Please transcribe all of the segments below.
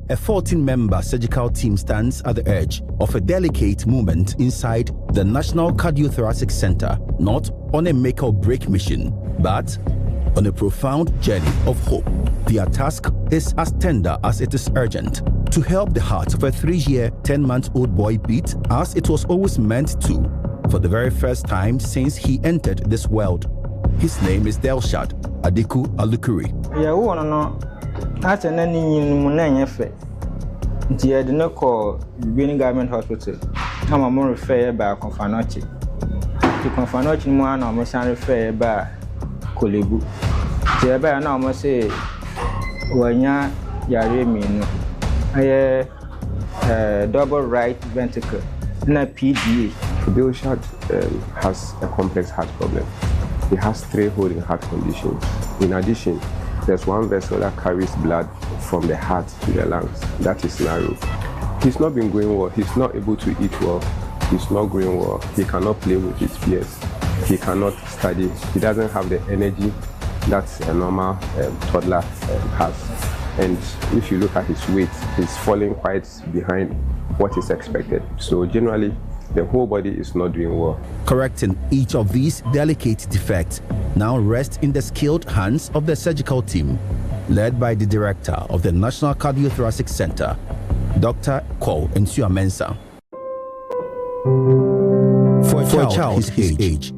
a 14-member surgical team stands at the edge of a delicate moment inside the National Cardiothoracic Center, not on a make-or-break mission, but on a profound journey of hope. Their task is as tender as it is urgent: to help the heart of a 3-year, 10-month-old boy beat as it was always meant to, for the very first time since he entered this world. His name is Delshad Adiku Alukuri. That's an enemy. The Adenoco Green Government Hospital. I'm a more fair by Confanochi. To Confanochi, one almost unfair by Kolibu. The Abba now must say, when ya Yaremi, a double right ventricle, not PDA. Delshad has a complex heart problem. He has 3 holding heart conditions. In addition, there's one vessel that carries blood from the heart to the lungs. That is narrow. He's not been growing well. He's not able to eat well. He's not growing well. He cannot play with his peers. He cannot study. He doesn't have the energy that a normal toddler has. And if you look at his weight, he's falling quite behind what is expected. So generally, the whole body is not doing well. Correcting each of these delicate defects now rests in the skilled hands of the surgical team, led by the director of the National Cardiothoracic Center, Dr. Ko Nsuamensa. For a child his age,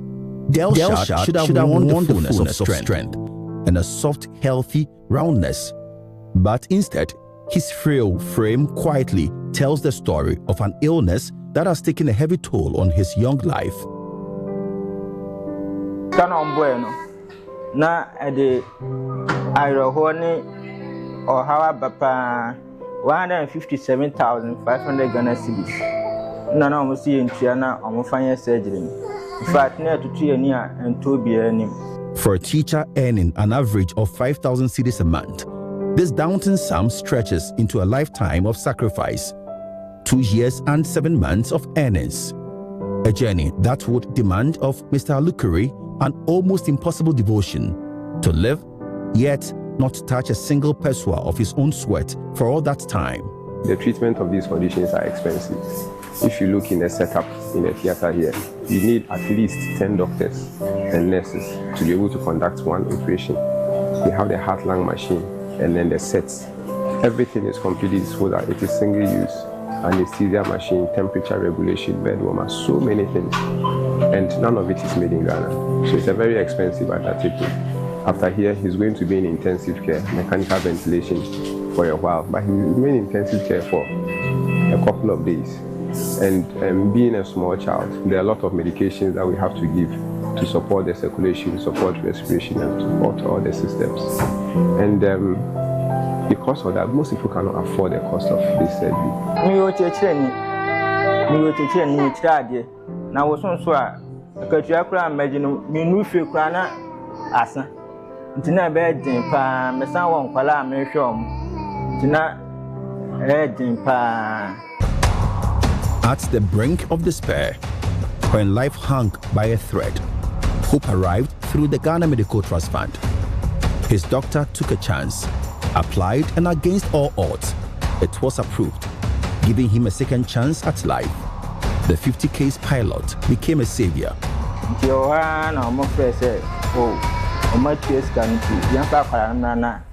Delshad should have worn the fullness of strength and a soft, healthy roundness. But instead, his frail frame quietly tells the story of an illness that has taken a heavy toll on his young life. Na the Irohoni or how Bapa 157,500 Ghana cedis. None almost see in Triana or Mofanya surgery. In fact, near to Triania and 2 BNM. For a teacher earning an average of 5,000 cedis a month, this daunting sum stretches into a lifetime of sacrifice. 2 years and 7 months of earnings. A journey that would demand of Mr. Alukuri an almost impossible devotion to live, yet not touch a single peso of his own sweat for all that time. The treatment of these conditions are expensive. If you look in the setup in the theater here, you need at least 10 doctors and nurses to be able to conduct one operation. They have the heart-lung machine and then the sets. Everything is completely so that it is single use. Anesthesia machine, temperature regulation, bed warmer, so many things. And none of it is made in Ghana. So it's a very expensive undertaking. After here, he's going to be in intensive care, mechanical ventilation for a while. But he will remain in intensive care for a couple of days. And being a small child, there are a lot of medications that we have to give to support the circulation, support respiration, and support all the systems. And because of that, most people cannot afford the cost of this surgery. Now, was on so because you are imagine me new feel crana asa. Tina bed pa, Messa won't pala me shom. Tina pa. At the brink of despair, when life hung by a thread, hope arrived through the Ghana Medical Trust Fund. His doctor took a chance, applied, and against all odds, it was approved, giving him a second chance at life. The 50-case pilot became a savior. Joanna, I'm afraid, oh, my case can be young papa, Nana,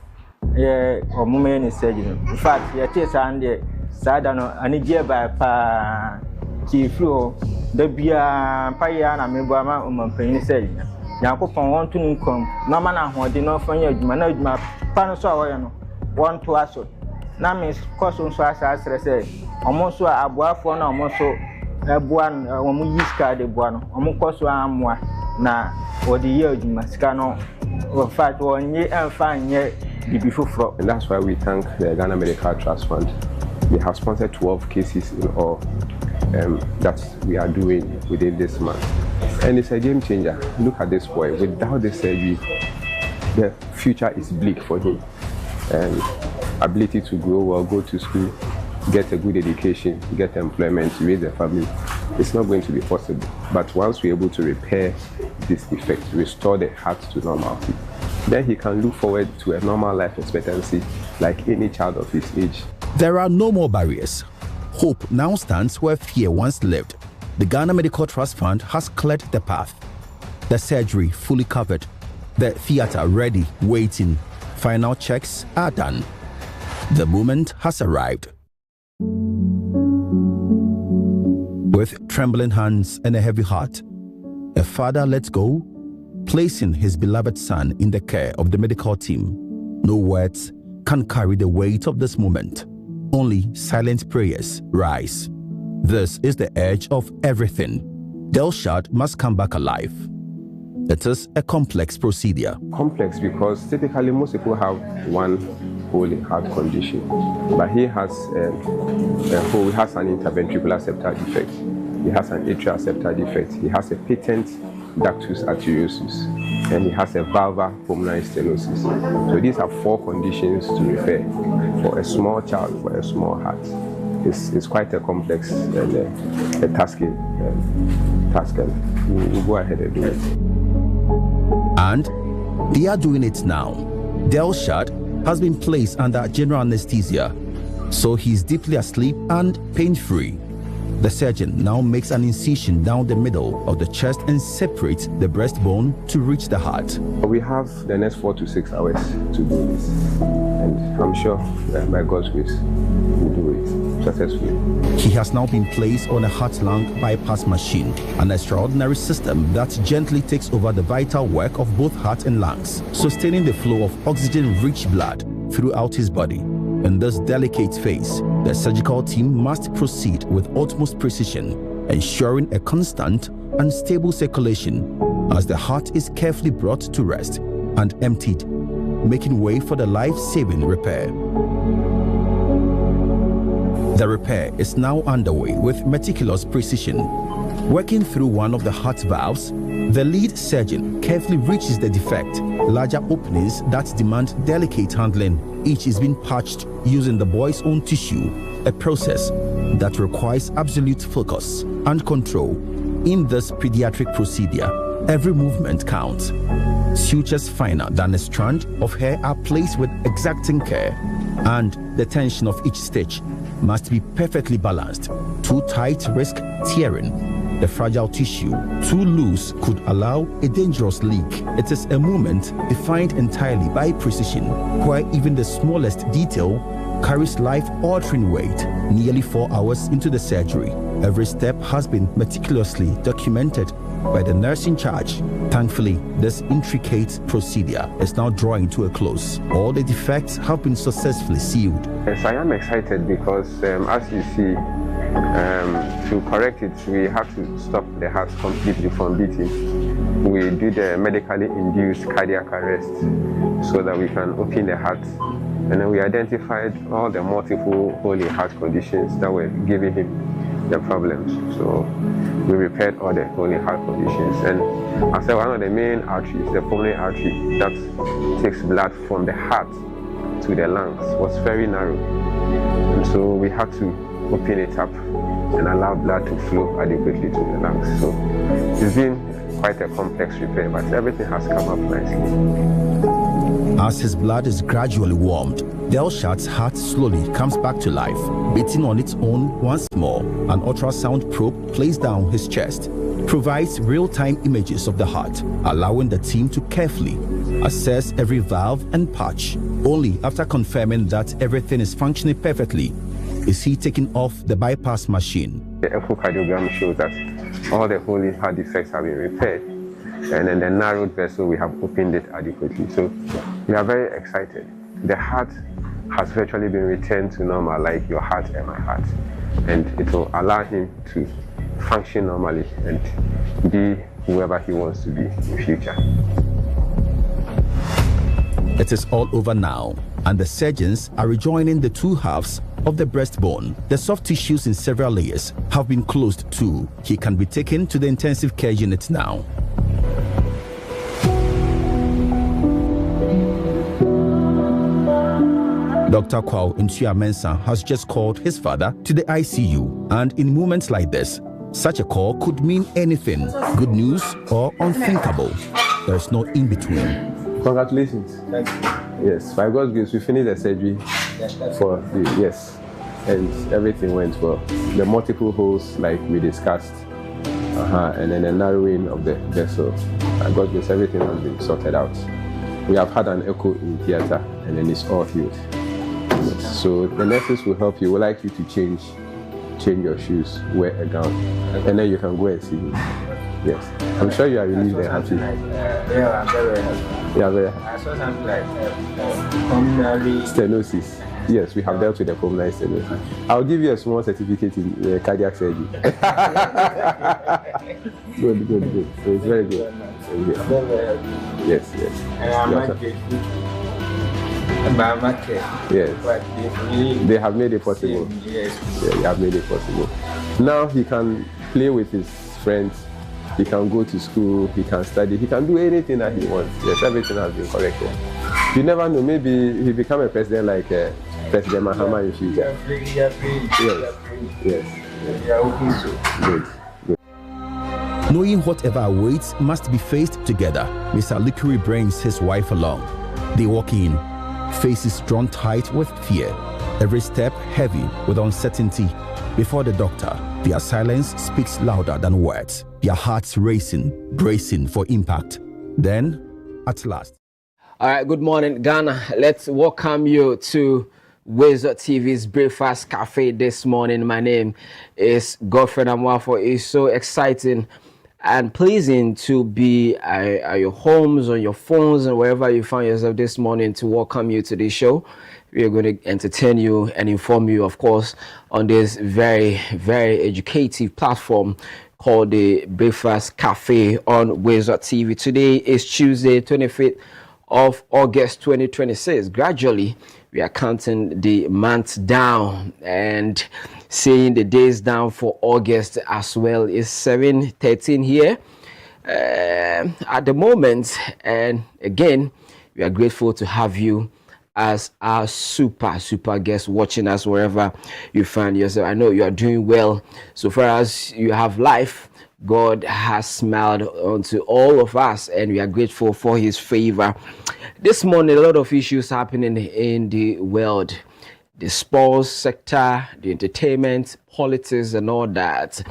or Muman is surgeon. In fact, your tears are under Sadano, and a year by Pa Chief, the beer, Payana, Mibama, my pain surgeon. Yakupon want to come, no man, who did not find your manage my panosaurian, one to us. Now, Miss Cosson, so as I said, almost a boy for no more so. Buan, Omuiska de Buano, Omukoso Amwa, na, or the year Mascano, or fight 1 year and 5 years before. And that's why we thank the Ghana Medical Trust Fund. They have sponsored 12 cases in all that we are doing within this month. And it's a game changer. Look at this boy. Without this surgery, the future is bleak for him. Ability to grow well, go to school, get a good education, get employment, raise a family, it's not going to be possible. But once we're able to repair this defect, restore the heart to normality, then he can look forward to a normal life expectancy like any child of his age. There are no more barriers. Hope now stands where fear once lived. The Ghana Medical Trust Fund has cleared the path. The surgery fully covered. The theater ready, waiting. Final checks are done. The moment has arrived. With trembling hands and a heavy heart, a father lets go, placing his beloved son in the care of the medical team. No words can carry the weight of this moment. Only silent prayers rise. This is the edge of everything. Delshad must come back alive. It is a complex procedure. Complex because typically most people have one holy heart condition, but he has an interventricular septal defect. He has an atrial septal defect. He has a patent ductus arteriosus, and he has a valvar pulmonary stenosis. So these are 4 conditions to repair for a small child, for a small heart. It's quite a complex and a task. We'll go ahead and do it. And they are doing it now. Delshad has been placed under general anesthesia, so he's deeply asleep and pain-free. The surgeon now makes an incision down the middle of the chest and separates the breastbone to reach the heart. We have the next 4 to 6 hours to do this, and I'm sure that by God's grace we'll do it successfully. He has now been placed on a heart-lung bypass machine, an extraordinary system that gently takes over the vital work of both heart and lungs, sustaining the flow of oxygen-rich blood throughout his body. In this delicate phase, the surgical team must proceed with utmost precision, ensuring a constant and stable circulation as the heart is carefully brought to rest and emptied, making way for the life-saving repair. The repair is now underway with meticulous precision. Working through one of the heart valves, the lead surgeon carefully reaches the defect, larger openings that demand delicate handling. Each is being patched using the boy's own tissue, a process that requires absolute focus and control. In this pediatric procedure, every movement counts. Sutures finer than a strand of hair are placed with exacting care, and the tension of each stitch must be perfectly balanced. Too tight risk tearing the fragile tissue. Too loose could allow a dangerous leak. It is a movement defined entirely by precision, where even the smallest detail carries life-altering weight. Nearly 4 hours into the surgery, every step has been meticulously documented by the nurse in charge. Thankfully, this intricate procedure is now drawing to a close. All the defects have been successfully sealed. Yes, I am excited because, as you see, to correct it, we have to stop the heart completely from beating. We do the medically induced cardiac arrest so that we can open the heart. And then we identified all the multiple holy heart conditions that were giving him the problems. So we repaired all the holy heart conditions. And I said one of the main arteries, the pulmonary artery that takes blood from the heart to the lungs, was very narrow. And so we had to open it up and allow blood to flow adequately to the lungs. So it's been quite a complex repair, but everything has come up nicely. As his blood is gradually warmed, Delshad's heart slowly comes back to life, beating on its own once more. An ultrasound probe placed down his chest provides real-time images of the heart, allowing the team to carefully assess every valve and patch. Only after confirming that everything is functioning perfectly is he taken off the bypass machine. The echocardiogram shows that all the holy heart defects have been repaired, and then the narrowed vessel, we have opened it adequately. So we are very excited. The heart has virtually been returned to normal, like your heart and my heart, and it will allow him to function normally and be whoever he wants to be in the future. It is all over now, and the surgeons are rejoining the two halves of the breastbone. The soft tissues in several layers have been closed too. He can be taken to the intensive care unit now. Dr. Kwao Ntua-Mensah has just called his father to the ICU, and in moments like this, such a call could mean anything, good news or unthinkable. There's no in-between. Congratulations. Thank you. Yes, by God's grace, we finished the surgery for the, yes. and everything went well. The multiple holes, like we discussed, and then the narrowing of the vessel. I got this, everything has been sorted out. We have had an echo in theater, and then it's all healed. So the nurses will help you. We like you to change your shoes, wear a gown, and then you can go and see him. Yes, I'm sure you are relieved and happy. Yeah, I'm very happy. Yeah, very happy. I saw something like pulmonary stenosis. Yes, we have dealt with the pulmonary stenosis. I'll give you a small certificate in cardiac surgery. Good. So it's very good. Yes. And I'm not grateful. Yes. They have made it possible. Yes. Yeah, they have made it possible. Now he can play with his friends. He can go to school. He can study. He can do anything that he wants. Yes, everything has been corrected. You never know. Maybe he become a president like President Mahama in future. Yes. Good. Knowing whatever awaits must be faced together, Mr. Likuri brings his wife along. They walk in, faces drawn tight with fear, every step heavy with uncertainty. Before the doctor, their silence speaks louder than words, their hearts racing, bracing for impact. Then, at last. All right, good morning, Ghana. Let's welcome you to WoezorTV's Breakfast Cafe this morning. My name is Godfrey Amwafo. It's so exciting and pleasing to be at your homes, on your phones, and wherever you find yourself this morning to welcome you to this show. We are going to entertain you and inform you, of course, on this very, very educative platform called the Breakfast Cafe on WoezorTV. Today is Tuesday, 25th of August 2026. Gradually, we are counting the months down and seeing the days down for August as well. It's 7:13 here at the moment, and again we are grateful to have you as our super guest watching us wherever you find yourself. I know you are doing well so far as you have life. God has smiled onto all of us, and we are grateful for his favor. This morning, a lot of issues happening in the world, the sports sector, the entertainment, politics, and all that.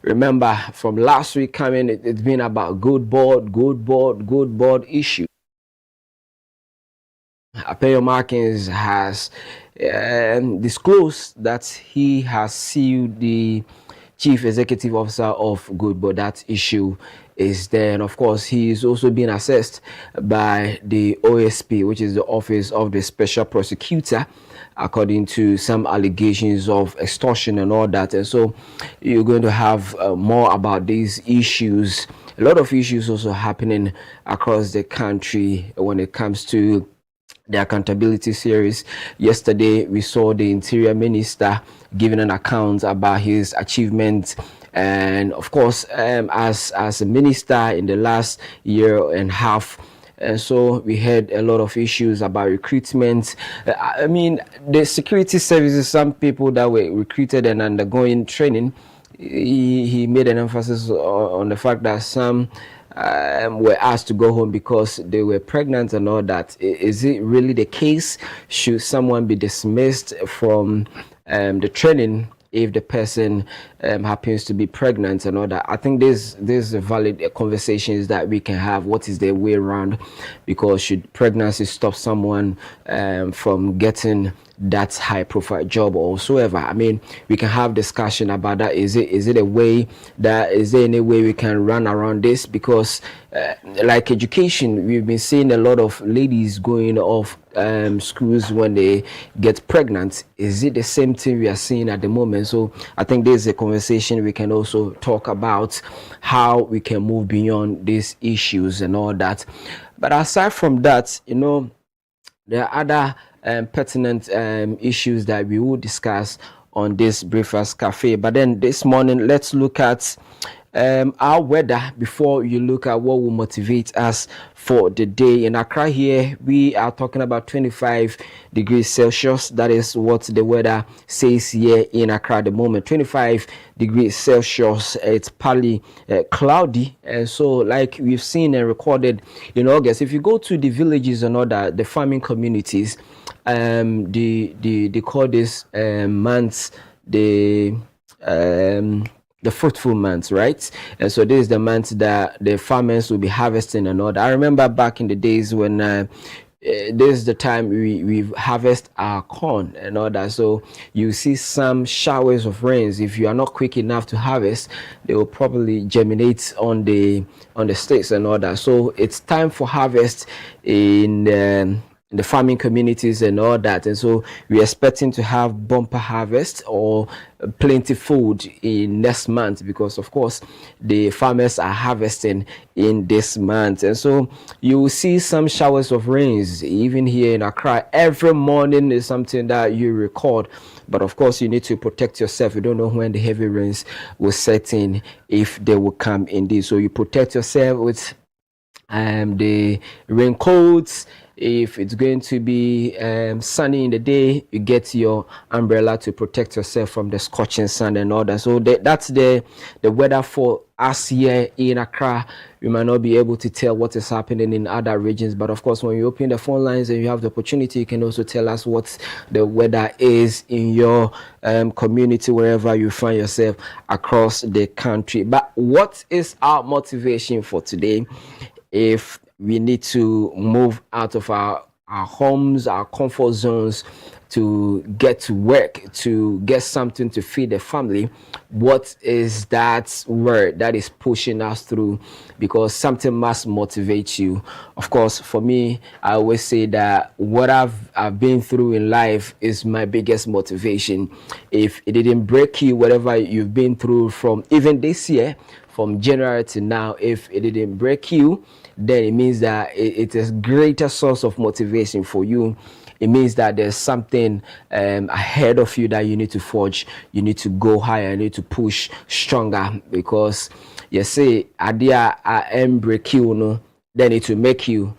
Remember, from last week coming, it's been about good board issue. Appeal Markins has disclosed that he has sued the Chief Executive Officer of Good, but that issue is there. And of course, he is also being assessed by the OSP, which is the Office of the Special Prosecutor, according to some allegations of extortion and all that. And so you're going to have more about these issues. A lot of issues also happening across the country when it comes to the accountability series. Yesterday, we saw the Interior Minister giving an account about his achievements, and of course, as a minister in the last year and a half. And so we had a lot of issues about recruitment. I mean, the security services, some people that were recruited and undergoing training, he made an emphasis on the fact that some were asked to go home because they were pregnant and all that. Is it really the case? Should someone be dismissed from the training if the person happens to be pregnant and all that? I think this is a valid conversations that we can have. What is the way around? Because should pregnancy stop someone from getting that high profile job or whatsoever? I mean, we can have discussion about that. Is it a way that, is there any way we can run around this? Because like education, we've been seeing a lot of ladies going off schools when they get pregnant. Is it the same thing we are seeing at the moment? So I think there's a conversation we can also talk about, how we can move beyond these issues and all that. But aside from that, you know, there are other pertinent issues that we will discuss on this Breakfast Cafe. But then this morning, let's look at our weather before you look at what will motivate us for the day. In Accra here, we are talking about 25 degrees Celsius. That is what the weather says here in Accra at the moment. 25 degrees Celsius. It's partly cloudy, and so like we've seen and recorded in August, if you go to the villages and all that, the farming communities, they call this months the fruitful months, right? And so this is the month that the farmers will be harvesting and all that. I remember back in the days when this is the time we harvest our corn and all that. So you see some showers of rains. If you are not quick enough to harvest, they will probably germinate on the sticks and all that. So it's time for harvest in the farming communities and all that. And so we're expecting to have bumper harvest or plenty food in next month, because of course the farmers are harvesting in this month. And so you will see some showers of rains even here in Accra. Every morning is something that you record, but of course you need to protect yourself. You don't know when the heavy rains will set in, if they will come indeed. So you protect yourself with the raincoats. If it's going to be sunny in the day, you get your umbrella to protect yourself from the scorching sun and all that. So that's the weather for us here in Accra. You might not be able to tell what is happening in other regions, but of course when you open the phone lines and you have the opportunity, you can also tell us what the weather is in your community, wherever you find yourself across the country. But what is our motivation for today? If we need to move out of our homes, our comfort zones, to get to work, to get something to feed the family, what is that word that is pushing us through? Because something must motivate you. Of course, for me, I always say that what I've been through in life is my biggest motivation. If it didn't break you, whatever you've been through from even this year, from January to now, if it didn't break you, then it means that it is greater source of motivation for you. It means that there's something ahead of you that you need to forge. You need to go higher. You need to push stronger, because you say, "Adia, I am break you, no," then it will make you.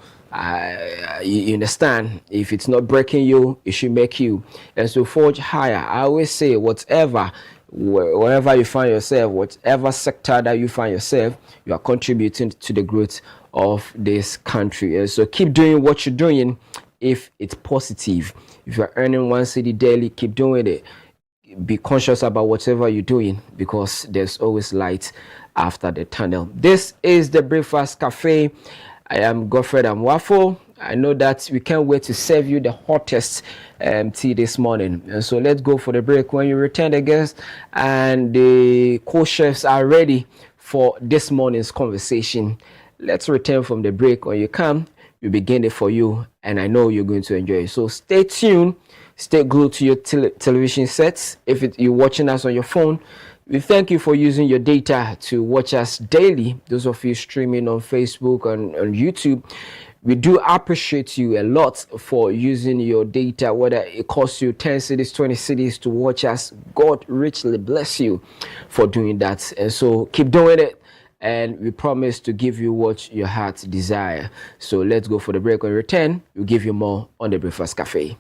You understand? If it's not breaking you, it should make you. And so forge higher. I always say, wherever you find yourself, whatever sector that you find yourself, you are contributing to the growth of this country. And so keep doing what you're doing if it's positive. If you're earning 1 cedi daily, keep doing it. Be conscious about whatever you're doing, because there's always light after the tunnel. This is the Breakfast Cafe. I am Godfred Amwafo. I know that we can't wait to serve you the hottest tea this morning. And so let's go for the break. When you return, the guests and the co-chefs are ready for this morning's conversation. Let's return from the break. When you come, we begin it for you, and I know you're going to enjoy it. So stay tuned, stay glued to your television sets. If you're watching us on your phone, we thank you for using your data to watch us daily. Those of you streaming on Facebook and on YouTube, we do appreciate you a lot for using your data, whether it costs you 10 cedis, 20 cedis to watch us. God richly bless you for doing that. And so keep doing it. And we promise to give you what your heart desire. So let's go for the break. When we return, we'll give you more on the Breakfast Cafe.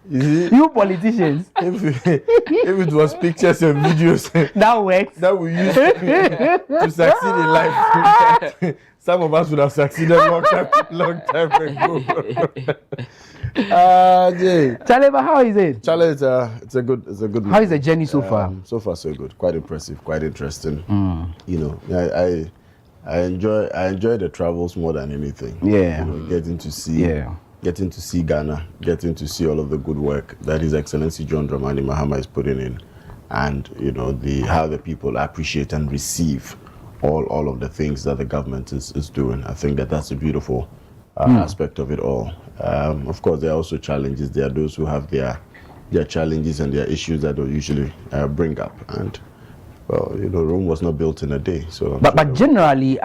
You politicians. If it was pictures and videos that works. that we use to succeed in life, some of us would have succeeded long time ago. Jay. Charlie, but how is it? Charlie, it's a good. How is the journey so far? So far, so good. Quite impressive. Quite interesting. You know, I enjoy the travels more than anything. Yeah. You know, getting to see Ghana, getting to see all of the good work that His Excellency John Dramani Mahama is putting in, and you know how the people appreciate and receive all of the things that the government is doing. I think that's a beautiful aspect of it all. Of course, there are also challenges. There are those who have their challenges and their issues that they'll usually bring up. And well, you know, Rome was not built in a day. So, but generally,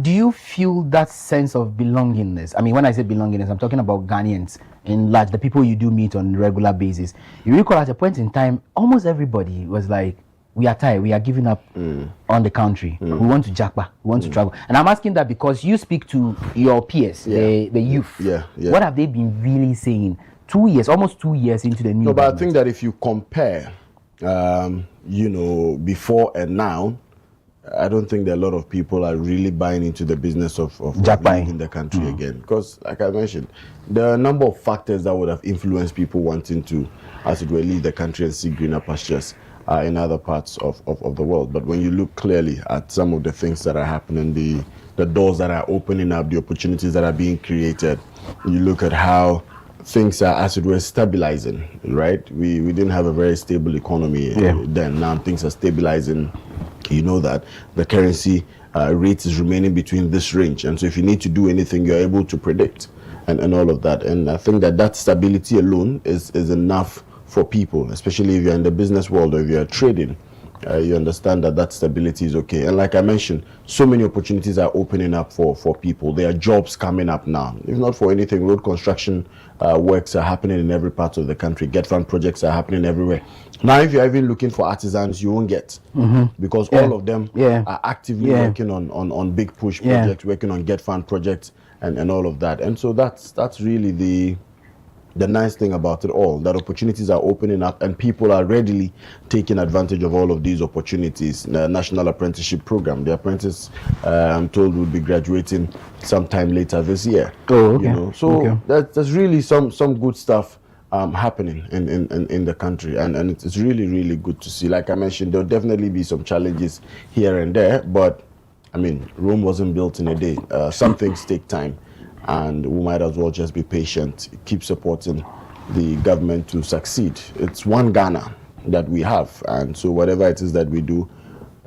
do you feel that sense of belongingness? I mean, when I say belongingness, I'm talking about Ghanaians in large, the people you do meet on a regular basis. You recall at a point in time, almost everybody was like, we are tired, we are giving up on the country. We want to jackpot, we want to travel. And I'm asking that because you speak to your peers, the youth. Yeah. What have they been really saying? 2 years, almost 2 years into the new No, but government. I think that if you compare, you know, before and now, I don't think that a lot of people are really buying into the business of leaving the country again. Because, like I mentioned, there are a number of factors that would have influenced people wanting to, as it were, leave the country and see greener pastures in other parts of the world. But when you look clearly at some of the things that are happening, the doors that are opening up, the opportunities that are being created, you look at how things are, as it were, stabilizing, right? We didn't have a very stable economy then. Now things are stabilizing. You know that the currency rate is remaining between this range. And so if you need to do anything, you're able to predict and all of that. And I think that stability alone is enough for people, especially if you're in the business world or if you're trading. You understand that stability is okay. And like I mentioned, so many opportunities are opening up for people. There are jobs coming up now. If not for anything, road construction works are happening in every part of the country. Get fund projects are happening everywhere. Now, if you're even looking for artisans, you won't get, because all of them are actively working on big push projects, working on get fund projects and all of that. And so that's really the nice thing about it all, that opportunities are opening up and people are readily taking advantage of all of these opportunities. The National Apprenticeship Program, the apprentice, I'm told, will be graduating sometime later this year. Oh, okay. You know, so there's really some good stuff happening in the country, and it's really, really good to see. Like I mentioned, there'll definitely be some challenges here and there, but I mean, Rome wasn't built in a day. Some things take time. And we might as well just be patient, keep supporting the government to succeed. It's one Ghana that we have, and so whatever it is that we do,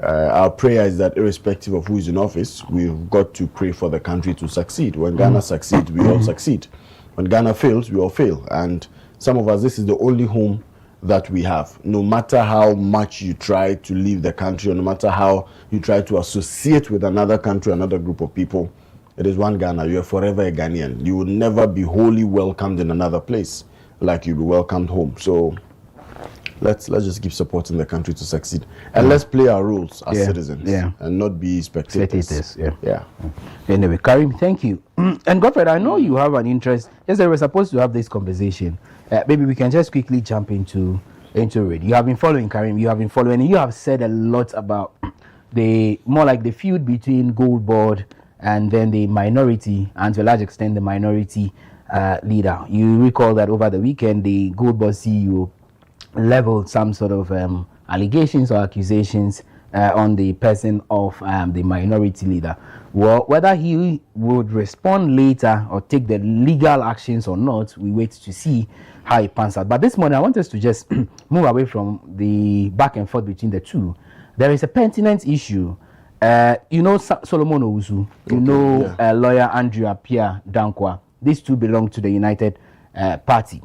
our prayer is that irrespective of who is in office, we've got to pray for the country to succeed. When Ghana succeeds, we all succeed. When Ghana fails, we all fail. And some of us, this is the only home that we have. No matter how much you try to leave the country, or no matter how you try to associate with another country, another group of people, it is one Ghana. You are forever a Ghanaian. You will never be wholly welcomed in another place like you'll be welcomed home. So let's just keep supporting the country to succeed, and let's play our roles as citizens, and not be spectators. Anyway, Karim, thank you. And Godfred, I know you have an interest. Yes, we were supposed to have this conversation. Maybe we can just quickly jump into it. You have been following Karim. You have been following. You have said a lot about the feud between Gold Board and then the minority, and to a large extent the minority leader. You recall that over the weekend, the Gold Board CEO leveled some sort of allegations or accusations on the person of the minority leader. Well, whether he would respond later or take the legal actions or not, we wait to see how it pans out. But this morning, I want us to just move away from the back and forth between the two. There is a pertinent issue. You know Solomon Owusu, lawyer Andrea Pierre Dankwa. These two belong to the United Party.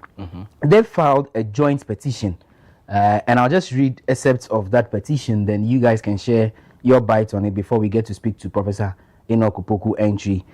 They filed a joint petition, and I'll just read excerpts of that petition, then you guys can share your bite on it before we get to speak to Professor Enoch Opoku Entry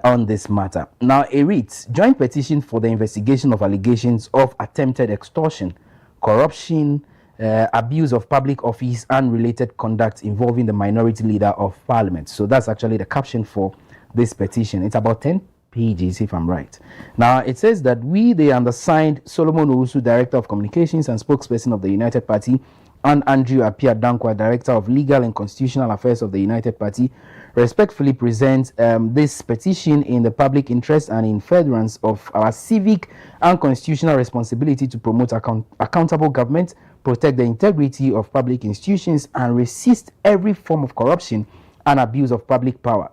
on this matter. Now, it reads, joint petition for the investigation of allegations of attempted extortion, corruption, abuse of public office and related conduct involving the minority leader of parliament. So that's actually the caption for this petition. It's about 10 pages, if I'm right. Now, it says that the undersigned Solomon Owusu, Director of Communications and spokesperson of the United Party, and Andrew Appiah Dankwa, Director of Legal and Constitutional Affairs of the United Party, respectfully present this petition in the public interest and in furtherance of our civic and constitutional responsibility to promote accountable government, protect the integrity of public institutions, and resist every form of corruption and abuse of public power.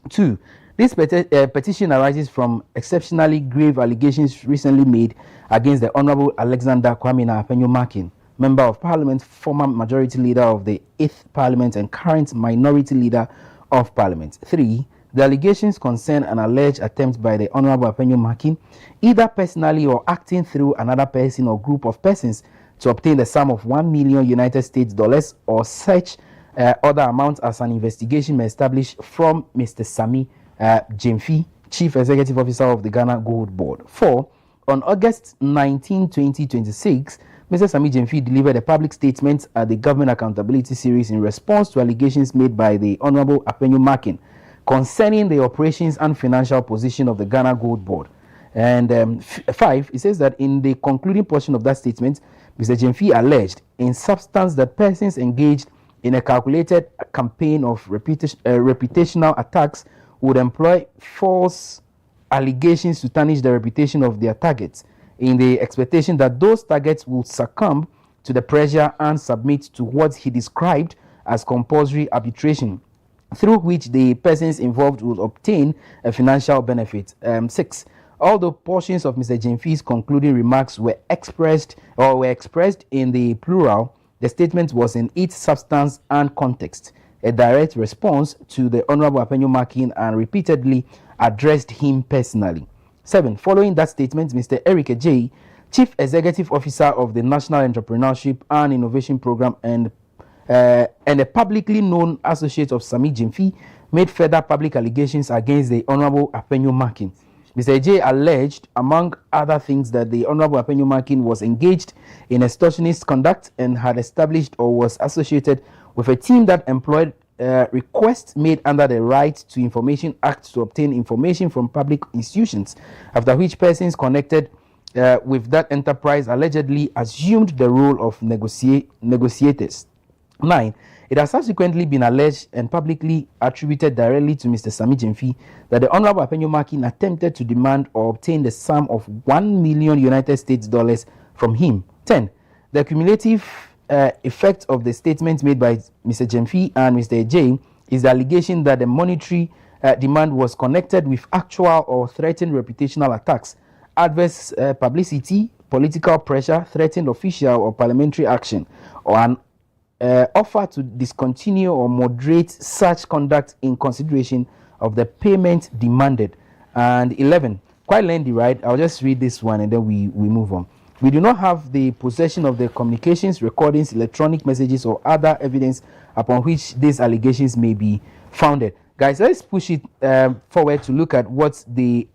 2. This petition arises from exceptionally grave allegations recently made against the Honorable Alexander Kwame Apenyo Makin, Member of Parliament, former Majority Leader of the 8th Parliament and current Minority Leader of Parliament. 3. The allegations concern an alleged attempt by the Honorable Apenyo Makin, either personally or acting through another person or group of persons, to obtain the sum of $1 million United States dollars or such other amount as an investigation may establish from Mr. Sami Gyamfi, Chief Executive Officer of the Ghana Gold Board. 4. On August 19, 2026, Mr. Sami Gyamfi delivered a public statement at the Government Accountability Series in response to allegations made by the Honorable Apenyo Makin concerning the operations and financial position of the Ghana Gold Board. And 5, it says that in the concluding portion of that statement, Mr. Gyamfi alleged in substance that persons engaged in a calculated campaign of reputational attacks would employ false allegations to tarnish the reputation of their targets, in the expectation that those targets would succumb to the pressure and submit to what he described as compulsory arbitration, through which the persons involved would obtain a financial benefit. 6. Although portions of Mr. Gyamfi's concluding remarks were expressed in the plural, the statement was in its substance and context a direct response to the Honorable Apenyo Makin and repeatedly addressed him personally. 7. Following that statement, Mr. Eric Ejay, Chief Executive Officer of the National Entrepreneurship and Innovation Program and a publicly known associate of Sami Gyamfi, made further public allegations against the Honorable Apenyo Makin. Mr. Ejay alleged, among other things, that the Honorable Apenyo Makin was engaged in extortionist conduct and had established or was associated with a team that employed requests made under the Right to Information Act to obtain information from public institutions, after which persons connected with that enterprise allegedly assumed the role of negotiators. 9. It has subsequently been alleged and publicly attributed directly to Mr. Sami Gyamfi that the Honorable Apenyo Makin attempted to demand or obtain the sum of $1 million United States dollars from him. 10. The cumulative effect of the statements made by Mr. Gyamfi and Mr. Ejay is the allegation that the monetary demand was connected with actual or threatened reputational attacks, adverse publicity, political pressure, threatened official or parliamentary action, or an offer to discontinue or moderate such conduct in consideration of the payment demanded. And 11, quite lengthy, right? I'll just read this one and then we move on. We do not have the possession of the communications, recordings, electronic messages, or other evidence upon which these allegations may be founded. Guys, let's push it forward to look at what they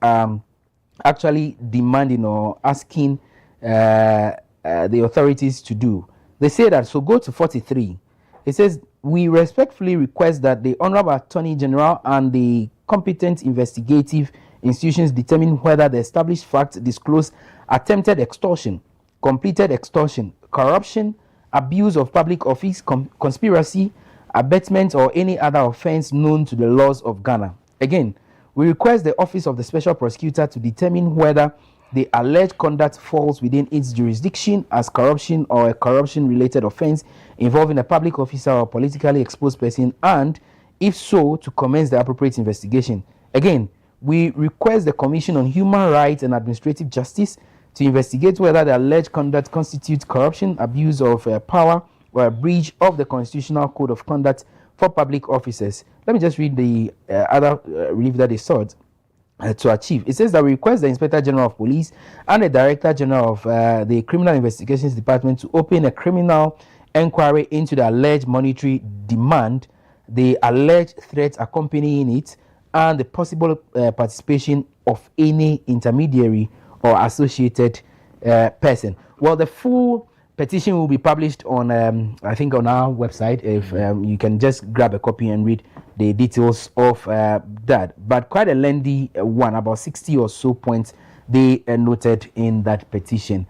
actually demanding or asking the authorities to do. They say that, so go to 43. It says, we respectfully request that the Honorable Attorney General and the competent investigative institutions determine whether the established facts disclose attempted extortion, completed extortion, corruption, abuse of public office, conspiracy, abetment, or any other offense known to the laws of Ghana. Again, we request the Office of the Special Prosecutor to determine whether the alleged conduct falls within its jurisdiction as corruption or a corruption-related offense involving a public officer or politically exposed person, and, if so, to commence the appropriate investigation. Again, we request the Commission on Human Rights and Administrative Justice to investigate whether the alleged conduct constitutes corruption, abuse of power, or a breach of the Constitutional Code of Conduct for public officers. Let me just read the other relief that they sought to achieve. It says that we request the Inspector General of Police and the Director General of the Criminal Investigations Department to open a criminal inquiry into the alleged monetary demand, the alleged threats accompanying it, and the possible participation of any intermediary or associated person. Well, the full petition will be published on, I think, on our website. If you can just grab a copy and read the details of that. But quite a lengthy one, about 60 or so points they noted in that petition.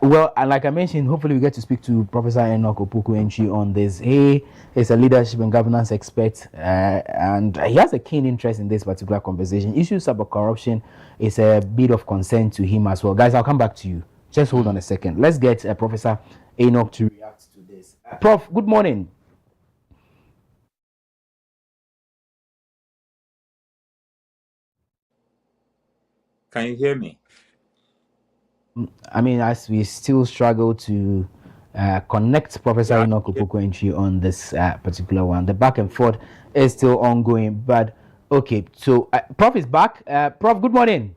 Well, and like I mentioned, hopefully we get to speak to Professor Enoch Opoku-Antwi on this. He is a leadership and governance expert, and he has a keen interest in this particular conversation. Issues about corruption is a bit of concern to him as well. Guys, I'll come back to you. Just hold on a second. Let's get Professor Enoch to react to this. Prof, good morning. Can you hear me? I mean, as we still struggle to connect Professor Enoch Opoku-Antwi on this particular one, the back and forth is still ongoing. But okay, so Prof is back. Prof, good morning.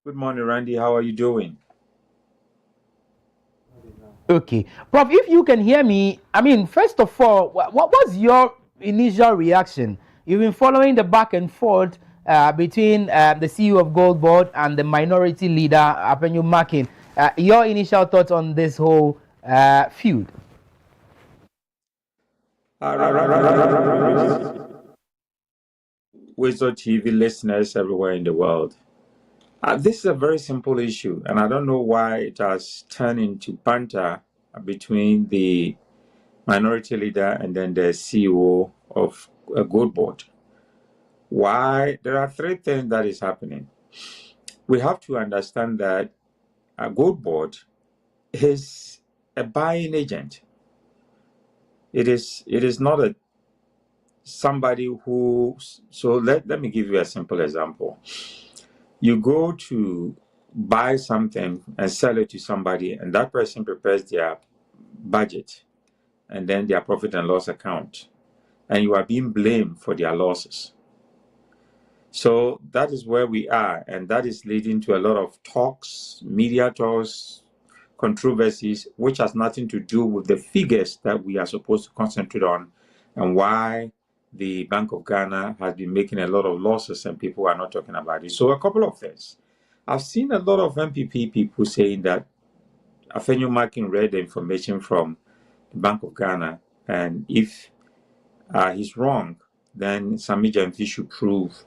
Good morning, Randy. How are you doing? Okay, Prof, if you can hear me, I mean, first of all, what was your initial reaction? You've been following the back and forth between the CEO of Gold Board and the minority leader, Apenyu Makin. Your initial thoughts on this whole feud? WoezorTV listeners everywhere in the world. This is a very simple issue, and I don't know why it has turned into banter between the minority leader and then the CEO of Gold Board. Why? There are three things that is happening. We have to understand that a Gold Board is a buying agent. It is not somebody who. So let me give you a simple example. You go to buy something and sell it to somebody, and that person prepares their budget and then their profit and loss account, and you are being blamed for their losses. So that is where we are, and that is leading to a lot of talks, media talks, controversies, which has nothing to do with the figures that we are supposed to concentrate on, and why the Bank of Ghana has been making a lot of losses and people are not talking about it. So a couple of things. I've seen a lot of MPP people saying that Apenyu Makin read the information from the Bank of Ghana, and if he's wrong, then Sami Jamfi should prove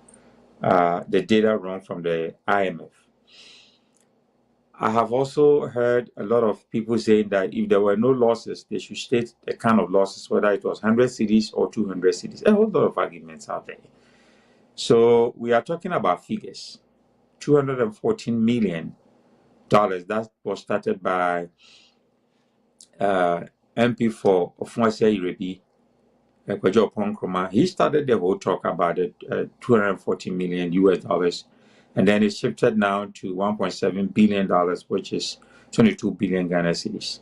the data wrong from the IMF. I have also heard a lot of people saying that if there were no losses, they should state the kind of losses, whether it was 100 cedis or 200 cedis. A whole lot of arguments out there. So we are talking about figures. $214 million. That was started by MP4 Ofunwase Irebi, Kwajo Ponkroma. He started the whole talk about it, $240 million US. And then it shifted now to $1.7 billion, which is 22 billion Ghana cedis.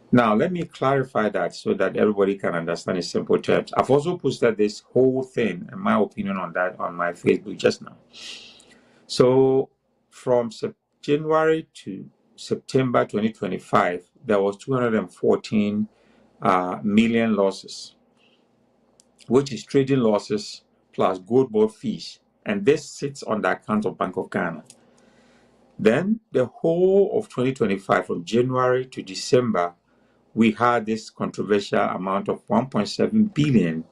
Now, let me clarify that so that everybody can understand in simple terms. I've also posted this whole thing and my opinion on that on my Facebook just now. So from January to September 2025, there was 214 million losses, which is trading losses plus Gold Board fees. And this sits on the account of Bank of Ghana. Then the whole of 2025, from January to December, we had this controversial amount of $1.7 billion,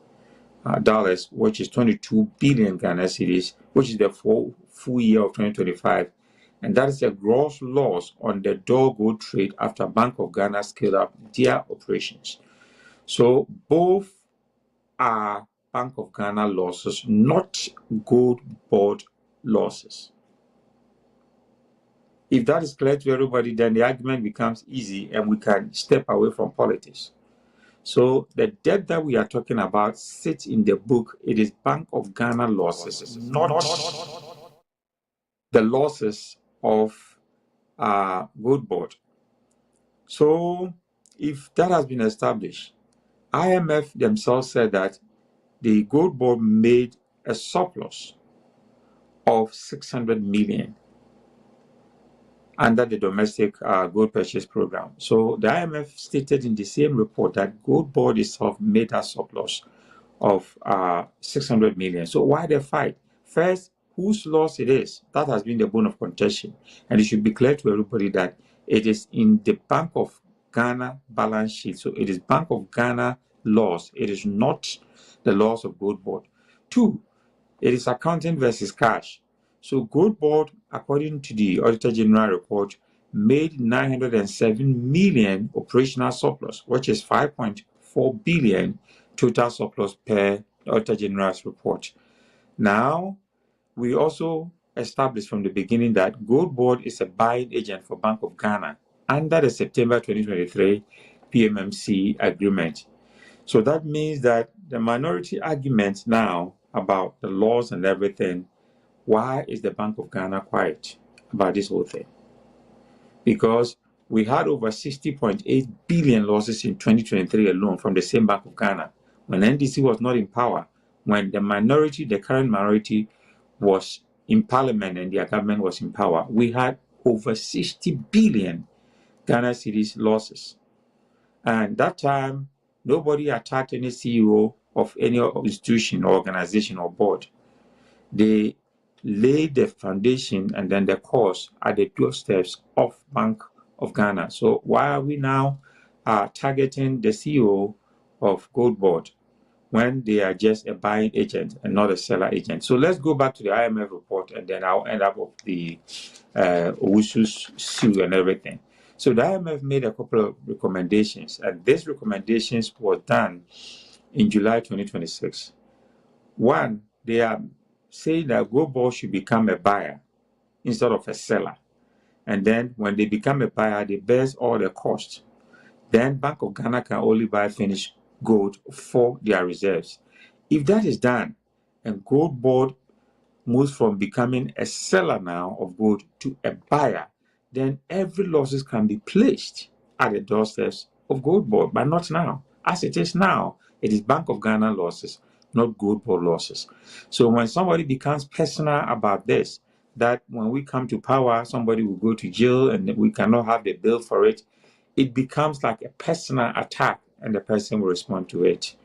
which is 22 billion Ghana cedis, which is the full year of 2025. And that is a gross loss on the door gold trade after Bank of Ghana scaled up their operations. So both are Bank of Ghana losses, not Gold Board losses. If that is clear to everybody, then the argument becomes easy and we can step away from politics. So the debt that we are talking about sits in the book. It is Bank of Ghana losses, not the losses of Gold Board. So if that has been established, IMF themselves said that the Gold Board made a surplus of 600 million under the domestic gold purchase program. So the IMF stated in the same report that Gold Board itself made a surplus of 600 million. So why the fight? First, whose loss it is? That has been the bone of contention. And it should be clear to everybody that it is in the Bank of Ghana balance sheet. So it is Bank of Ghana loss. It is not the loss of Gold Board. 2, it is accounting versus cash. So Gold Board, according to the Auditor General report, made 907 million operational surplus, which is 5.4 billion total surplus per the Auditor General's report. Now, we also established from the beginning that Gold Board is a buying agent for Bank of Ghana under the September 2023 PMMC agreement. So that means that the minority argument now about the laws and everything, why is the Bank of Ghana quiet about this whole thing? Because we had over 60.8 billion losses in 2023 alone from the same Bank of Ghana when NDC was not in power, when the minority, the current minority, was in parliament and their government was in power. We had over 60 billion Ghana cedis losses. And that time, nobody attacked any CEO of any institution or organization or board. They laid the foundation and then the course at the doorsteps of Bank of Ghana. So why are we now targeting the CEO of Gold Board when they are just a buying agent and not a seller agent? So let's go back to the IMF report, and then I'll end up with the Owusu's sue and everything. So the IMF made a couple of recommendations, and these recommendations were done in July 2026. One, they are saying that Gold Board should become a buyer instead of a seller. And then when they become a buyer, they bear all the costs. Then Bank of Ghana can only buy finished gold for their reserves. If that is done, and Gold Board moves from becoming a seller now of gold to a buyer, then every losses can be placed at the doorsteps of Gold Board, but not now. As it is now, it is Bank of Ghana losses, not Gold Board losses. So when somebody becomes personal about this, that when we come to power, somebody will go to jail and we cannot have the bill for it, it becomes like a personal attack and the person will respond to it.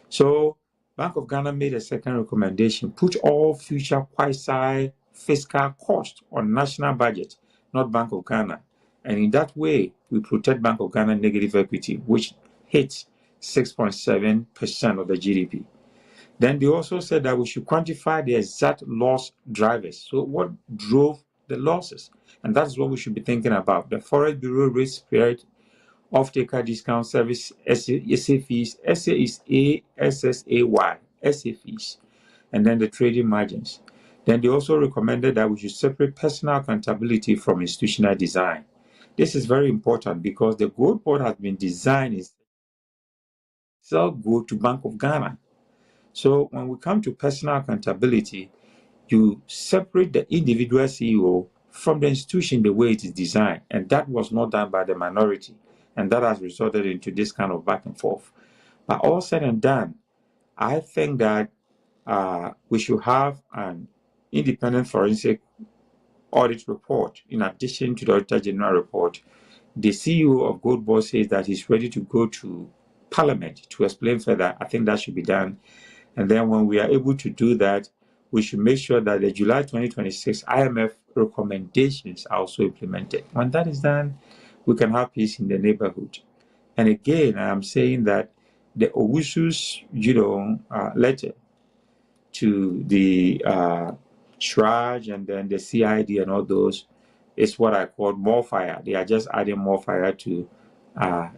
So Bank of Ghana made a second recommendation: put all future quasi-fiscal costs on national budget, not Bank of Ghana. And in that way, we protect Bank of Ghana negative equity, which hits 6.7% of the GDP. Then they also said that we should quantify the exact loss drivers. So what drove the losses? And that's what we should be thinking about. The Forex Bureau risk spread, off-taker discount service, SA fees, SA is ASSAY, SA fees, and then the trading margins. Then they also recommended that we should separate personal accountability from institutional design. This is very important because the Gold Board has been designed to sell gold to Bank of Ghana. So when we come to personal accountability, you separate the individual CEO from the institution the way it is designed, and that was not done by the minority. And that has resulted into this kind of back and forth. But all said and done, I think that we should have an independent forensic audit report in addition to the Auditor General report. The CEO of Gold Board says that he's ready to go to Parliament to explain further. I think that should be done. And then when we are able to do that, we should make sure that the July 2026 IMF recommendations are also implemented. When that is done, we can have peace in the neighborhood. And again, I'm saying that the Owusu's, letter to the Shraj and then the CID and all those is what I call more fire. They are just adding more fire to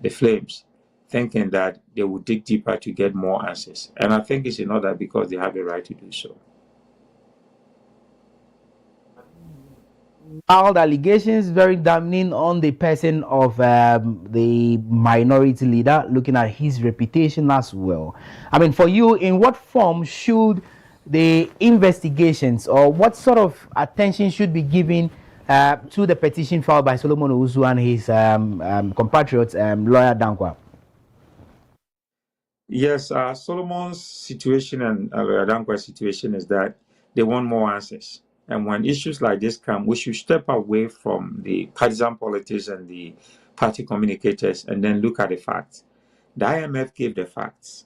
the flames, thinking that they will dig deeper to get more answers. And I think it's in order because they have the right to do so. All the allegations very damning on the person of the minority leader, looking at his reputation as well. I mean, for you, in what form should the investigations, or what sort of attention should be given to the petition filed by Solomon Owusu and his compatriot, lawyer Dankwa? Yes, Solomon's situation and lawyer Dankwa's situation is that they want more answers. And when issues like this come, we should step away from the partisan politics and the party communicators and then look at the facts. The IMF gave the facts.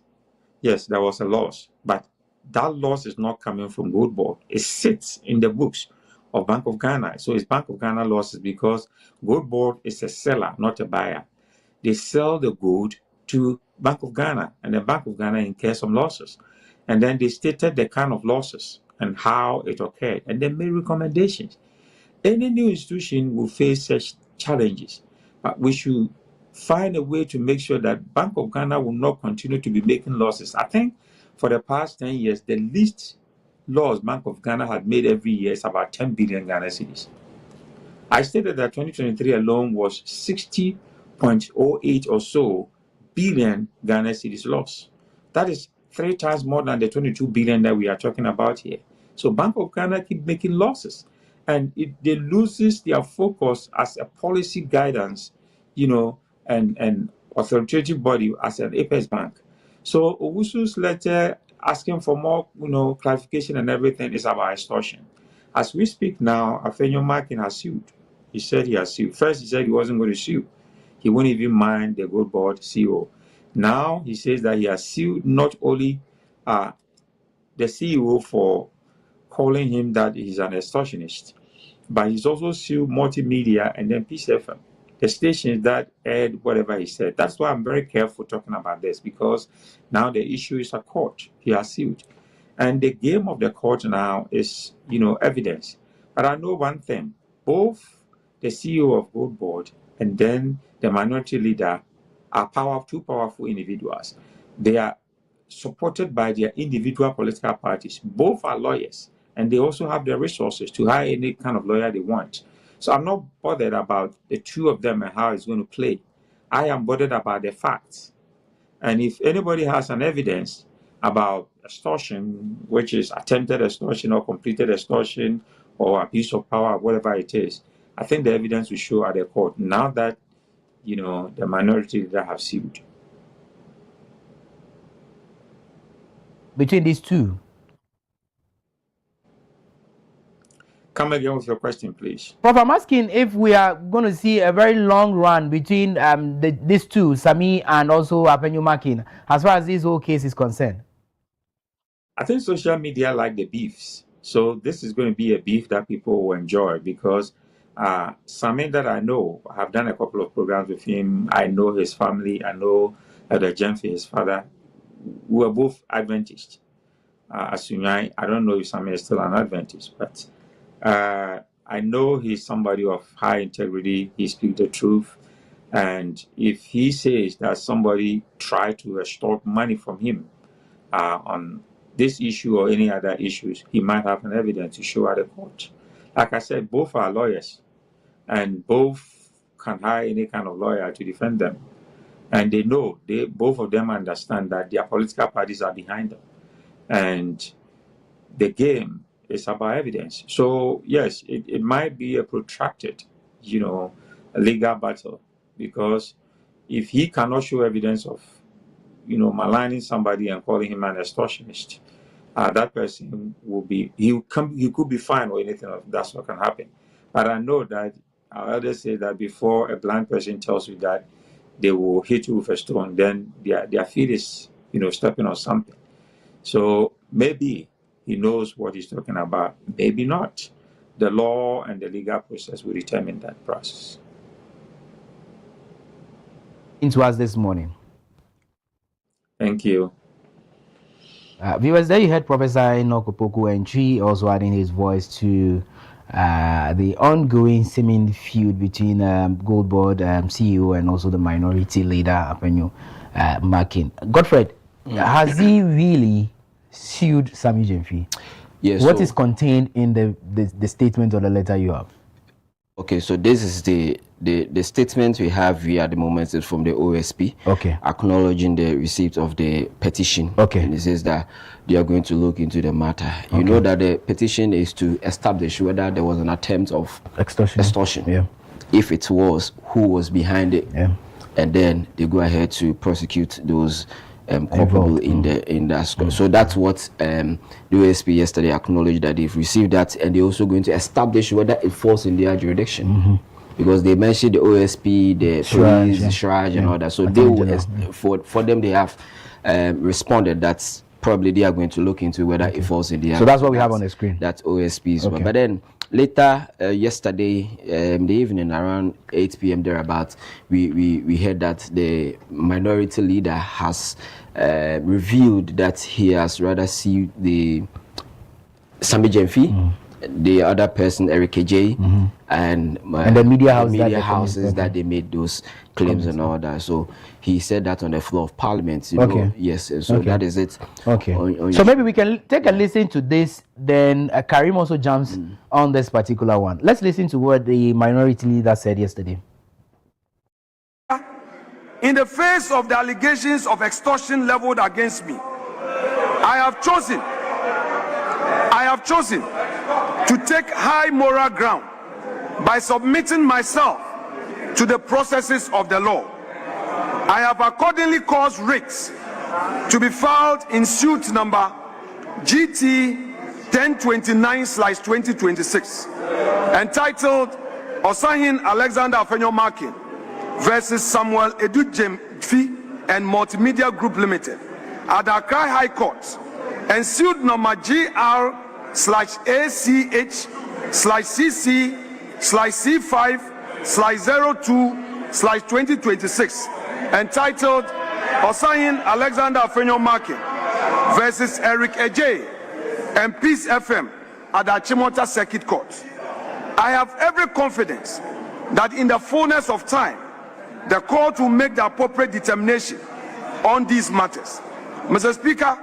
Yes, there was a loss, but that loss is not coming from Gold Board. It sits in the books of Bank of Ghana. So it's Bank of Ghana losses because Gold Board is a seller, not a buyer. They sell the gold to Bank of Ghana, and the Bank of Ghana incurs some losses. And then they stated the kind of losses and how it occurred, and they made recommendations. Any new institution will face such challenges, but we should find a way to make sure that Bank of Ghana will not continue to be making losses. I think for the past 10 years, the least loss Bank of Ghana had made every year is about 10 billion Ghana cedis. I stated that 2023 alone was 60.08 or so billion Ghana cedis loss. That is 3 times more than the 22 billion that we are talking about here. So Bank of Ghana keep making losses, and they loses their focus as a policy guidance, and authoritative body as an Apex bank. So Owusu's letter asking for more, clarification and everything is about extortion. As we speak now, Afenyo Markin has sued. He said he has sued. First, he said he wasn't going to sue. He wouldn't even mind the Gold Board CEO. Now he says that he has sued not only the CEO for calling him that he's an extortionist, but he's also sued Multimedia and then Peace FM, the stations that aired whatever he said. That's why I'm very careful talking about this, because now the issue is a court. He has sued. And the game of the court now is, evidence. But I know one thing, both the CEO of Gold Board and then the minority leader are two powerful individuals. They are supported by their individual political parties. Both are lawyers, and they also have the resources to hire any kind of lawyer they want. So I'm not bothered about the two of them and how it's going to play. I am bothered about the facts. And if anybody has an evidence about extortion, which is attempted extortion or completed extortion or abuse of power, whatever it is, I think the evidence will show at the court now that, the minority that have sued. Between these two? Come again with your question, please. Prof, I'm asking if we are going to see a very long run between these two, Sami and also Afenyo Markin, as far as this whole case is concerned. I think social media like the beefs. So this is going to be a beef that people will enjoy, because Sami that I know, I have done a couple of programs with him. I know his family. I know the Jemfi, his father. We were both Adventists. I don't know if Sami is still an Adventist, but I know he's somebody of high integrity. He speaks the truth. And if he says that somebody tried to extort money from him on this issue or any other issues, he might have an evidence to show at the court. Like I said, both are lawyers, and both can hire any kind of lawyer to defend them. And they know, both of them understand that their political parties are behind them. And the game is about evidence. So yes, it might be a protracted, legal battle, because if he cannot show evidence of, maligning somebody and calling him an extortionist, that person he could be fined or anything of that sort can happen. But I know that our elders say that before a blind person tells you that they will hit you with a stone, then their feet is, stepping on something. So maybe he knows what he's talking about, maybe not. The law and the legal process will determine that process. Into us this morning. Thank you. Viewers, there you heard Professor Enoch Opoku-Antwi also adding his voice to the ongoing seeming feud between Gold Board CEO and also the minority leader Afenyo Markin. Godfred, has he really sued Sami Gyamfi? Yes. What is contained in the statement or the letter you have? Okay, so this is the statement we have here at the moment is from the OSP. Okay. Acknowledging the receipt of the petition. Okay. And it says that they are going to look into the matter. Okay. You know that the petition is to establish whether there was an attempt of extortion. Yeah. If it was, who was behind it. Yeah. And then they go ahead to prosecute those culpable in that score. So that's what the OSP yesterday acknowledged, that they've received that, and they're also going to establish whether it falls in their jurisdiction. Because they mentioned the OSP, the police, the Shraj, and all that. So they will, for them, they have responded that probably they are going to look into whether it falls in the. So that's what we have on the screen. That's OSP's one. But then later yesterday, the evening around 8 p.m. thereabouts, we heard that the minority leader has revealed that he has rather sued the Sammy Jemfi, the other person Eric KJ, and the media houses that they made those claims and all that. So he said that on the floor of Parliament. You know, yes. So that is it. Okay. So maybe we can take a listen to this. Then Karim also jumps on this particular one. Let's listen to what the minority leader said yesterday. In the face of the allegations of extortion leveled against me, I have chosen to take high moral ground by submitting myself to the processes of the law. I have accordingly caused writs to be filed in suit number GT 1029/2026, entitled Osahin Alexander Afenyo-Markin versus Samuel Edu-Jemfi and Multimedia Group Limited at the Accra High Court, and suit number GR/ACH/CC/C5/02/2026, entitled Osahin Alexander Afenyo-Markin versus Eric Ejay and Peace FM at the Achimota Circuit Court. I have every confidence that in the fullness of time, the court will make the appropriate determination on these matters. Mr. Speaker,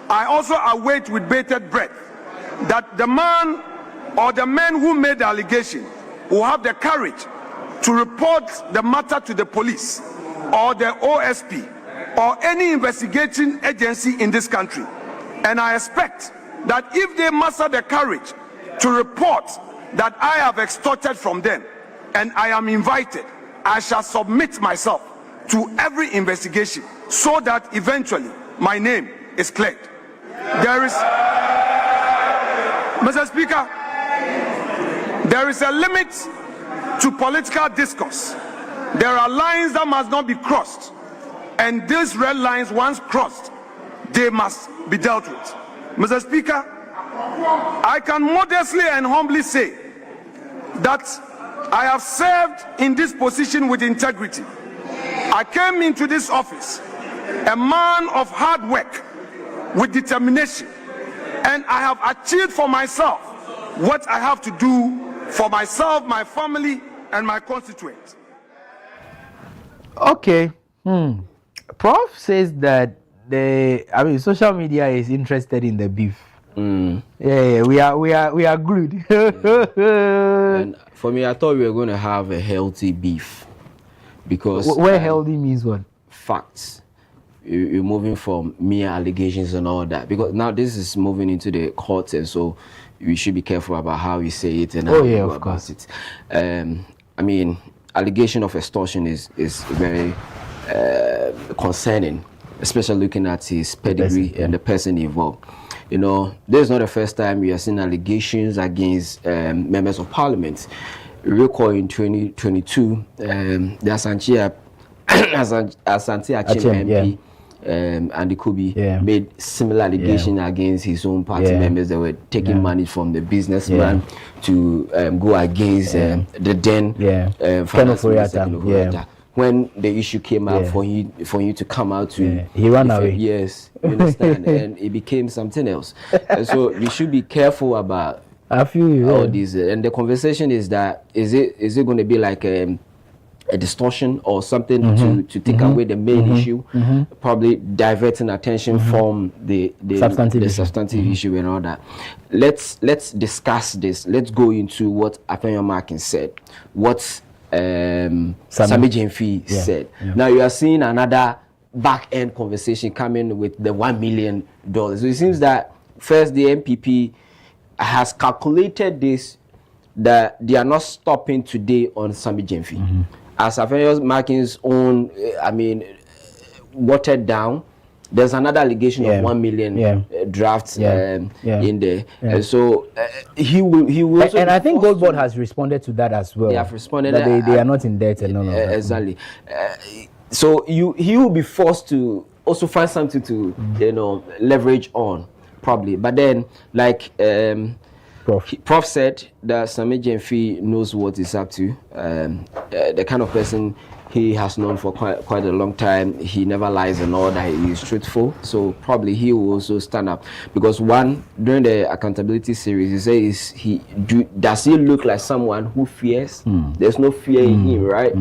I also await with bated breath that the man or the men who made the allegation will have the courage to report the matter to the police or the OSP or any investigating agency in this country. And I expect that if they muster the courage to report that I have extorted from them and I am invited, I shall submit myself to every investigation so that eventually my name is cleared. There is, Mr. Speaker, there is a limit to political discourse. There are lines that must not be crossed, and these red lines, once crossed, they must be dealt with. Mr. Speaker, I can modestly and humbly say that I have served in this position with integrity. I came into this office a man of hard work with determination, and I have achieved for myself what I have to do for myself, my family, and my constituents. Okay. Prof says that social media is interested in the beef. Yeah, we are good. And for me, I thought we were going to have a healthy beef, because where healthy means what? Facts. You're moving from mere allegations and all that, because now this is moving into the courts, and so we should be careful about how we say it and how we go about it. I mean, allegation of extortion is very concerning, especially looking at his pedigree and the person involved. You know, this is not the first time we are seeing allegations against members of parliament. Recall in 2022, the Asante Achim MP and the Kubi made similar allegation against his own party members that were taking money from the businessman to go against the then finance minister. When the issue came out for you to come out to he ran away. Yes, you understand, and it became something else. And so we should be careful about all these. And the conversation is that is it going to be like a distortion or something to take away the main issue, probably diverting attention from the substantive issue and all that. Let's discuss this. Let's go into what Afenyo-Markin said. What Sammy Jemfi said. Now you are seeing another back end conversation coming with the $1 million. So it seems that first the MPP has calculated this, that they are not stopping today on Sammy Jemfi. As Afenyo-Markin's own, watered down, there's another allegation of 1 million drafts in there. And so he will also, and I think Gold Board has responded to that as well. They have responded that they are not in debt and no. Exactly. So he will be forced to also find something to leverage on, probably. But then, like Prof said, that Sammy Jenfi knows what he's up to. The kind of person he has known for quite a long time. He never lies and all that. He is truthful. So probably he will also stand up, because during the accountability series, he says does he look like someone who fears? There's no fear in him, right?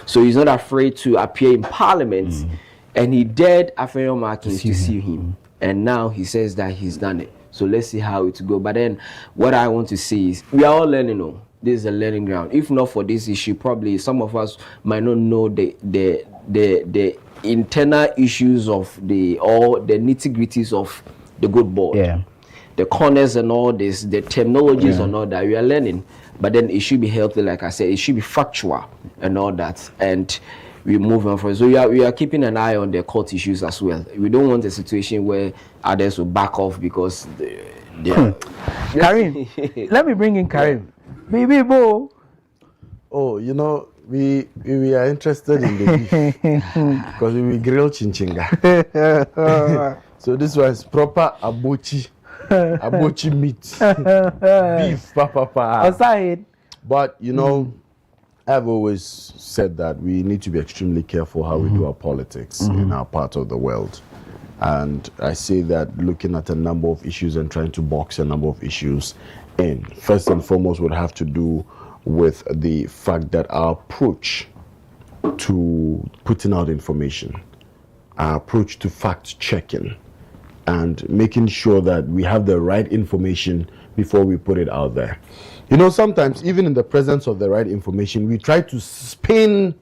So he's not afraid to appear in Parliament, and he dared Afenyo Markin to see him. And now he says that he's done it. So let's see how it will go. But then what I want to see is we are all learning. This is a learning ground. If not for this issue, probably some of us might not know the internal issues of the nitty-gritties of the good board. Yeah. The corners and all this, the terminologies and all that we are learning. But then it should be healthy, like I said, it should be factual and all that. And we move on from it. So we are keeping an eye on the court issues as well. We don't want a situation where others will back off because Karim, let me bring in Karim. Baby Bo. Oh, we are interested in the beef because we will grill chinchinga. So this was proper abochi meat, beef, papa. Outside. But I've always said that we need to be extremely careful how we do our politics in our part of the world. And I say that looking at a number of issues and trying to box a number of issues in, first and foremost, would have to do with the fact that our approach to putting out information, our approach to fact-checking, and making sure that we have the right information before we put it out there. Sometimes even in the presence of the right information, we try to spin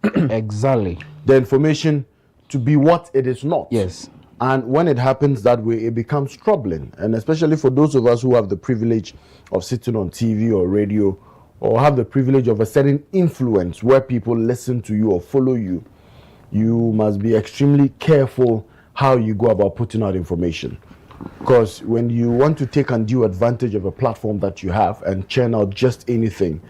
exactly the information to be what it is not. Yes. And when it happens that way, it becomes troubling. And especially for those of us who have the privilege of sitting on TV or radio, or have the privilege of a certain influence where people listen to you or follow you, you must be extremely careful how you go about putting out information. Because when you want to take undue advantage of a platform that you have and churn out just anything,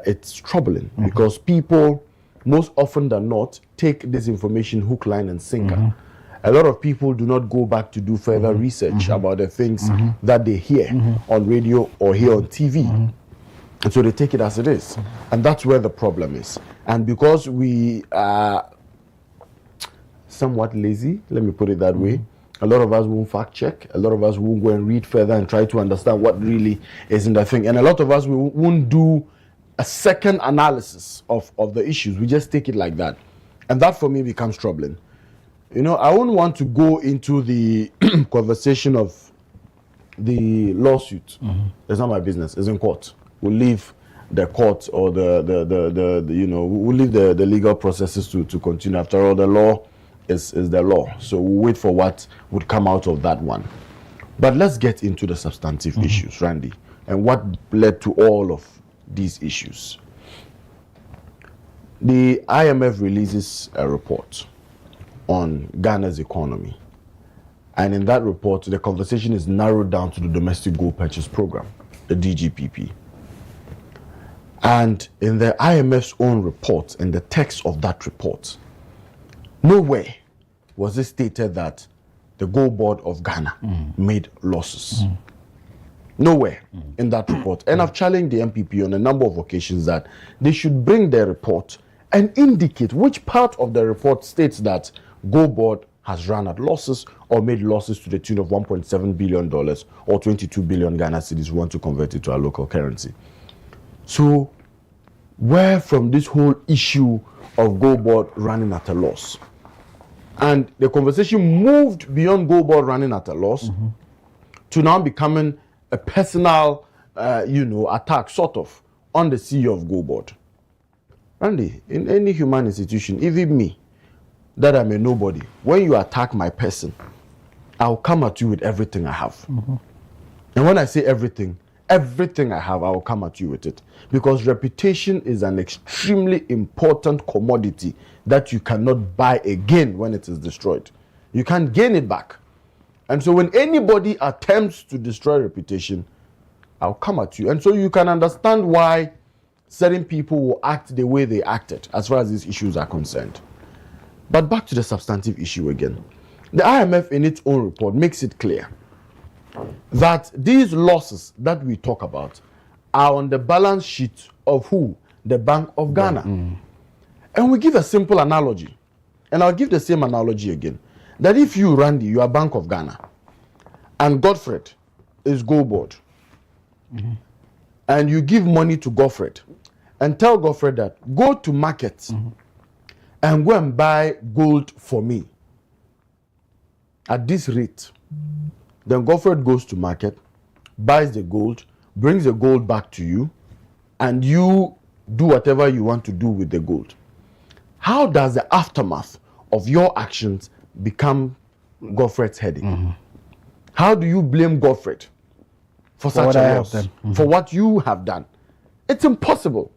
it's troubling because people, most often than not, take this information hook, line, and sinker. A lot of people do not go back to do further research about the things that they hear on radio or hear on TV. And so they take it as it is. And that's where the problem is. And because we are somewhat lazy, let me put it that way, a lot of us won't fact check. A lot of us won't go and read further and try to understand what really is in the thing. And a lot of us won't do a second analysis of the issues. We just take it like that. And that for me becomes troubling. I wouldn't want to go into the conversation of the lawsuit. It's not my business. It's in court. We'll leave the court or we'll leave the legal processes to continue. After all, the law is the law. So we'll wait for what would come out of that one. But let's get into the substantive issues, Randy, and what led to all of these issues. The IMF releases a report on Ghana's economy. And in that report, the conversation is narrowed down to the Domestic Gold Purchase Program, the DGPP. And in the IMF's own report, in the text of that report, nowhere was it stated that the Gold Board of Ghana made losses. Nowhere in that report. And I've challenged the MPP on a number of occasions that they should bring their report and indicate which part of the report states that Gold Board has run at losses or made losses to the tune of $1.7 billion or 22 billion Ghana cedis. We want to convert it to our local currency. So, where from this whole issue of Gold Board running at a loss? And the conversation moved beyond Gold Board running at a loss to now becoming a personal, attack, sort of, on the CEO of Gold Board. Randy, in any human institution, even me, that I'm a nobody, when you attack my person, I'll come at you with everything I have. And when I say everything I have, I will come at you with it. Because reputation is an extremely important commodity that you cannot buy again when it is destroyed. You can't gain it back. And so when anybody attempts to destroy reputation, I'll come at you. And so you can understand why certain people will act the way they acted as far as these issues are concerned. But back to the substantive issue again. The IMF in its own report makes it clear that these losses that we talk about are on the balance sheet of who? The Bank of Ghana. And we give a simple analogy. And I'll give the same analogy again. That if you, Randy, you are Bank of Ghana, and Godfred is Gold Board, and you give money to Godfred, and tell Godfred that, go to market and go and buy gold for me at this rate. Then Godfred goes to market, buys the gold, brings the gold back to you, and you do whatever you want to do with the gold. How does the aftermath of your actions become Godfred's headache? How do you blame Godfred for such a loss, for what you have done? It's impossible.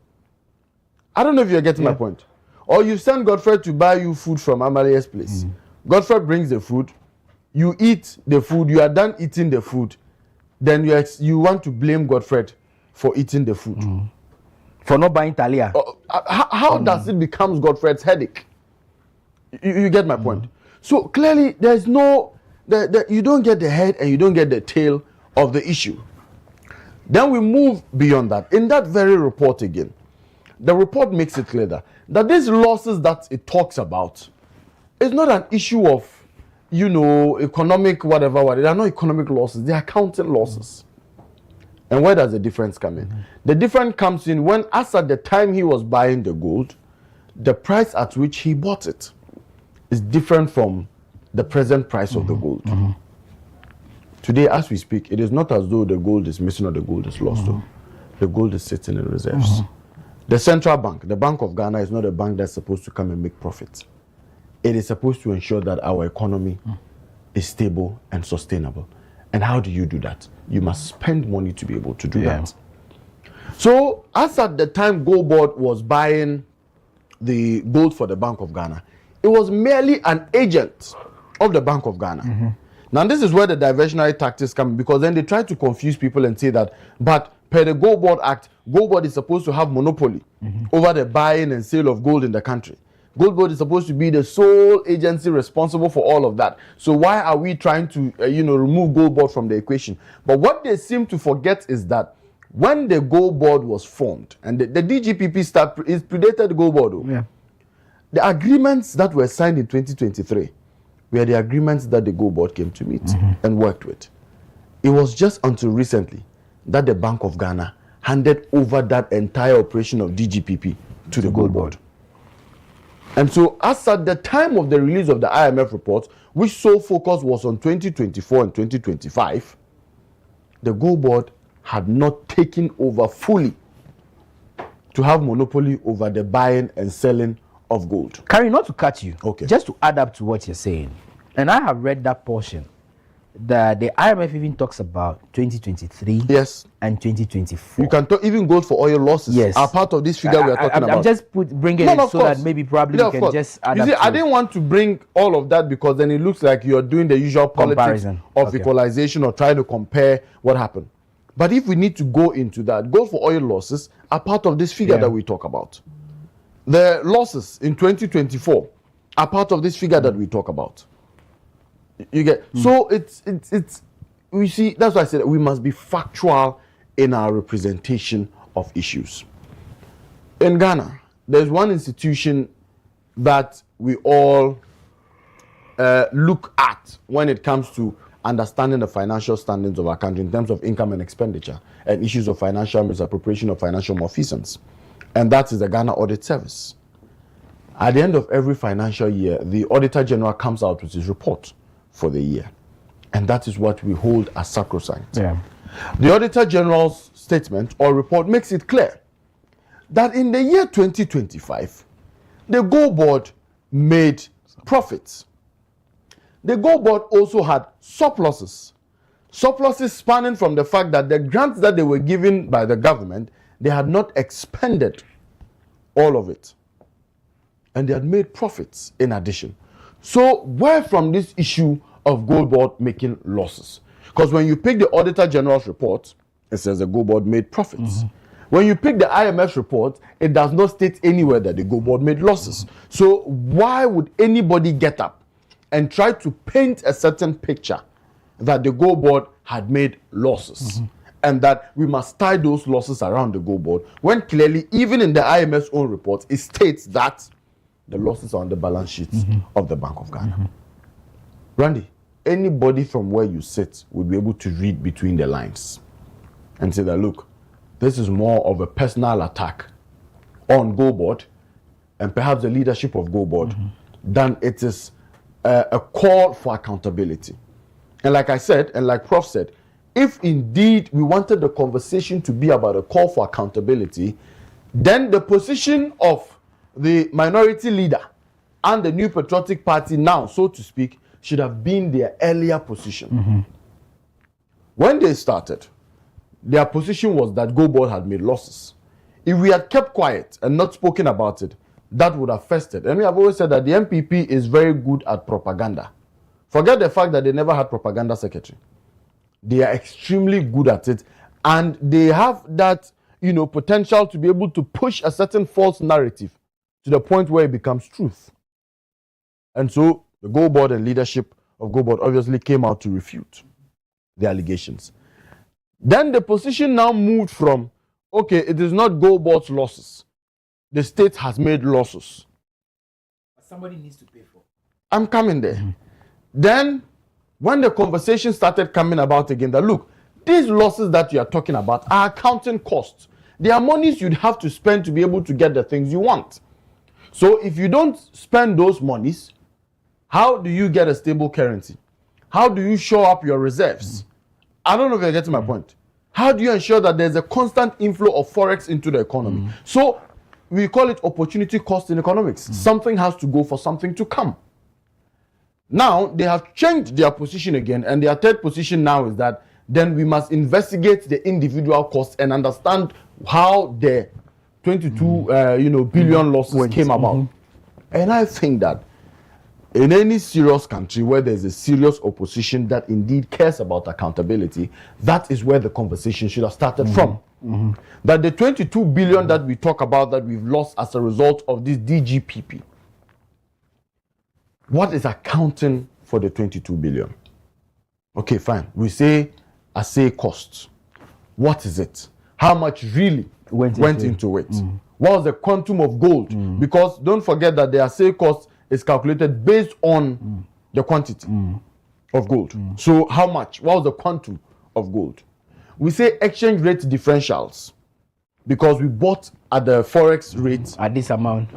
I don't know if you're getting my point. Or you send Godfred to buy you food from Amalia's place. Godfred brings the food, you eat the food, you are done eating the food, then you want to blame Godfred for eating the food. For not buying Talia. How does it become Godfred's headache? You get my point. So clearly there's no, you don't get the head and you don't get the tail of the issue. Then we move beyond that. In that very report again, the report makes it clear that these losses that it talks about is not an issue of, economic whatever. They are not economic losses. They are accounting losses. And where does the difference come in? The difference comes in when, as at the time he was buying the gold, the price at which he bought it is different from the present price of the gold. Today, as we speak, it is not as though the gold is missing or the gold is lost. The gold is sitting in reserves. The central bank, the Bank of Ghana, is not a bank that's supposed to come and make profits. It is supposed to ensure that our economy is stable and sustainable. And how do you do that? You must spend money to be able to do that. So, as at the time Gold Board was buying the gold for the Bank of Ghana, it was merely an agent of the Bank of Ghana. Now, this is where the diversionary tactics come, because then they try to confuse people and say that, but per the Gold Board Act, Gold Board is supposed to have monopoly over the buying and sale of gold in the country. Gold Board is supposed to be the sole agency responsible for all of that. So why are we trying to, remove Gold Board from the equation? But what they seem to forget is that when the Gold Board was formed, and the DGPP is predated Gold Board, the agreements that were signed in 2023 were the agreements that the Gold Board came to meet and worked with. It was just until recently that the Bank of Ghana handed over that entire operation of DGPP to the Gold Board. And so, as at the time of the release of the IMF report, which sole focus was on 2024 and 2025, the Gold Board had not taken over fully to have monopoly over the buying and selling of gold. Carrie, not to cut you, okay, just to add up to what you're saying, and I have read that portion, that the IMF even talks about 2023 and 2024. You can talk even gold for oil losses. Are part of this figure we are talking about. I'm just bringing it so that maybe probably you can just add up. I didn't want to bring all of that because then it looks like you're doing the usual politics of equalization or trying to compare what happened. But if we need to go into that, gold for oil losses are part of this figure that we talk about. The losses in 2024 are part of this figure that we talk about. You get so it's we see, that's why I said we must be factual in our representation of issues. In Ghana, there's one institution that we all look at when it comes to understanding the financial standings of our country in terms of income and expenditure and issues of financial misappropriation of financial malfeasance, and that is the Ghana Audit Service. At the end of every financial year, the Auditor General comes out with his report for the year, and that is what we hold as sacrosanct. The Auditor General's statement or report makes it clear that in the year 2025, the Gold Board made profits. The Gold Board also had surpluses spanning from the fact that the grants that they were given by the government, they had not expended all of it, and they had made profits in addition. So where from this issue of Gold Board making losses? Because when you pick the Auditor General's report, it says the Gold Board made profits. When you pick the IMF report, it does not state anywhere that the Gold Board made losses. So why would anybody get up and try to paint a certain picture that the Gold Board had made losses and that we must tie those losses around the Gold Board, when clearly, even in the IMF's own report, it states that the losses are on the balance sheets of the Bank of Ghana. Randy, anybody from where you sit would be able to read between the lines and say that, look, this is more of a personal attack on Gold Board and perhaps the leadership of Gold Board than it is a call for accountability. And like I said, and like Prof said, if indeed we wanted the conversation to be about a call for accountability, then the position of the minority leader and the New Patriotic Party now, so to speak, should have been their earlier position. When they started, their position was that Gold Board had made losses. If we had kept quiet and not spoken about it, that would have festered. And we have always said that the MPP is very good at propaganda. Forget the fact that they never had propaganda secretary. They are extremely good at it, and they have that, potential to be able to push a certain false narrative to the point where it becomes truth. And so the Gold Board and leadership of Gold Board obviously came out to refute the allegations. Then the position now moved from, okay, it is not Gold Board's losses. The state has made losses. Somebody needs to pay for. I'm coming there. Then, when the conversation started coming about again, that look, these losses that you are talking about are accounting costs. They are monies you'd have to spend to be able to get the things you want. So if you don't spend those monies, how do you get a stable currency? How do you show up your reserves? I don't know if you're getting my point. How do you ensure that there's a constant inflow of forex into the economy? So we call it opportunity cost in economics. Something has to go for something to come. Now they have changed their position again, and their third position now is that then we must investigate the individual costs and understand how the 22 billion losses came about. And I think that in any serious country where there's a serious opposition that indeed cares about accountability, that is where the conversation should have started from. That the 22 billion that we talk about that we've lost as a result of this DGPP, what is accounting for the 22 billion? Okay, fine. We say assay costs. What is it? How much really went into it? What was the quantum of gold? Because don't forget that the assay cost is calculated based on the quantity of gold. So how much? What was the quantum of gold? We say exchange rate differentials because we bought at the forex rate at this amount.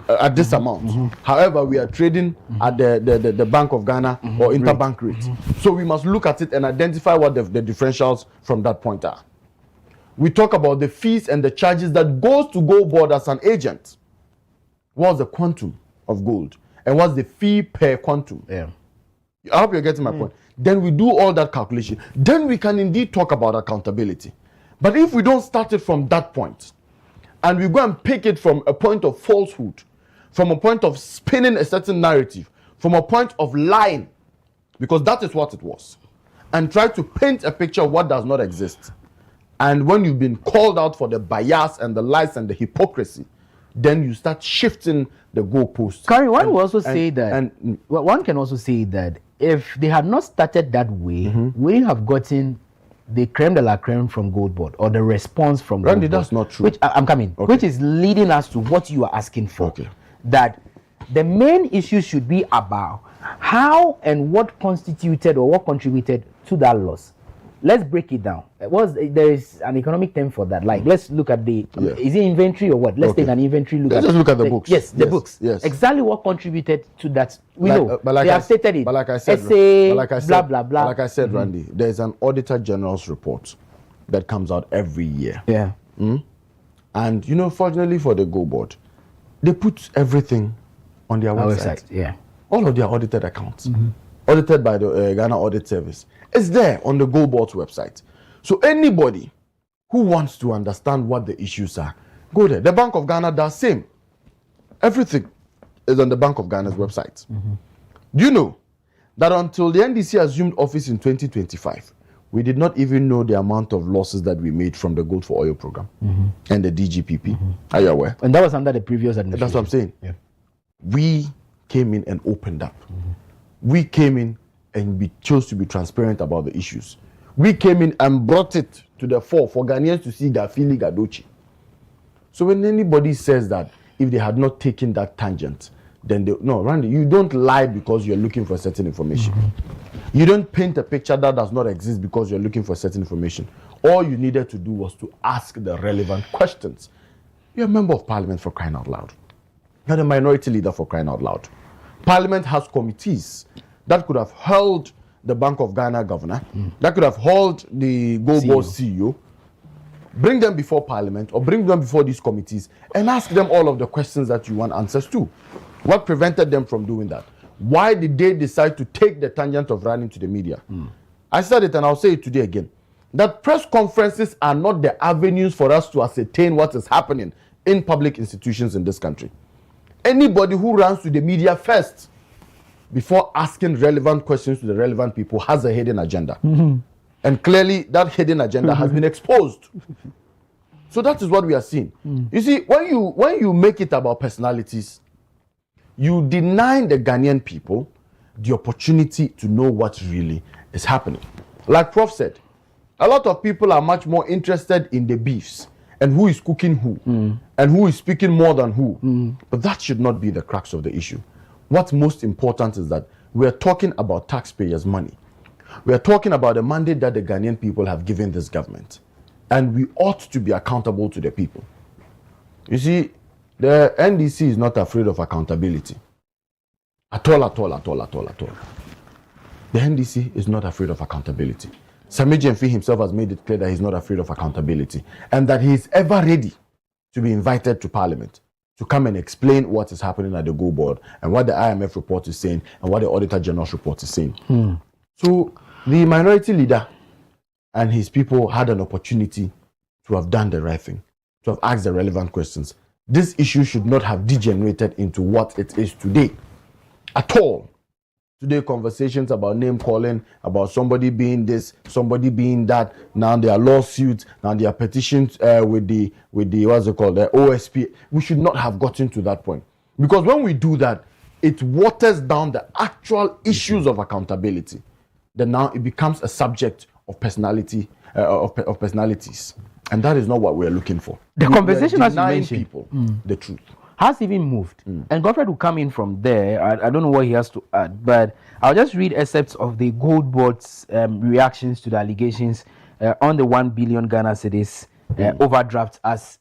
However, we are trading at the Bank of Ghana or interbank rate. So we must look at it and identify what the differentials from that point are. We talk about the fees and the charges that goes to Gold Board as an agent. What's the quantum of gold? And what's the fee per quantum? Yeah. I hope you're getting my point. Then we do all that calculation. Then we can indeed talk about accountability. But if we don't start it from that point, and we go and pick it from a point of falsehood, from a point of spinning a certain narrative, from a point of lying, because that is what it was, and try to paint a picture of what does not exist. And when you've been called out for the bias and the lies and the hypocrisy, then you start shifting the goalposts. Kari, one will also say that, one can also say that if they had not started that way, we wouldn't have gotten the creme de la creme from Gold Board or the response from Gold Board. That's not true. Which I'm coming. Okay. Which is leading us to what you are asking for. Okay. That the main issue should be about how and what constituted or what contributed to that loss. Let's break it down. There is an economic term for that. Like, let's look at the is it inventory or what? Let's take an inventory look. Let's just look at the books. Yes, the books. Yes. Exactly what contributed to that. We know. But like they have stated it. But like I said, blah blah blah. Like I said, Randy, there's an Auditor General's report that comes out every year. Yeah. And fortunately for the Gold Board, they put everything on their website. Yeah. All of their audited accounts, audited by the Ghana Audit Service. It's there on the Gold Board's website. So anybody who wants to understand what the issues are, go there. The Bank of Ghana does same. Everything is on the Bank of Ghana's website. Do you know that until the NDC assumed office in 2025, We did not even know the amount of losses that we made from the Gold for Oil program and the DGPP. Are you aware? And that was under the previous administration. That's what I'm saying. Yeah. We came in and opened up. We came in and we chose to be transparent about the issues. We came in and brought it to the fore for Ghanaians to see Gafili Gadochi. So when anybody says that if they had not taken that tangent, then no, Randy, you don't lie because you're looking for certain information. You don't paint a picture that does not exist because you're looking for certain information. All you needed to do was to ask the relevant questions. You're a member of parliament, for crying out loud. You're the minority leader, for crying out loud. Parliament has committees that could have held the Bank of Ghana governor, that could have held the Gold Board CEO, bring them before Parliament or bring them before these committees and ask them all of the questions that you want answers to. What prevented them from doing that? Why did they decide to take the tangent of running to the media? I said it and I'll say it today again, that press conferences are not the avenues for us to ascertain what is happening in public institutions in this country. Anybody who runs to the media first before asking relevant questions to the relevant people has a hidden agenda. And clearly that hidden agenda has been exposed. So that is what we are seeing. You see, when you make it about personalities, you deny the Ghanaian people the opportunity to know what really is happening. Like Prof said, a lot of people are much more interested in the beefs and who is cooking who and who is speaking more than who. But that should not be the crux of the issue. What's most important is that we are talking about taxpayers' money. We are talking about the mandate that the Ghanaian people have given this government. And we ought to be accountable to the people. You see, the NDC is not afraid of accountability. At all. The NDC is not afraid of accountability. Sami Jemfi himself has made it clear that he's not afraid of accountability and that he is ever ready to be invited to Parliament to come and explain what is happening at the Go Board and what the IMF report is saying and what the Auditor General's report is saying. So the minority leader and his people had an opportunity to have done the right thing, to have asked the relevant questions. This issue should not have degenerated into what it is today at all. Today, conversations about name calling, about somebody being this, somebody being that. Now there are lawsuits. Now there are petitions with the what's it called, the OSP. We should not have gotten to that point, because when we do that, it waters down the actual issues of accountability. Then now it becomes a subject of personality, of personalities, and that is not what we are looking for. The conversation, as you mentioned, people the truth has even moved. And Godfred will come in from there. I don't know what he has to add, but I'll just read excerpts of the Gold Board's reactions to the allegations on the 1 billion Ghana cedis overdraft as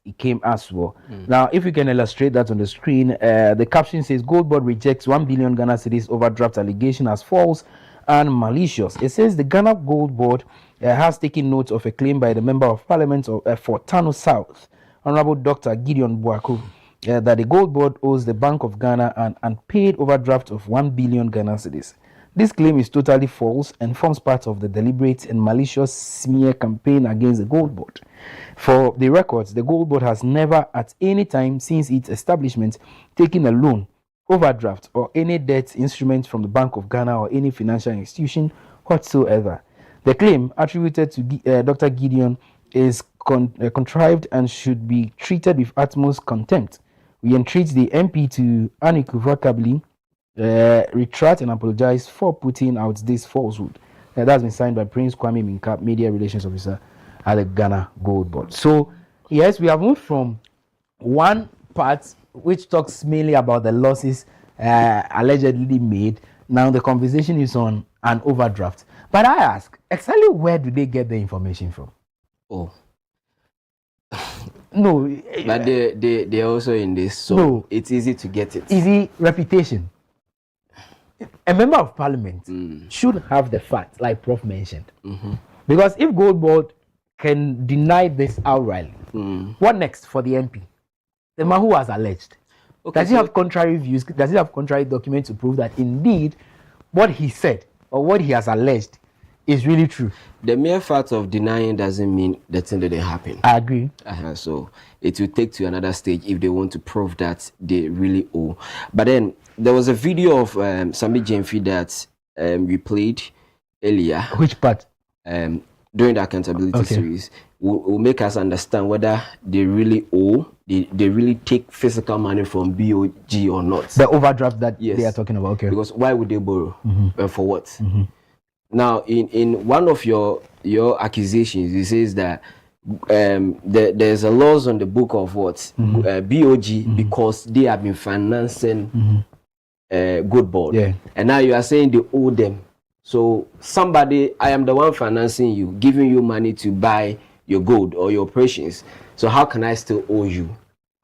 it came as well. Now, if you can illustrate that on the screen, the caption says Gold Board rejects 1 billion Ghana cedis overdraft allegation as false and malicious. It says the Ghana Gold Board has taken note of a claim by the Member of Parliament for Tano South, Honorable Dr. Gideon Buaku, that the Gold Board owes the Bank of Ghana an unpaid overdraft of 1 billion Ghana cedis. This claim is totally false and forms part of the deliberate and malicious smear campaign against the Gold Board. For the records, the Gold Board has never at any time since its establishment taken a loan, overdraft, or any debt instrument from the Bank of Ghana or any financial institution whatsoever. The claim attributed to Dr. Gideon is contrived and should be treated with utmost contempt. We entreat the MP to unequivocally retract and apologize for putting out this falsehood. That's been signed by Prince Kwame Minkap, Media Relations Officer at the Ghana Gold Board. So, yes, we have moved from one part which talks mainly about the losses allegedly made. Now the conversation is on an overdraft. But I ask, exactly where do they get the information from? Oh. No. But they're also in this, so no, it's easy to get it. Easy reputation. A member of parliament should have the fact, like Prof mentioned. Because if Gold Board can deny this outright, what next for the MP? The man who has alleged. Okay, does he have contrary views? Does he have contrary documents to prove that indeed what he said or what he has alleged is really true? The mere fact of denying doesn't mean the thing didn't happen. I agree. So it will take to another stage if they want to prove that they really owe. But then there was a video of Sami Jemfi that we played earlier. Which part? during the accountability series will make us understand whether they really owe, they really take physical money from BOG or not. The overdraft that they are talking about. Okay. Because why would they borrow? And for what? Now, in one of your accusations, it says that there's a laws on the book of what BOG because they have been financing Good Board. And now you are saying they owe them. So somebody, I am the one financing you, giving you money to buy your gold or your operations. So how can I still owe you?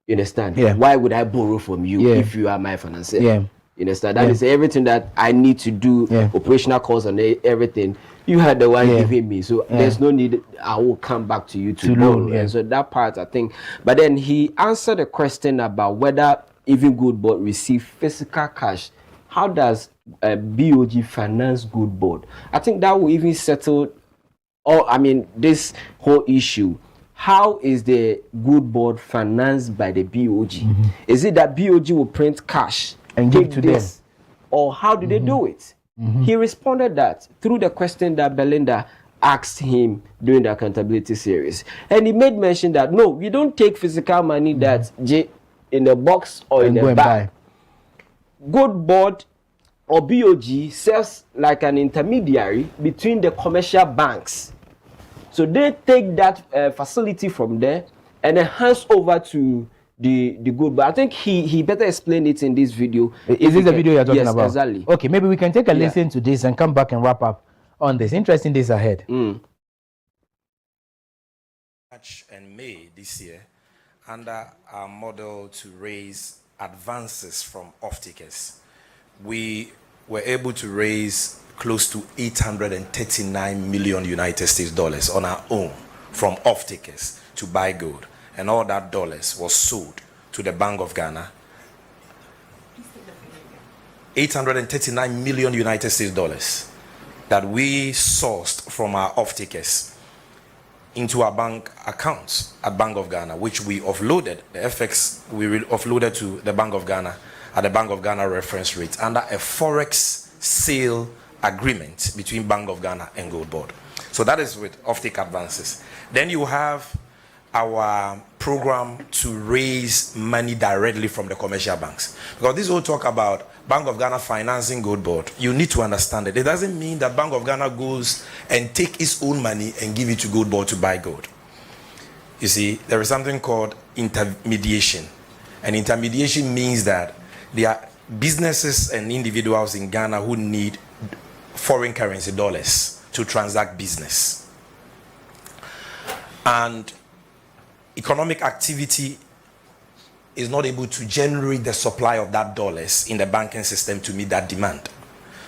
You understand? Why would I borrow from you if you are my financier? You understand? That is everything that I need to do, operational costs and everything. You had the one giving me. So there's no need, I will come back to you to borrow. And so that part, I think. But then he answered a question about whether even Good Board receive physical cash. How does BOG finance Good Board? I think that will even settle, this whole issue. How is the Good Board financed by the BOG? Is it that BOG will print cash and give to them? Or how do they do it? He responded that through the question that Belinda asked him during the accountability series. And he made mention that, no, we don't take physical money that's in the box or in the bag. Good Board or BOG serves like an intermediary between the commercial banks. So they take that facility from there and then hands over to the Good Board. I think he better explain it in this video. Is this the video you're talking about? Exactly. Okay, maybe we can take a listen to this and come back and wrap up on this. Interesting days ahead. March and May this year, under our model to raise advances from off-takers, we were able to raise close to 839 million United States dollars on our own from off-takers to buy gold. And all that dollars was sold to the Bank of Ghana. 839 million United States dollars that we sourced from our off-takers into our bank accounts at Bank of Ghana, which we offloaded, the FX we offloaded to the Bank of Ghana at the Bank of Ghana reference rate under a forex sale agreement between Bank of Ghana and Gold Board. So that is with off-take advances. Then you have our program to raise money directly from the commercial banks. Because this whole talk about Bank of Ghana financing Gold Board, you need to understand it. It doesn't mean that Bank of Ghana goes and take its own money and give it to Gold Board to buy gold. You see, there is something called intermediation. And intermediation means that there are businesses and individuals in Ghana who need foreign currency dollars to transact business. And economic activity is not able to generate the supply of that dollars in the banking system to meet that demand.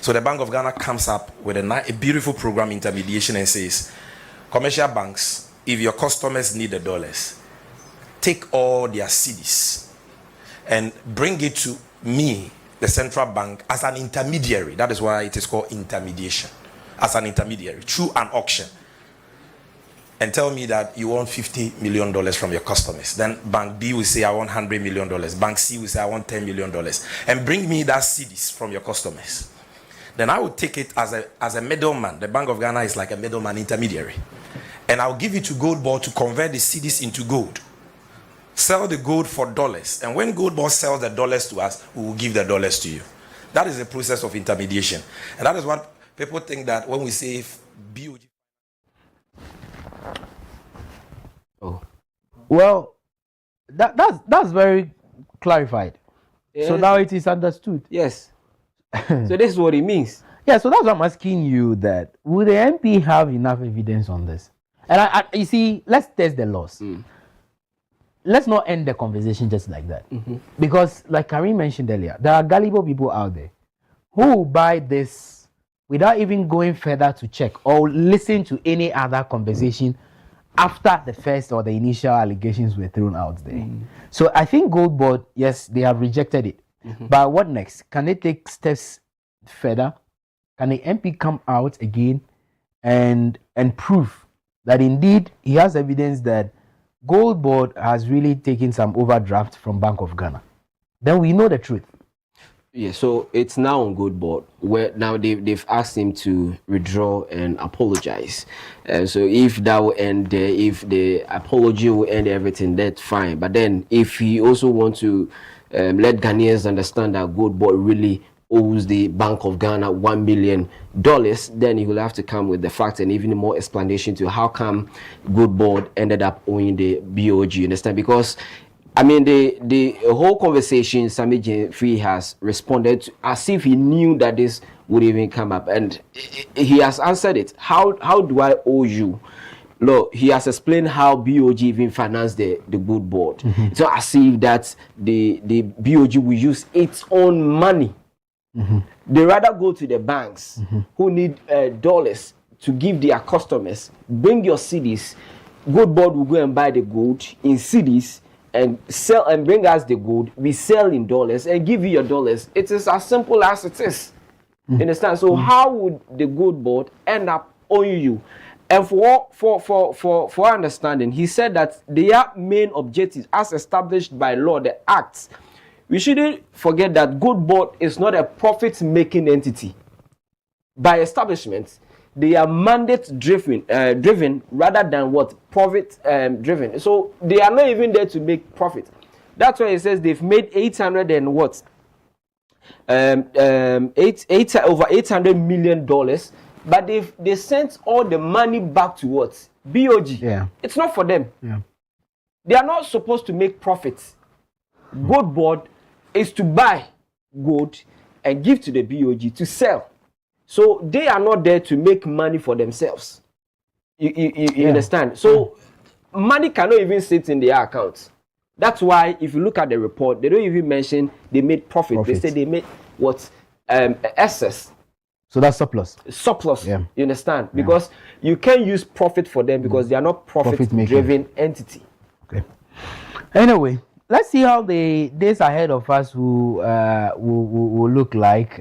So the Bank of Ghana comes up with a beautiful program, intermediation, and says, commercial banks, if your customers need the dollars, take all their cedis and bring it to me, the central bank, as an intermediary. That is why it is called intermediation. As an intermediary, through an auction. And tell me that you want $50 million from your customers. Then Bank B will say, I want $100 million. Bank C will say, I want $10 million. And bring me that cedis from your customers. Then I will take it as a middleman. The Bank of Ghana is like a middleman intermediary. And I'll give it to Gold Board to convert the cedis into gold. Sell the gold for dollars. And when Gold Board sells the dollars to us, we will give the dollars to you. That is the process of intermediation. And that is what people think that when we say BOG. Oh. Well, that's very clarified. So now it is understood. Yes. So this is what it means. Yeah, so that's what I'm asking you, that would the MP have enough evidence on this? And you see, let's test the laws. Let's not end the conversation just like that. Because like Karim mentioned earlier, there are gullible people out there who will buy this without even going further to check or listen to any other conversation after the first or the initial allegations were thrown out there. So I think Gold Board, yes, they have rejected it. But what next? Can they take steps further? Can the MP come out again and prove that indeed he has evidence that Gold Board has really taken some overdraft from Bank of Ghana? Then we know the truth. Yeah, so it's now on good board where now they've asked him to withdraw and apologize. So if that will end there, if the apology will end everything, that's fine. But then if he also wants to let Ghanaians understand that good board really owes the Bank of Ghana $1 million, then he will have to come with the facts and even more explanation to how come good board ended up owing the BOG. You understand? Because I mean, the whole conversation, Sammy Free has responded to as if he knew that this would even come up, and he has answered it. How do I owe you? Look, he has explained how BOG even financed the good board. It's not as if that the BOG will use its own money. They rather go to the banks who need dollars to give their customers. Bring your cedis. Good board will go and buy the gold in cedis and sell and bring us the gold. We sell in dollars and give you your dollars. It is as simple as it is. You understand? So how would the good board end up owing you? And for understanding, he said that their main objectives, as established by law, the acts, we shouldn't forget that good board is not a profit-making entity. By establishment, they are mandate driven rather than what profit driven. So they are not even there to make profit. That's why it says they've made 800 and what over $800 million, but they sent all the money back to what BOG. Yeah, it's not for them. Yeah, they are not supposed to make profits. Gold board is to buy gold and give to the BOG to sell. So they are not there to make money for themselves. You understand? So money cannot even sit in their accounts. That's why if you look at the report, they don't even mention they made profit. They say they made what excess. So that's surplus. Surplus. Yeah. You understand? Because you can't use profit for them because they are not profit-driven entity. Okay. Anyway, let's see how the days ahead of us will look like.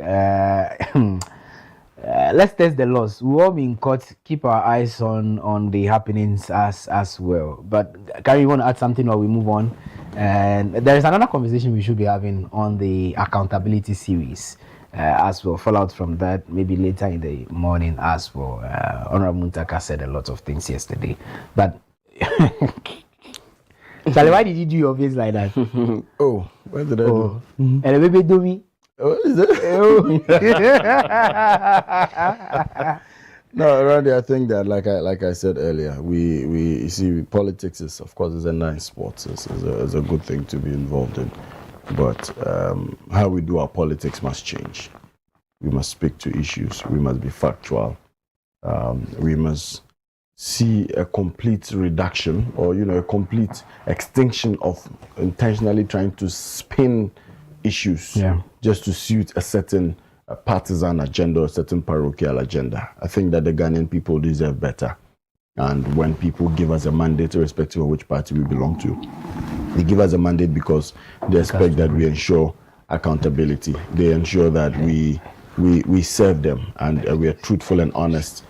Let's test the laws. We'll all be in court. Keep our eyes on the happenings as well. But Carrie, you want to add something or we move on? And there is another conversation we should be having on the accountability series as well. Fallout from that maybe later in the morning as well. Honorable Muntaka said a lot of things yesterday. But Charlie, why did you do your face like that? Oh, what did I do? And the baby do me. Oh, is it? No, Randy, I think that like I said earlier, we see politics is, of course, is a nice sport. It's a good thing to be involved in. But how we do our politics must change. We must speak to issues. We must be factual. We must see a complete reduction or, a complete extinction of intentionally trying to spin issues just to suit a certain partisan agenda or a certain parochial agenda. I think that the Ghanaian people deserve better. And when people give us a mandate, irrespective of which party we belong to, they give us a mandate because they expect that we ensure accountability. They ensure that we serve them and we are truthful and honest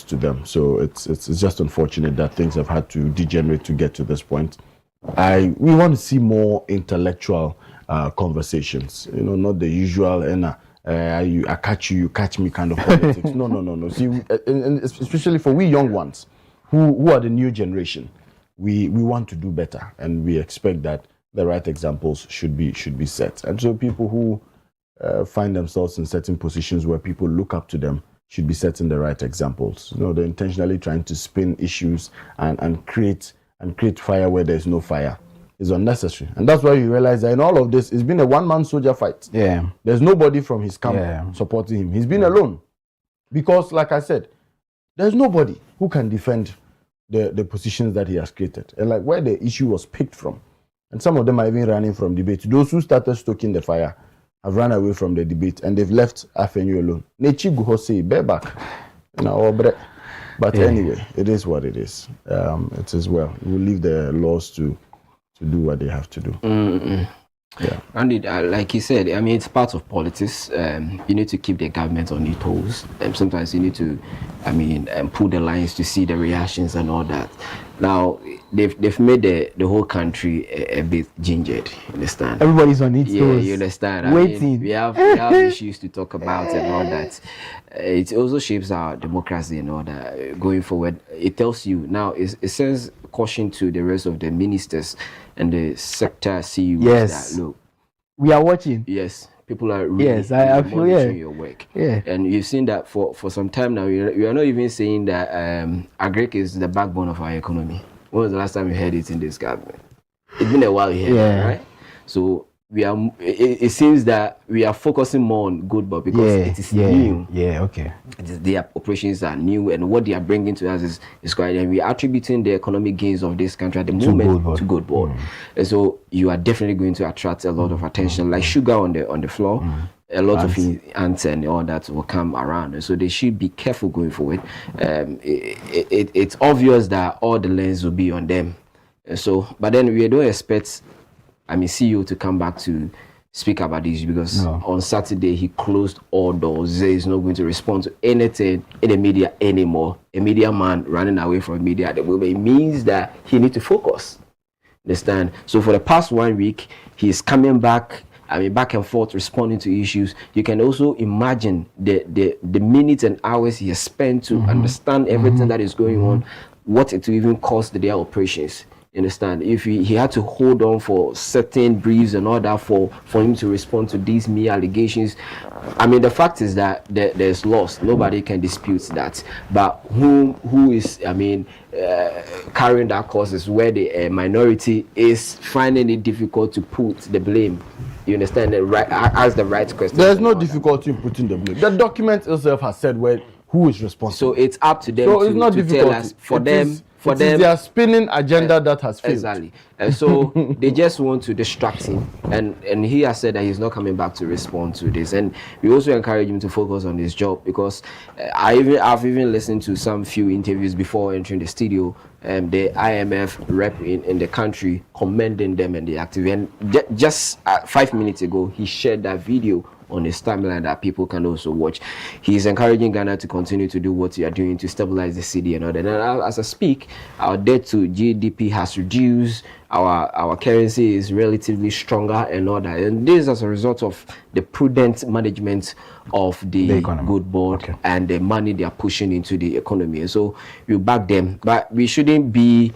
to them. So it's just unfortunate that things have had to degenerate to get to this point. We want to see more intellectual conversations, not the usual I catch you, you catch me kind of politics. No. See, and especially for we young ones who are the new generation, we want to do better, and we expect that the right examples should be set. And so people who find themselves in certain positions where people look up to them should be setting the right examples. They're intentionally trying to spin issues and create fire where there's no fire. Is unnecessary, and that's why you realize that in all of this, it's been a one-man soldier fight. Yeah, there's nobody from his camp supporting him. He's been alone, because, like I said, there's nobody who can defend the positions that he has created, and like where the issue was picked from. And some of them are even running from debate. Those who started stoking the fire have run away from the debate, and they've left Afenyu alone. Nechi Guho say, "Bear back," but anyway, it is what it is. It is well. We'll leave the laws to do what they have to do. Yeah. And like you said, I mean, it's part of politics. You need to keep the government on your toes. Sometimes you need to, I mean, pull the lines to see the reactions and all that. Now, they've made the whole country a bit gingered. You understand? Everybody's on its toes. Yeah, you understand. Waiting. I mean, we have issues to talk about and all that. It also shapes our democracy and all that going forward. It tells you now. It sends caution to the rest of the ministers and the sector CEOs. Yes. That, look, we are watching. yes, people are really, Yes, I feel monitoring your work. Yeah. And you've seen that for some time now. You are not even saying that agric is the backbone of our economy. When was the last time you heard it in this government? It's been a while here, right? So we are. It seems that we are focusing more on good, but because it is new. Yeah, okay. Their operations are new, and what they are bringing to us is quite. And we are attributing the economic gains of this country at the moment to good board. And so you are definitely going to attract a lot of attention, like sugar on the floor. A lot of ants and all that will come around, and so they should be careful going forward. It's obvious that all the lens will be on them, and so. But then we don't expect, I mean, CEO to come back to speak about this because on Saturday he closed all doors. He is not going to respond to anything in the media anymore. A media man running away from media at the moment, it means that he needs to focus. Understand? So for the past 1 week, he is coming back. I mean, back and forth, responding to issues. You can also imagine the minutes and hours he has spent to understand everything that is going on, what it will even cost their operations. You understand? If he had to hold on for certain briefs and all that for him to respond to these mere allegations. I mean, the fact is that there's loss. Nobody can dispute that. But who is, I mean, carrying that cause is where the minority is finding it difficult to put the blame. You understand? Ask the right question. There's no difficulty in putting the blame. The document itself has said who is responsible. So it's up to them to tell us. For them, their spinning agenda that has failed. Exactly. And so they just want to distract him. And he has said that he's not coming back to respond to this. And we also encourage him to focus on his job because I've even listened to some few interviews before entering the studio. The IMF rep in the country commending them and the activity. And just 5 minutes ago, he shared that video on his timeline that people can also watch. He's encouraging Ghana to continue to do what they are doing to stabilize the city and all that. And as I speak, our debt to GDP has reduced. Our currency is relatively stronger and all that. And this is as a result of the prudent management of the good board and the money they are pushing into the economy. And so we back them, but we shouldn't be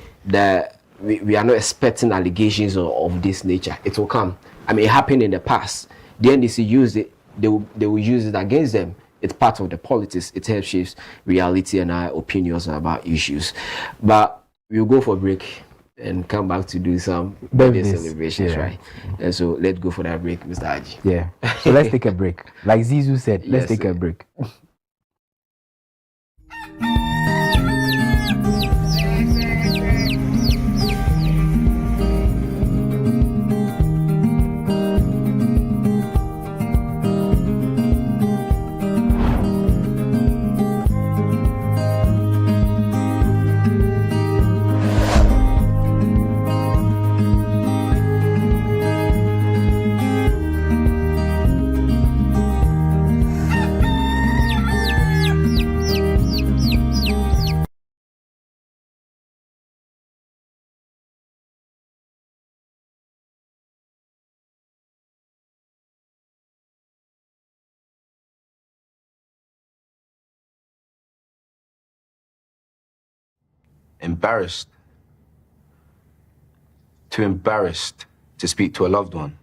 we are not expecting allegations of this nature. It will come. I mean, it happened in the past. The NDC used it, they will use it against them. It's part of the politics. It helps shape reality and our opinions about issues. But we'll go for a break and come back to do some birthday celebrations, right? And so let's go for that break, Mr. Haji. Yeah. So let's take a break. Like Zizu said, let's take a break. Embarrassed. Too embarrassed to speak to a loved one.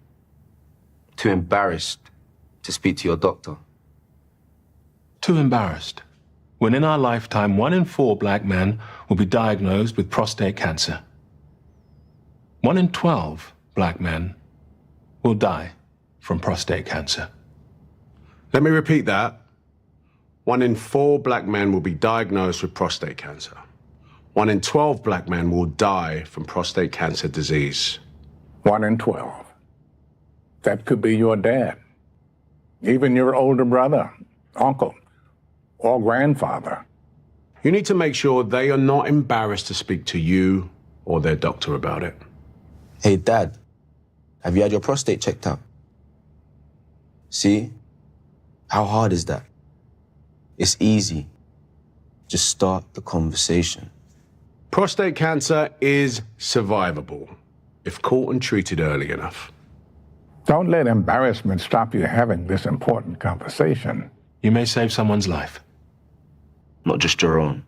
Too embarrassed to speak to your doctor. Too embarrassed. When in our lifetime, 1 in 4 black men will be diagnosed with prostate cancer. 1 in 12 black men will die from prostate cancer. Let me repeat that. 1 in 4 black men will be diagnosed with prostate cancer. 1 in 12 black men will die from prostate cancer disease. 1 in 12. That could be your dad, even your older brother, uncle, or grandfather. You need to make sure they are not embarrassed to speak to you or their doctor about it. Hey, Dad, Have you had your prostate checked out? See? How hard is that? It's easy. Just start the conversation. Prostate cancer is survivable if caught and treated early enough. Don't let embarrassment stop you having this important conversation. You may save someone's life. Not just your own.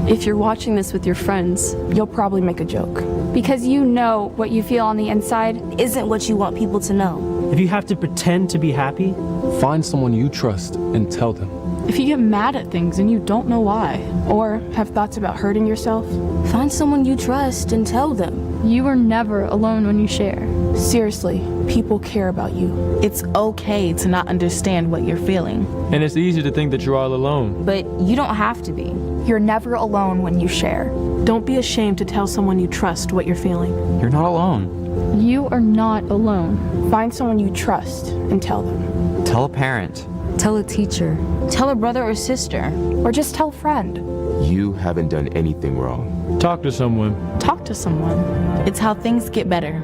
If you're watching this with your friends, you'll probably make a joke. Because you know what you feel on the inside isn't what you want people to know. If you have to pretend to be happy, find someone you trust and tell them. If you get mad at things and you don't know why, or have thoughts about hurting yourself, Find someone you trust and tell them. you are never alone when you share. Seriously, people care about you. It's okay to not understand what you're feeling. And it's easy to think that you're all alone. But you don't have to be. You're never alone when you share. Don't be ashamed to tell someone you trust what you're feeling. You're not alone. You are not alone. Find someone you trust and tell them. Tell a parent. Tell a teacher. Tell a brother or sister. Or just tell a friend. You haven't done anything wrong. Talk to someone. Talk to someone. It's how things get better.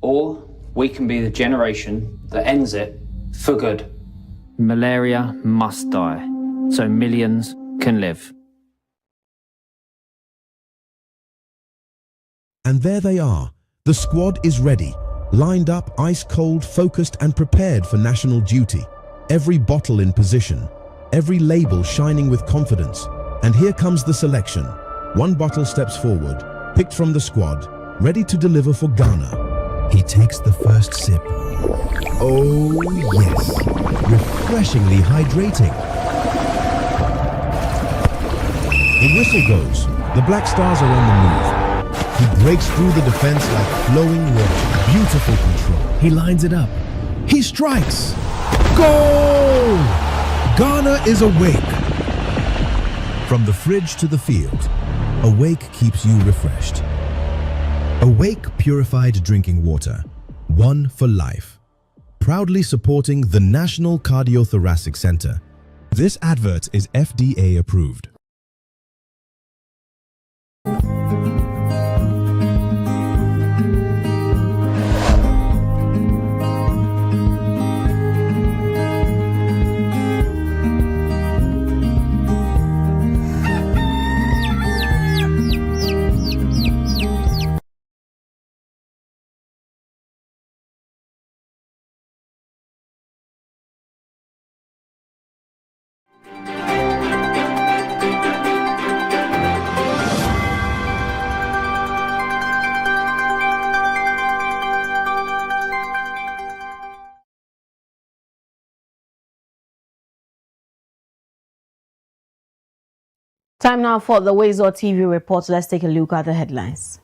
Or we can be the generation that ends it for good. Malaria must die, so millions can live. And there they are. The squad is ready, lined up, ice cold, focused and prepared for national duty. Every bottle in position, every label shining with confidence. And here comes the selection. One bottle steps forward, picked from the squad, ready to deliver for Ghana. He takes the first sip. Oh yes, refreshingly hydrating. The whistle goes. The Black Stars are on the move. He breaks through the defense like flowing water. Beautiful control. He lines it up. He strikes. Goal! Ghana is awake. From the fridge to the field, Awake keeps you refreshed. Awake purified drinking water. One for life. Proudly supporting the National Cardiothoracic Center. This advert is FDA approved. Time now for the WoezorTV report. Let's take a look at the headlines.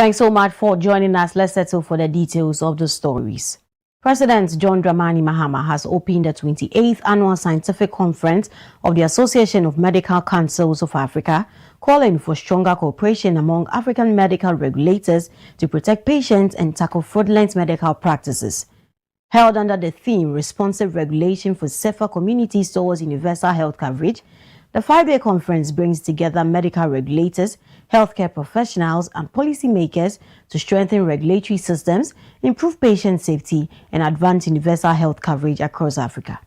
Thanks so much for joining us. Let's settle for the details of the stories. President John Dramani Mahama has opened the 28th Annual Scientific Conference of the Association of Medical Councils of Africa, calling for stronger cooperation among African medical regulators to protect patients and tackle fraudulent medical practices. Held under the theme Responsive Regulation for Safer Communities Towards Universal Health Coverage, the 5-day conference brings together medical regulators, healthcare professionals, and policymakers to strengthen regulatory systems, improve patient safety, and advance universal health coverage across Africa.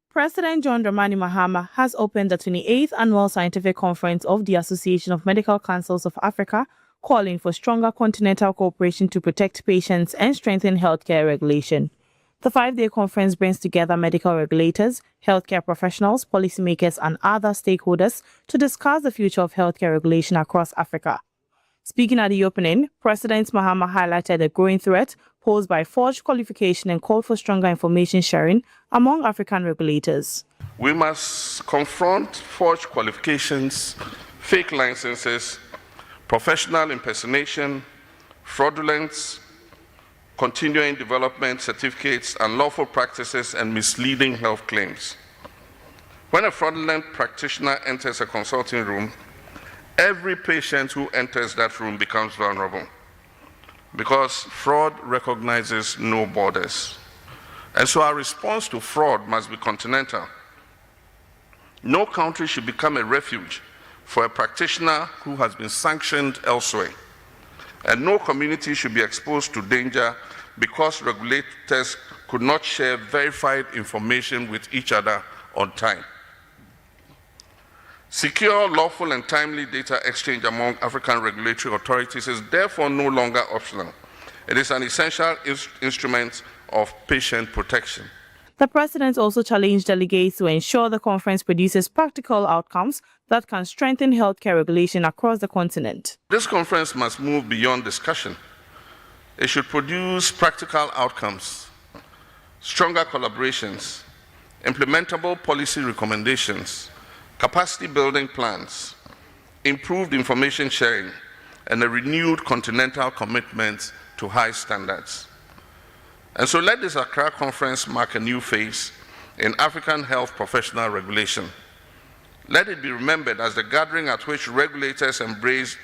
President John Dramani Mahama has opened the 28th Annual Scientific Conference of the Association of Medical Councils of Africa, calling for stronger continental cooperation to protect patients and strengthen healthcare regulation. The 5-day conference brings together medical regulators, healthcare professionals, policymakers, and other stakeholders to discuss the future of healthcare regulation across Africa. Speaking at the opening, President Mahama highlighted the growing threat posed by forged qualification and called for stronger information sharing among African regulators. We must confront forged qualifications, fake licenses, professional impersonation, fraudulence, continuing development certificates, unlawful practices, and misleading health claims. When a fraudulent practitioner enters a consulting room, every patient who enters that room becomes vulnerable because fraud recognizes no borders. And so our response to fraud must be continental. No country should become a refuge for a practitioner who has been sanctioned elsewhere. And no community should be exposed to danger because regulators could not share verified information with each other on time. Secure, lawful, and timely data exchange among African regulatory authorities is therefore no longer optional. It is an essential instrument of patient protection. The president also challenged delegates to ensure the conference produces practical outcomes that can strengthen healthcare regulation across the continent. This conference must move beyond discussion. It should produce practical outcomes, stronger collaborations, implementable policy recommendations, capacity building plans, improved information sharing, and a renewed continental commitment to high standards. And so let this Accra conference mark a new phase in African health professional regulation. Let it be remembered as the gathering at which regulators embrace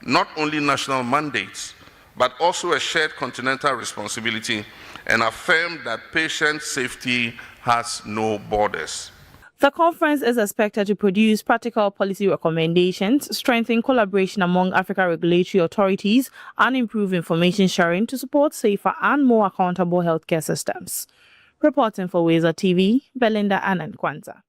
not only national mandates, but also a shared continental responsibility and affirm that patient safety has no borders. The conference is expected to produce practical policy recommendations, strengthen collaboration among African regulatory authorities, and improve information sharing to support safer and more accountable healthcare systems. Reporting for WoezorTV, Belinda Anand-Kwanza.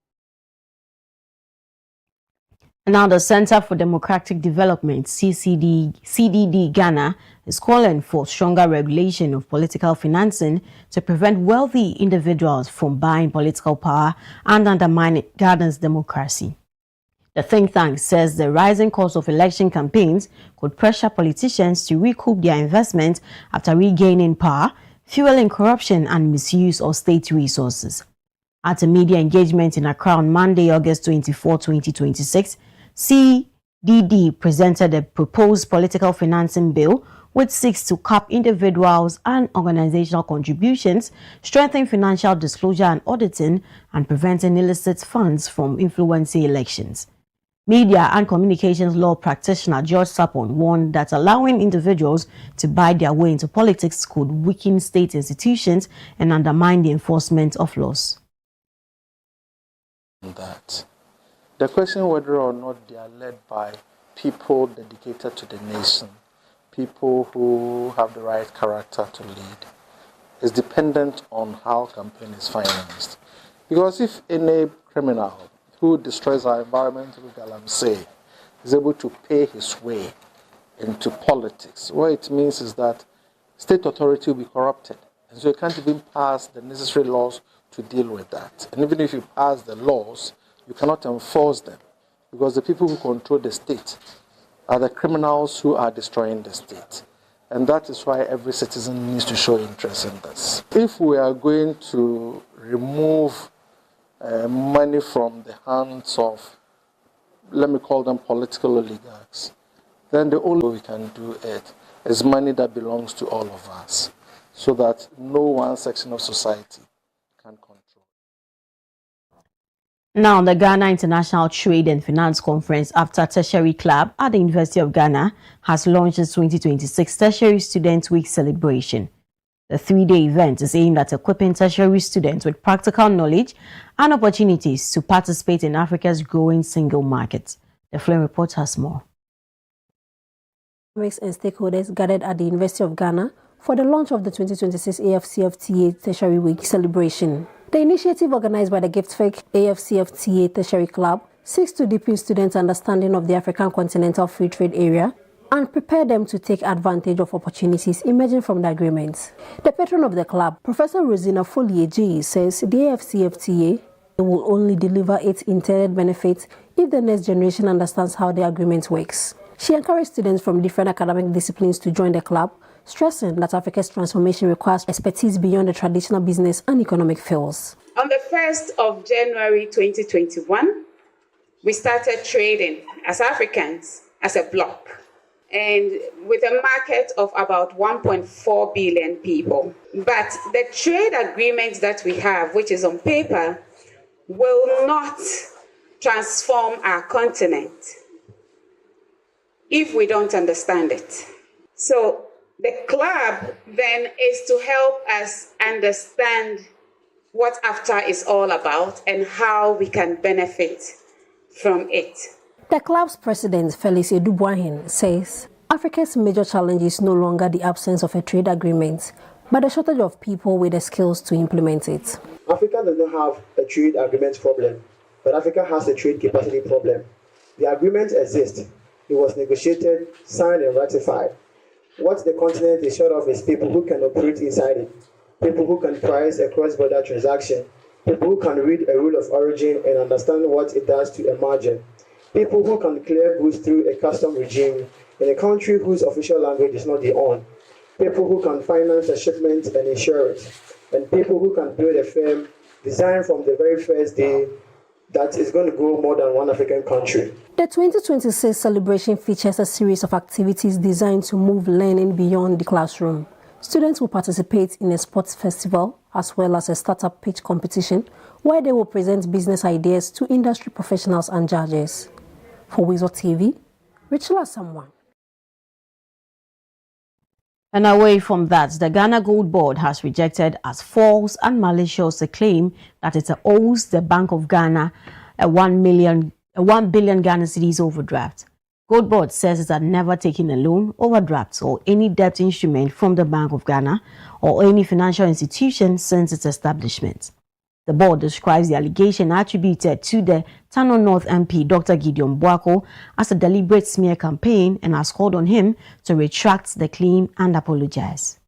Now, the Center for Democratic Development, CDD Ghana, is calling for stronger regulation of political financing to prevent wealthy individuals from buying political power and undermining Ghana's democracy. The think tank says the rising cost of election campaigns could pressure politicians to recoup their investment after regaining power, fueling corruption and misuse of state resources. At a media engagement in Accra on Monday, August 24, 2026, CDD presented a proposed political financing bill which seeks to cap individuals and organizational contributions, strengthen financial disclosure and auditing, and preventing illicit funds from influencing elections. Media and communications law practitioner George Sapon warned that allowing individuals to buy their way into politics could weaken state institutions and undermine the enforcement of laws. The question whether or not they are led by people dedicated to the nation, people who have the right character to lead, is dependent on how campaign is financed. Because if any criminal who destroys our environment, say, is able to pay his way into politics, what it means is that state authority will be corrupted. And so you can't even pass the necessary laws to deal with that. And even if you pass the laws, you cannot enforce them because the people who control the state are the criminals who are destroying the state. And that is why every citizen needs to show interest in this. If we are going to remove money from the hands of let me call them political oligarchs, then the only way we can do it is money that belongs to all of us, so that no one section of society can control. Now, the Ghana International Trade and Finance Conference after Tertiary Club at the University of Ghana has launched its 2026 Tertiary Student Week celebration. The three-day event is aimed at equipping tertiary students with practical knowledge and opportunities to participate in Africa's growing single market. The Flame Report has more. And stakeholders gathered at the University of Ghana for the launch of the 2026 AFCFTA Tertiary Week celebration. The initiative, organized by the GiftFake AFCFTA Tertiary Club, seeks to deepen students' understanding of the African Continental Free Trade Area and prepare them to take advantage of opportunities emerging from the agreements. The patron of the club, Professor Rosina Folieji, says the AFCFTA will only deliver its intended benefits if the next generation understands how the agreement works. She encouraged students from different academic disciplines to join the club, stressing that Africa's transformation requires expertise beyond the traditional business and economic fields. On the 1st of January 2021, we started trading as Africans as a bloc, and with a market of about 1.4 billion people. But the trade agreement that we have, which is on paper, will not transform our continent if we don't understand it. So the club then is to help us understand what AFTA is all about and how we can benefit from it. The club's president, Felice Dubois, says Africa's major challenge is no longer the absence of a trade agreement, but the shortage of people with the skills to implement it. Africa does not have a trade agreement problem, but Africa has a trade capacity problem. The agreement exists. It was negotiated, signed, and ratified. What the continent is short of is people who can operate inside it, people who can price a cross-border transaction, people who can read a rule of origin and understand what it does to a margin, people who can clear goods through a custom regime in a country whose official language is not their own, people who can finance a shipment and insure it, and people who can build a firm designed from the very first day that is going to grow more than one African country. The 2026 celebration features a series of activities designed to move learning beyond the classroom. Students will participate in a sports festival as well as a startup pitch competition where they will present business ideas to industry professionals and judges. For WoezorTV, Richard Someone. And away from that, the Ghana Gold Board has rejected as false and malicious a claim that it owes the Bank of Ghana a 1 billion Ghana cedis overdraft. Gold Board says it had never taken a loan, overdraft, or any debt instrument from the Bank of Ghana or any financial institution since its establishment. The board describes the allegation attributed to the Tano North MP Dr. Gideon Boako as a deliberate smear campaign and has called on him to retract the claim and apologize.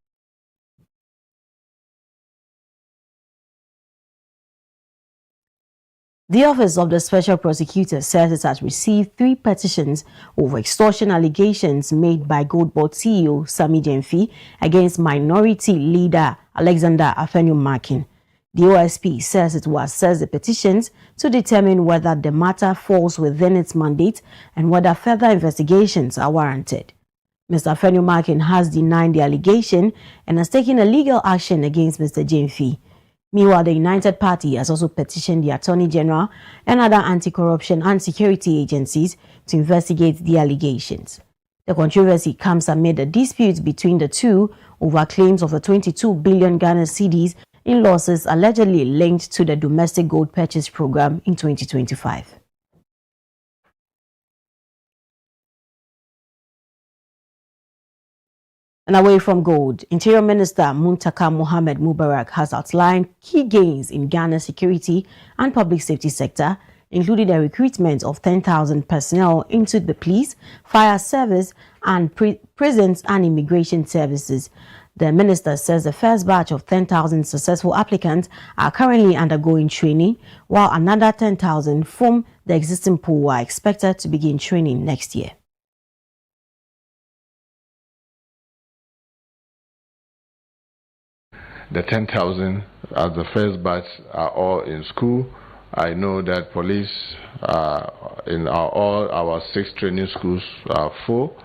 The Office of the Special Prosecutor says it has received 3 petitions over extortion allegations made by Gold Board CEO Sami Gyamfi against minority leader Alexander Afenyo-Markin. The OSP says it will assess the petitions to determine whether the matter falls within its mandate and whether further investigations are warranted. Mr. Afenyo-Markin has denied the allegation and has taken a legal action against Mr. Gyamfi. Meanwhile, the United Party has also petitioned the Attorney General and other anti-corruption and security agencies to investigate the allegations. The controversy comes amid a dispute between the two over claims of the 22 billion Ghana cedis in losses allegedly linked to the domestic gold purchase program in 2025. And away from gold, Interior Minister Muntaka Mohamed Mubarak has outlined key gains in Ghana's security and public safety sector, including the recruitment of 10,000 personnel into the police, fire service, and prisons and immigration services. The minister says the first batch of 10,000 successful applicants are currently undergoing training, while another 10,000 from the existing pool are expected to begin training next year. The 10,000 as the first batch are all in school. I know that police in all our 6 training schools are full.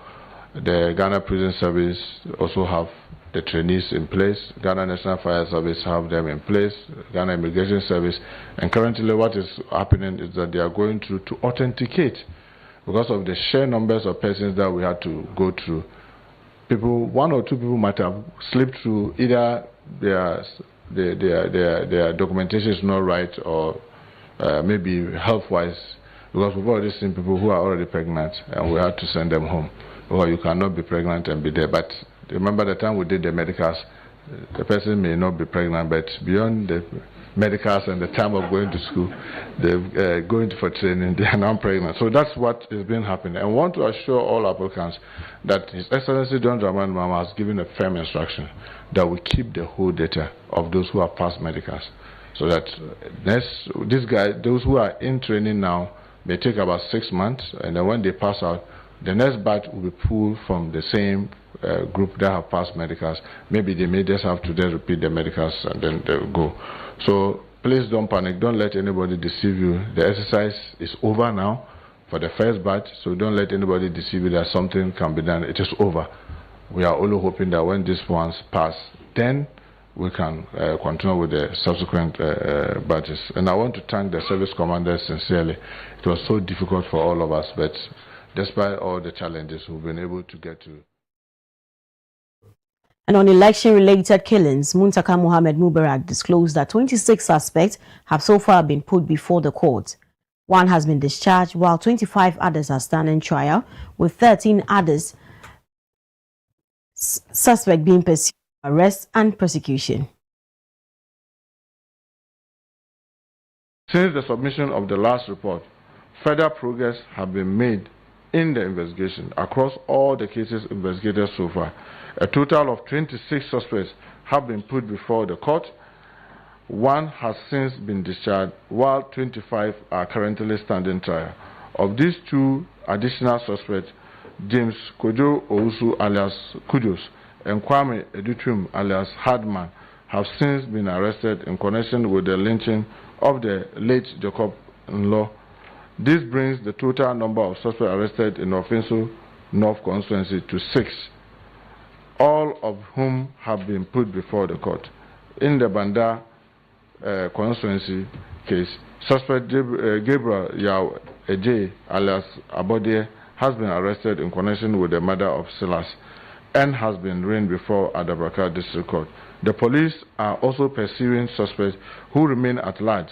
The Ghana Prison Service also have the trainees in place. Ghana National Fire Service have them in place. Ghana Immigration Service. And currently what is happening is that they are going through to authenticate, because of the sheer numbers of persons that we had to go through. People, 1 or 2 people might have slipped through, either their documentation is not right, or maybe health-wise, because we've already seen people who are already pregnant and we had to send them home. Or you cannot be pregnant and be there. But remember the time we did the medicals, the person may not be pregnant, but beyond the medicals and the time of going to school, they're going for training, they are now pregnant. So that's what has been happening. And I want to assure all applicants that His Excellency John Dramani Mahama has given a firm instruction that we keep the whole data of those who have passed medicals. So that those who are in training now may take about 6 months, and then when they pass out, the next batch will be pulled from the same group that have passed medicals. Maybe they may just have to then repeat the medicals and then they'll go. So please don't panic. Don't let anybody deceive you. The exercise is over now for the first batch, so don't let anybody deceive you that something can be done. It is over. We are only hoping that when these ones pass, then we can continue with the subsequent batches. And I want to thank the service commanders sincerely. It was so difficult for all of us, but despite all the challenges, we've been able to get to. And on election-related killings, Muntaka Mohammed Mubarak disclosed that 26 suspects have so far been put before the court. 1 has been discharged, while 25 others are standing trial, with 13 others suspects being pursued for arrest and prosecution. Since the submission of the last report, further progress have been made in the investigation across all the cases investigated so far. A total of 26 suspects have been put before the court. 1 has since been discharged, while 25 are currently standing trial. Of these 2 additional suspects, James Kojo Ousu alias Kudos and Kwame Edutrum alias Hardman have since been arrested in connection with the lynching of the late Jacob Nlo. This brings the total number of suspects arrested in Ofinso North constituency to 6, all of whom have been put before the court. In the Banda constituency case, suspect Gabriel Yao Eje alias Abodie has been arrested in connection with the murder of Silas and has been arraigned before Adabraka District Court. The police are also pursuing suspects who remain at large,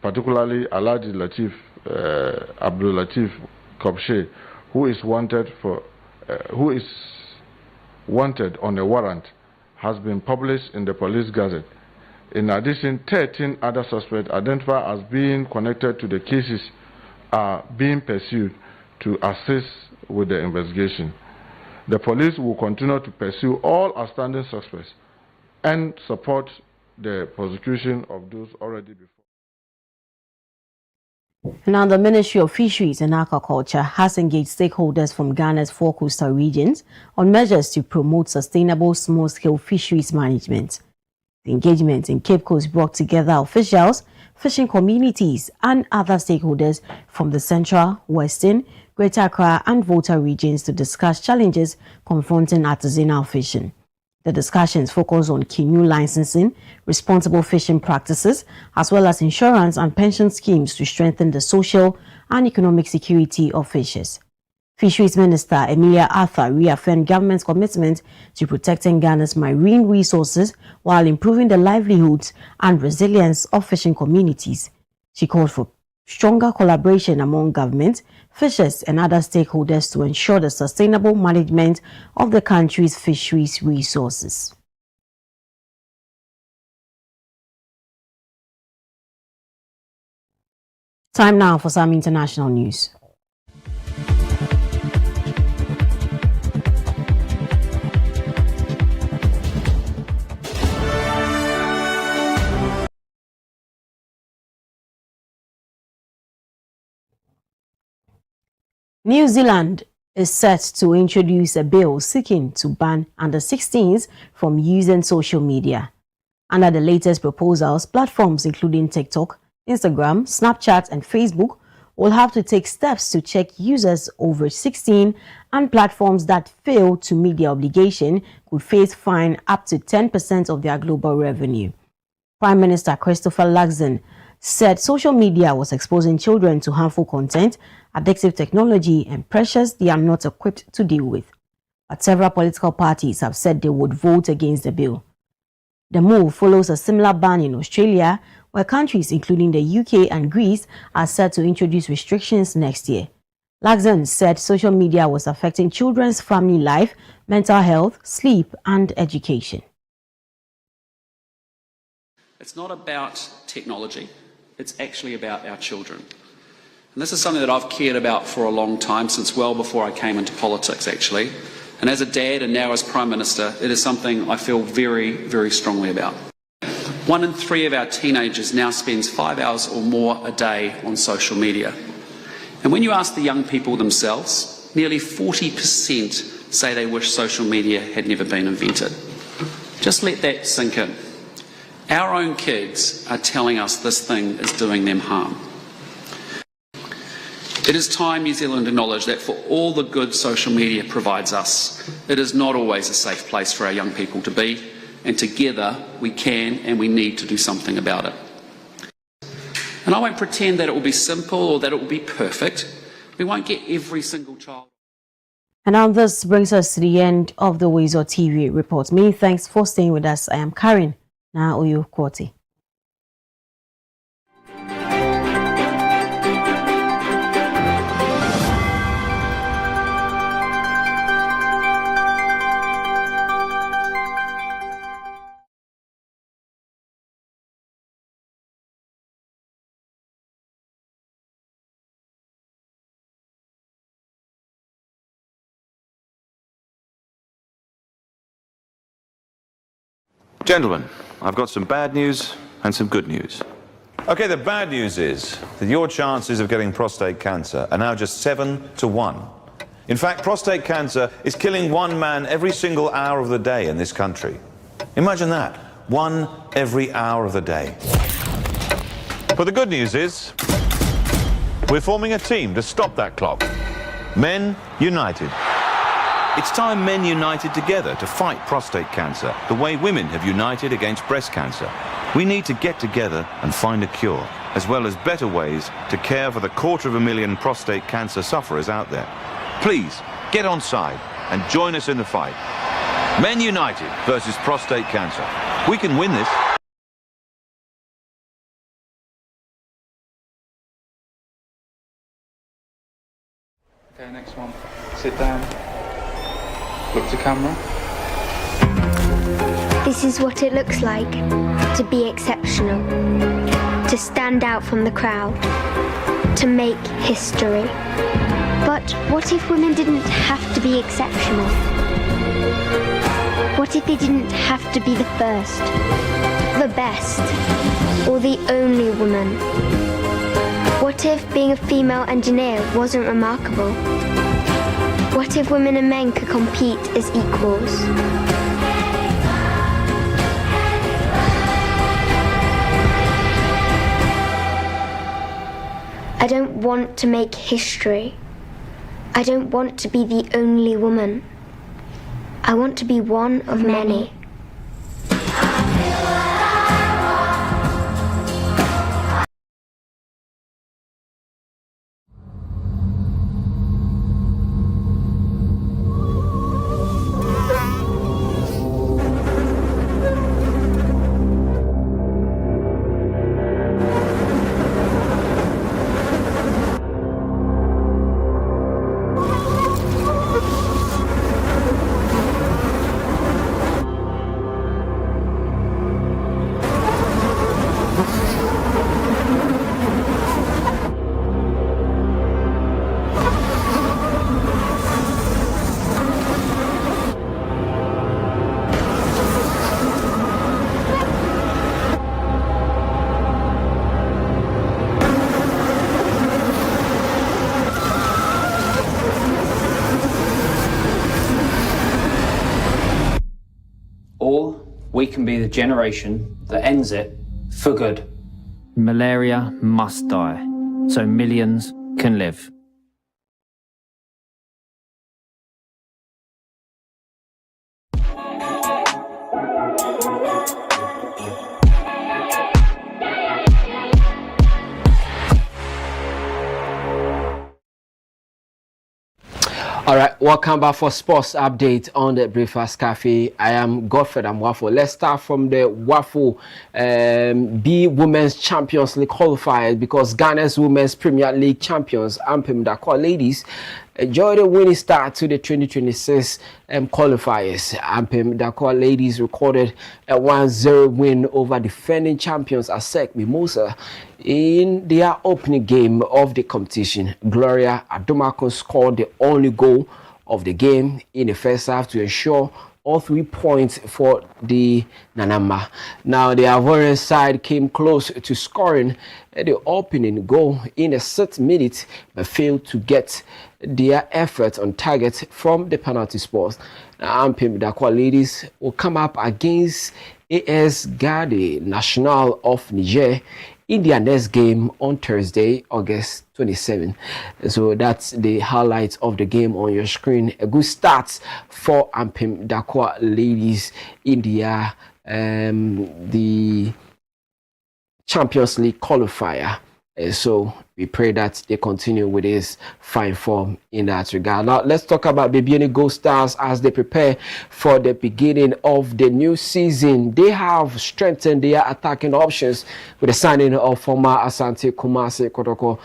particularly Alhaji Latif Abdul Latif Kopshe, who is wanted on a warrant, has been published in the Police Gazette. In addition, 13 other suspects identified as being connected to the cases are being pursued to assist with the investigation. The police will continue to pursue all outstanding suspects and support the prosecution of those already before. Now, the Ministry of Fisheries and Aquaculture has engaged stakeholders from Ghana's 4 coastal regions on measures to promote sustainable small-scale fisheries management. The engagement in Cape Coast brought together officials, fishing communities, and other stakeholders from the Central, Western, Greater Accra, and Volta regions to discuss challenges confronting artisanal fishing. The discussions focus on canoe licensing, responsible fishing practices, as well as insurance and pension schemes to strengthen the social and economic security of fishers. Fisheries Minister Emilia Arthur reaffirmed government's commitment to protecting Ghana's marine resources while improving the livelihoods and resilience of fishing communities. She called for stronger collaboration among government, fishers, and other stakeholders to ensure the sustainable management of the country's fisheries resources. Time now for some international news. New Zealand is set to introduce a bill seeking to ban under-16s from using social media. Under the latest proposals, platforms including TikTok, Instagram, Snapchat, and Facebook will have to take steps to check users over 16, and platforms that fail to meet their obligation could face fine up to 10% of their global revenue. Prime Minister Christopher Luxon said social media was exposing children to harmful content, addictive technology, and pressures they are not equipped to deal with. But several political parties have said they would vote against the bill. The move follows a similar ban in Australia, where countries including the UK and Greece are set to introduce restrictions next year. Luxon said social media was affecting children's family life, mental health, sleep, and education. It's not about technology, it's actually about our children. And this is something that I've cared about for a long time, since well before I came into politics, actually. And as a dad and now as Prime Minister, it is something I feel very, very strongly about. 1 in 3 of our teenagers now spends 5 hours or more a day on social media. And when you ask the young people themselves, nearly 40% say they wish social media had never been invented. Just let that sink in. Our own kids are telling us this thing is doing them harm. It is time New Zealand acknowledged that for all the good social media provides us, it is not always a safe place for our young people to be, and together we can and we need to do something about it. And I won't pretend that it will be simple or that it will be perfect. We won't get every single child. And now this brings us to the end of the WoezorTV report. Many thanks for staying with us. I am Karen Na Oyo Kwoti. Gentlemen, I've got some bad news and some good news. Okay, the bad news is that your chances of getting prostate cancer are now just 7 to 1. In fact, prostate cancer is killing 1 man every single hour of the day in this country. Imagine that, 1 every hour of the day. But the good news is we're forming a team to stop that clock. Men United. It's time men united together to fight prostate cancer, the way women have united against breast cancer. We need to get together and find a cure, as well as better ways to care for the 250,000 prostate cancer sufferers out there. Please, get on side and join us in the fight. Men United versus prostate cancer. We can win this. Okay, next one. Sit down. Look to camera. This is what it looks like to be exceptional, to stand out from the crowd, to make history. But what if women didn't have to be exceptional? What if they didn't have to be the first, the best, or the only woman? What if being a female engineer wasn't remarkable? What if women and men could compete as equals? I don't want to make history. I don't want to be the only woman. I want to be one of many. Or we can be the generation that ends it for good. malaria must die, so millions can live. All right, welcome back for sports update on the Breakfast Cafe. I am Godfred Amwafo. Let's start from the WAFO B Women's Champions League qualifiers, because Ghana's Women's Premier League champions, Ampem Dakwa ladies, enjoyed a winning start to the 2026 qualifiers. Ampem Dakwa ladies recorded a 1-0 win over defending champions ASEC Mimosa in their opening game of the competition. Gloria Adomako scored the only goal of the game in the first half to ensure all 3 points for the Nanama. Now, the Ivorian side came close to scoring the opening goal in the 6th minute, but failed to get their effort on target from the penalty spot. Now, Ampem Dakwa ladies will come up against AS Garde National of Niger in their next game on Thursday, August 27. So that's the highlights of the game on your screen. A good start for Ampem Dakwa ladies in their the Champions League qualifier. So we pray that they continue with this fine form in that regard. Now let's talk about the Bibiani Gold Stars as they prepare for the beginning of the new season. They have strengthened their attacking options with the signing of former Asante Kumasi Kotoko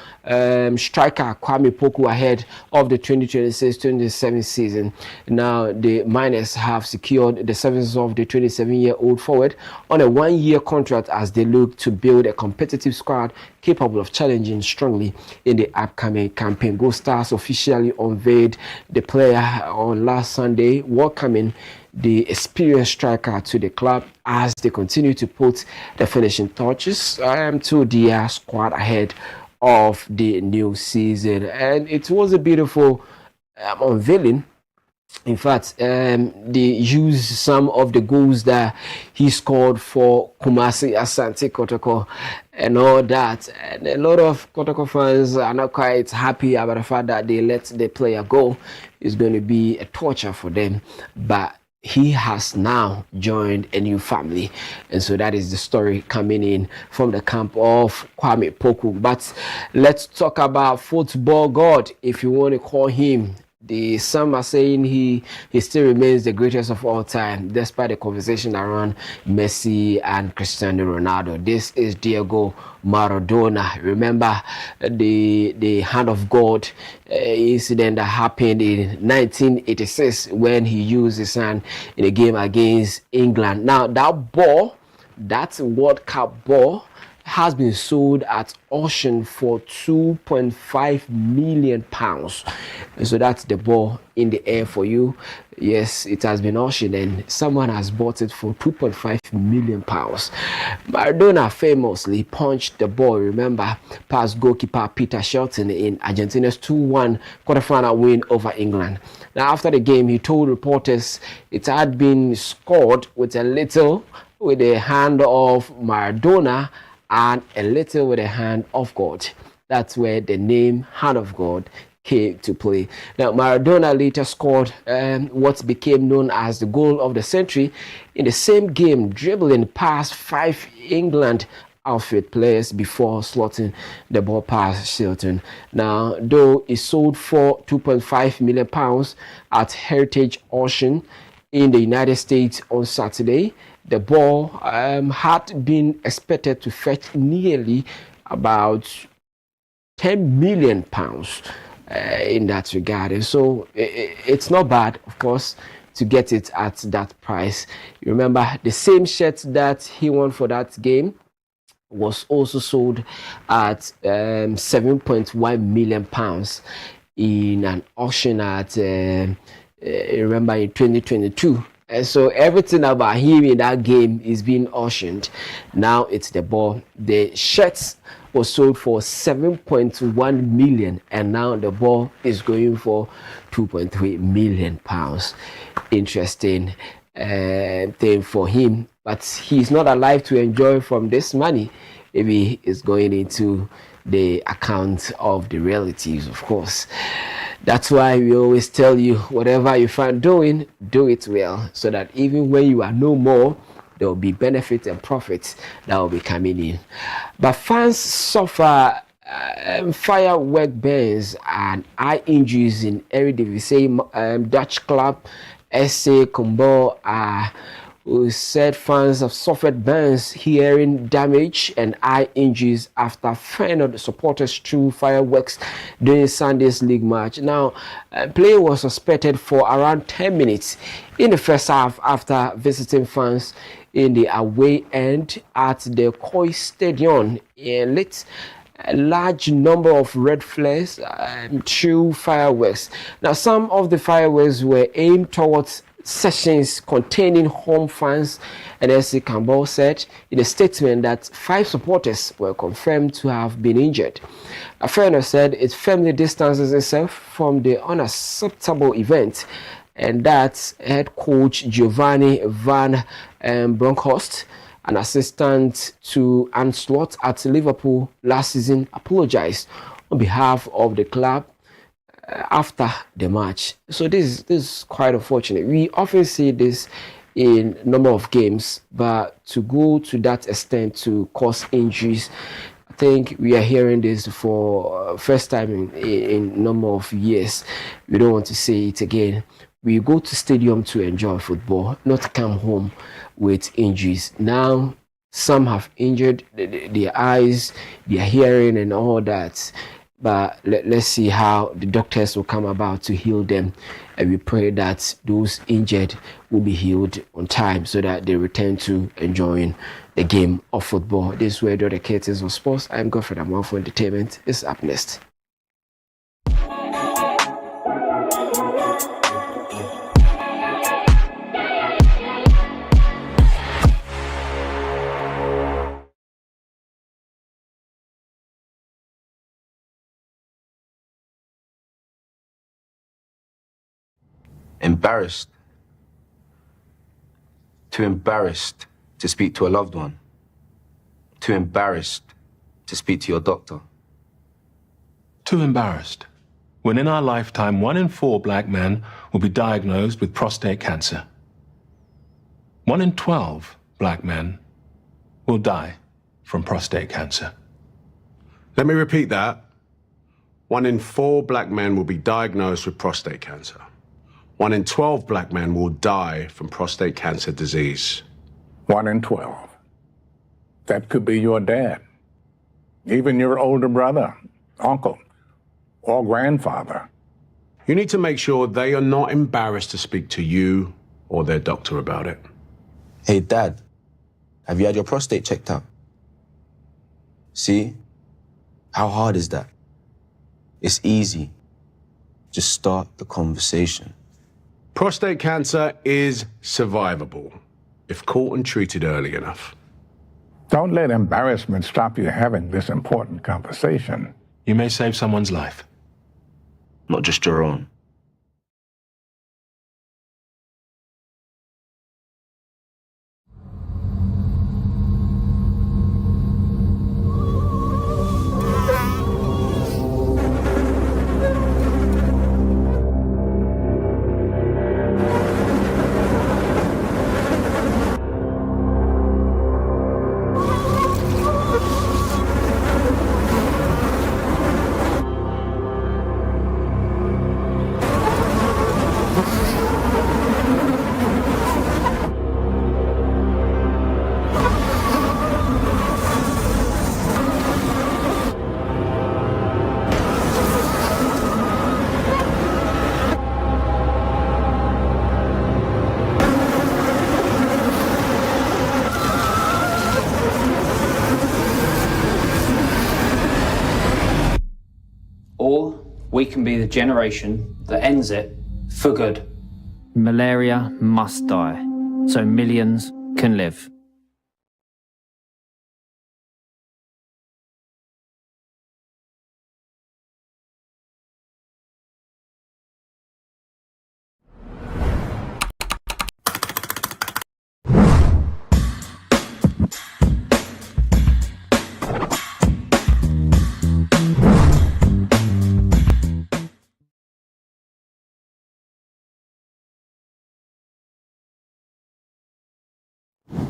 striker Kwame Poku ahead of the 2026-27 season. Now the Miners have secured the services of the 27-year-old forward on a 1-year contract as they look to build a competitive squad capable of challenging strongly in the upcoming campaign. Gold Stars officially unveiled the player on last Sunday, welcoming the experienced striker to the club as they continue to put the finishing touches to their squad ahead of the new season. And it was a beautiful unveiling. In fact, they used some of the goals that he scored for Kumasi Asante Kotoko and all that. And a lot of Kotoko fans are not quite happy about the fact that they let the player go. It's going to be a torture for them. But he has now joined a new family. And so that is the story coming in from the camp of Kwame Poku. But let's talk about football god, if you want to call him. Some are saying he still remains the greatest of all time, despite the conversation around Messi and Cristiano Ronaldo. This is Diego Maradona. Remember the hand of God incident that happened in 1986 when he used his hand in a game against England. Now that ball, that World Cup ball, has been sold at auction for £2.5 million. So that's the ball in the air for you. Yes, it has been auctioned and someone has bought it for £2.5 million. Maradona famously punched the ball, remember, past goalkeeper Peter Shilton in Argentina's 2-1 quarterfinal win over England. Now, after the game, he told reporters it had been scored with the hand of Maradona and a little with the hand of God. That's where the name Hand of God came to play. Now, Maradona later scored what became known as the goal of the century in the same game, dribbling past 5 England outfield players before slotting the ball past Shilton. Now, though it sold for £2.5 million at Heritage Auction in the United States on Saturday, the ball had been expected to fetch nearly about £10 million in that regard. And so it's not bad, of course, to get it at that price. You remember the same shirt that he won for that game was also sold at £7.1 million in an auction at remember in 2022. And so everything about him in that game is being auctioned. Now it's the ball. The shirts was sold for £7.1 million, and now the ball is going for £2.3 million. Interesting thing for him, but he's not alive to enjoy from this money. maybe it's going into the account of the relatives, of course. That's why we always tell you, whatever you find doing, do it well, so that even when you are no more, there will be benefits and profits that will be coming in. But fans suffer firework burns and eye injuries in Eredivisie. Dutch club SC Combo who said fans have suffered burns, hearing damage and eye injuries after Feyenoord supporters threw fireworks during Sunday's league match. Now, play was suspended for around 10 minutes in the first half after visiting fans in the away end at the Koi Stadion in lit a large number of red flares through fireworks. Now, some of the fireworks were aimed towards sections containing home fans, and SC Campbell said in a statement that 5 supporters were confirmed to have been injured. Feyenoord said it firmly distances itself from the unacceptable event, and that head coach Giovanni van Bronckhorst, an assistant to Anslot at Liverpool last season, apologized on behalf of the club after the match. So this is quite unfortunate. We often see this in a number of games, but to go to that extent to cause injuries, I think we are hearing this for first time in a number of years. We don't want to see it again. We go to stadium to enjoy football, not come home with injuries. Now, some have injured their eyes, their hearing, and all that. But let's see how the doctors will come about to heal them. And we pray that those injured will be healed on time so that they return to enjoying the game of football. This is where the Curtains of Sports. I'm Godfred Amon for Entertainment. It's up next. Embarrassed. Too embarrassed to speak to a loved one. Too embarrassed to speak to your doctor. Too embarrassed. When in our lifetime, 1 in 4 black men will be diagnosed with prostate cancer. 1 in 12 black men will die from prostate cancer. Let me repeat that. 1 in 4 black men will be diagnosed with prostate cancer. 1 in 12 black men will die from prostate cancer disease. 1 in 12. That could be your dad, even your older brother, uncle, or grandfather. You need to make sure they are not embarrassed to speak to you or their doctor about it. Hey, Dad, have you had your prostate checked out? See? How hard is that? It's easy. Just start the conversation. Prostate cancer is survivable if caught and treated early enough. Don't let embarrassment stop you having this important conversation. You may save someone's life. Not just your own. We can be the generation that ends it for good. Malaria must die, so millions can live.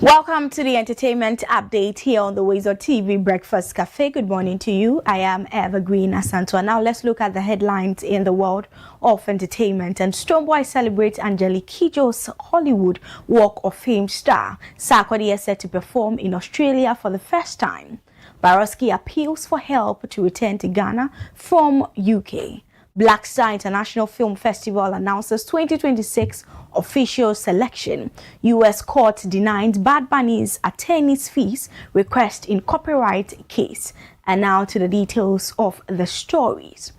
Welcome to the entertainment update here on the WoezorTV Breakfast Cafe. Good morning to you. I am Evergreen Asantua. Now let's look at the headlines in the world of entertainment. And Stonebwoy celebrates Angelique Kidjo's Hollywood Walk of Fame star. Sarkodie is set to perform in Australia for the first time. Baroski appeals for help to return to Ghana from UK. Black Star International Film Festival announces 2026 official selection. U.S. court denied Bad Bunny's attorney's fees request in copyright case. And now to the details of the stories.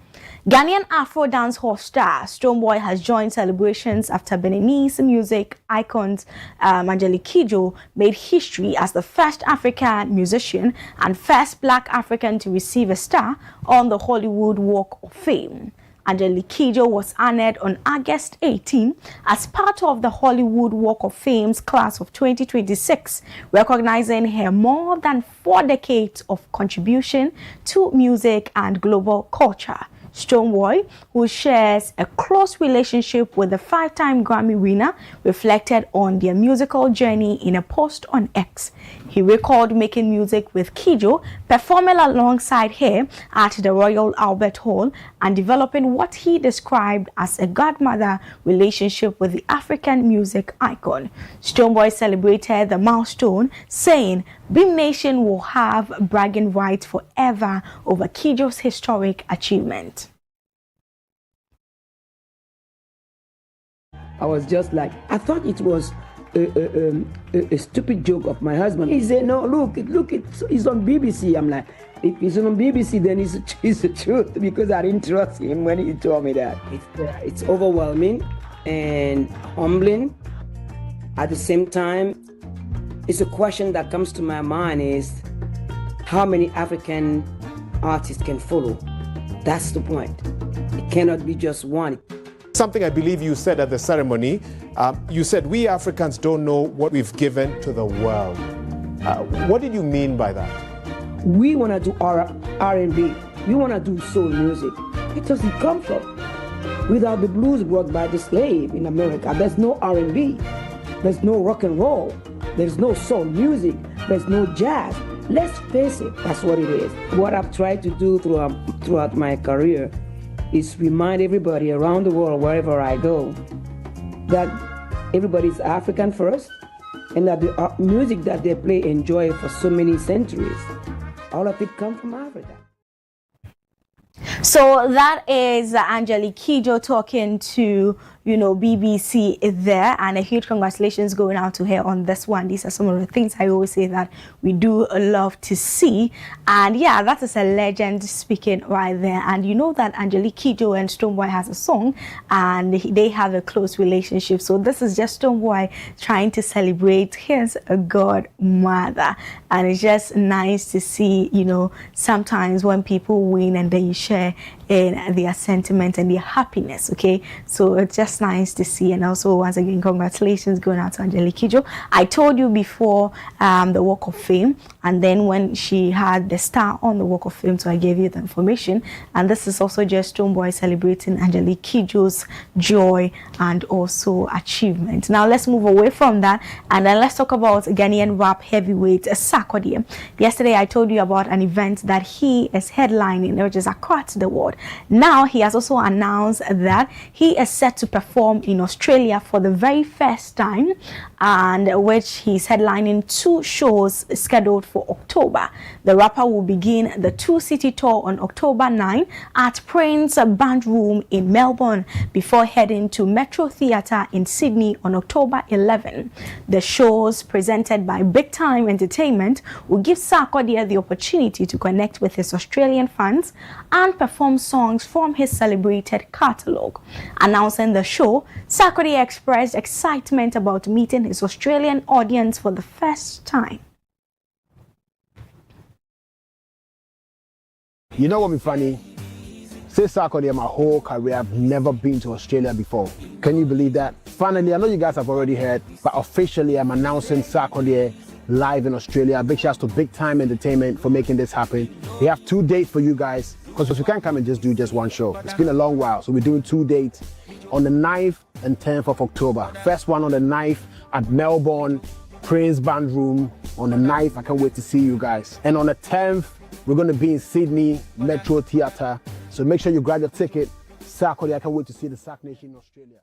Ghanaian Afro dancehall star Stonebwoy has joined celebrations after Beninese music icons Angelique Kidjo made history as the first African musician and first Black African to receive a star on the Hollywood Walk of Fame. Angelique Kidjo was honored on August 18 as part of the Hollywood Walk of Fame's class of 2026, recognizing her more than 4 decades of contribution to music and global culture. Stonebwoy, who shares a close relationship with the 5-time Grammy winner, reflected on their musical journey in a post on X. He recalled making music with Kidjo, performing alongside her at the Royal Albert Hall, and developing what he described as a godmother relationship with the African music icon. Stonebwoy celebrated the milestone, saying, "Beam Nation will have bragging rights forever over Kidjo's historic achievement." I was just like, I thought it was a stupid joke of my husband. He said, "No, look, it's on BBC." I'm like, if it's on BBC, then it's the truth, because I didn't trust him when he told me that. It's overwhelming and humbling. At the same time, it's a question that comes to my mind is, how many African artists can follow? That's the point. It cannot be just one. Something I believe you said at the ceremony, you said we Africans don't know what we've given to the world. What did you mean by that? We want to do R&B. We want to do soul music. It doesn't come from. Without the blues brought by the slave in America, there's no R&B. There's no rock and roll. There's no soul music. There's no jazz. Let's face it, that's what it is. What I've tried to do throughout my career is remind everybody around the world, wherever I go, that everybody's African first, and that the music that they play, enjoy for so many centuries, all of it comes from Africa. So that is Angelique Kidjo talking to, BBC there, and a huge congratulations going out to her on this one. These are some of the things I always say that we do love to see. And yeah, that is a legend speaking right there. And you know that Angelique Kidjo and Stonebwoy has a song, and they have a close relationship. So this is just Stonebwoy trying to celebrate his godmother. And it's just nice to see, sometimes when people win and then you share in their sentiment and their happiness, okay? So it's just nice to see. And also, once again, congratulations going out to Angelique Kidjo. I told you before the Walk of Fame, and then when she had the star on the Walk of Fame, so I gave you the information. And this is also just Stonebwoy celebrating Angelique Kidjo's joy and also achievement. Now let's move away from that, and then let's talk about Ghanaian rap heavyweight Sarkodie. Yesterday I told you about an event that he is headlining, which is across the world. Now he has also announced that he is set to perform in Australia for the very first time, and which he's headlining 2 shows scheduled for October. The rapper will begin the 2-city tour on October 9 at Prince Band Room in Melbourne before heading to Metro Theatre in Sydney on October 11. The shows presented by Big Time Entertainment will give Sarkodie the opportunity to connect with his Australian fans and perform songs from his celebrated catalogue. Announcing the show, Sarkodie expressed excitement about meeting his Australian audience for the first time. You know what be funny? Since Sarkodie, my whole career, I've never been to Australia before. Can you believe that? Finally, I know you guys have already heard, but officially I'm announcing Sarkodie live in Australia. Big shouts to Big Time Entertainment for making this happen. We have 2 dates for you guys, because we can't come and just do just 1 show. It's been a long while, so we're doing 2 dates on the 9th and 10th of October. First one on the 9th at Melbourne Prince Band Room. On the 9th, I can't wait to see you guys. And on the 10th, we're going to be in Sydney Metro Theatre. So make sure you grab your ticket. Sarkodie, I can't wait to see the Sac Nation in Australia.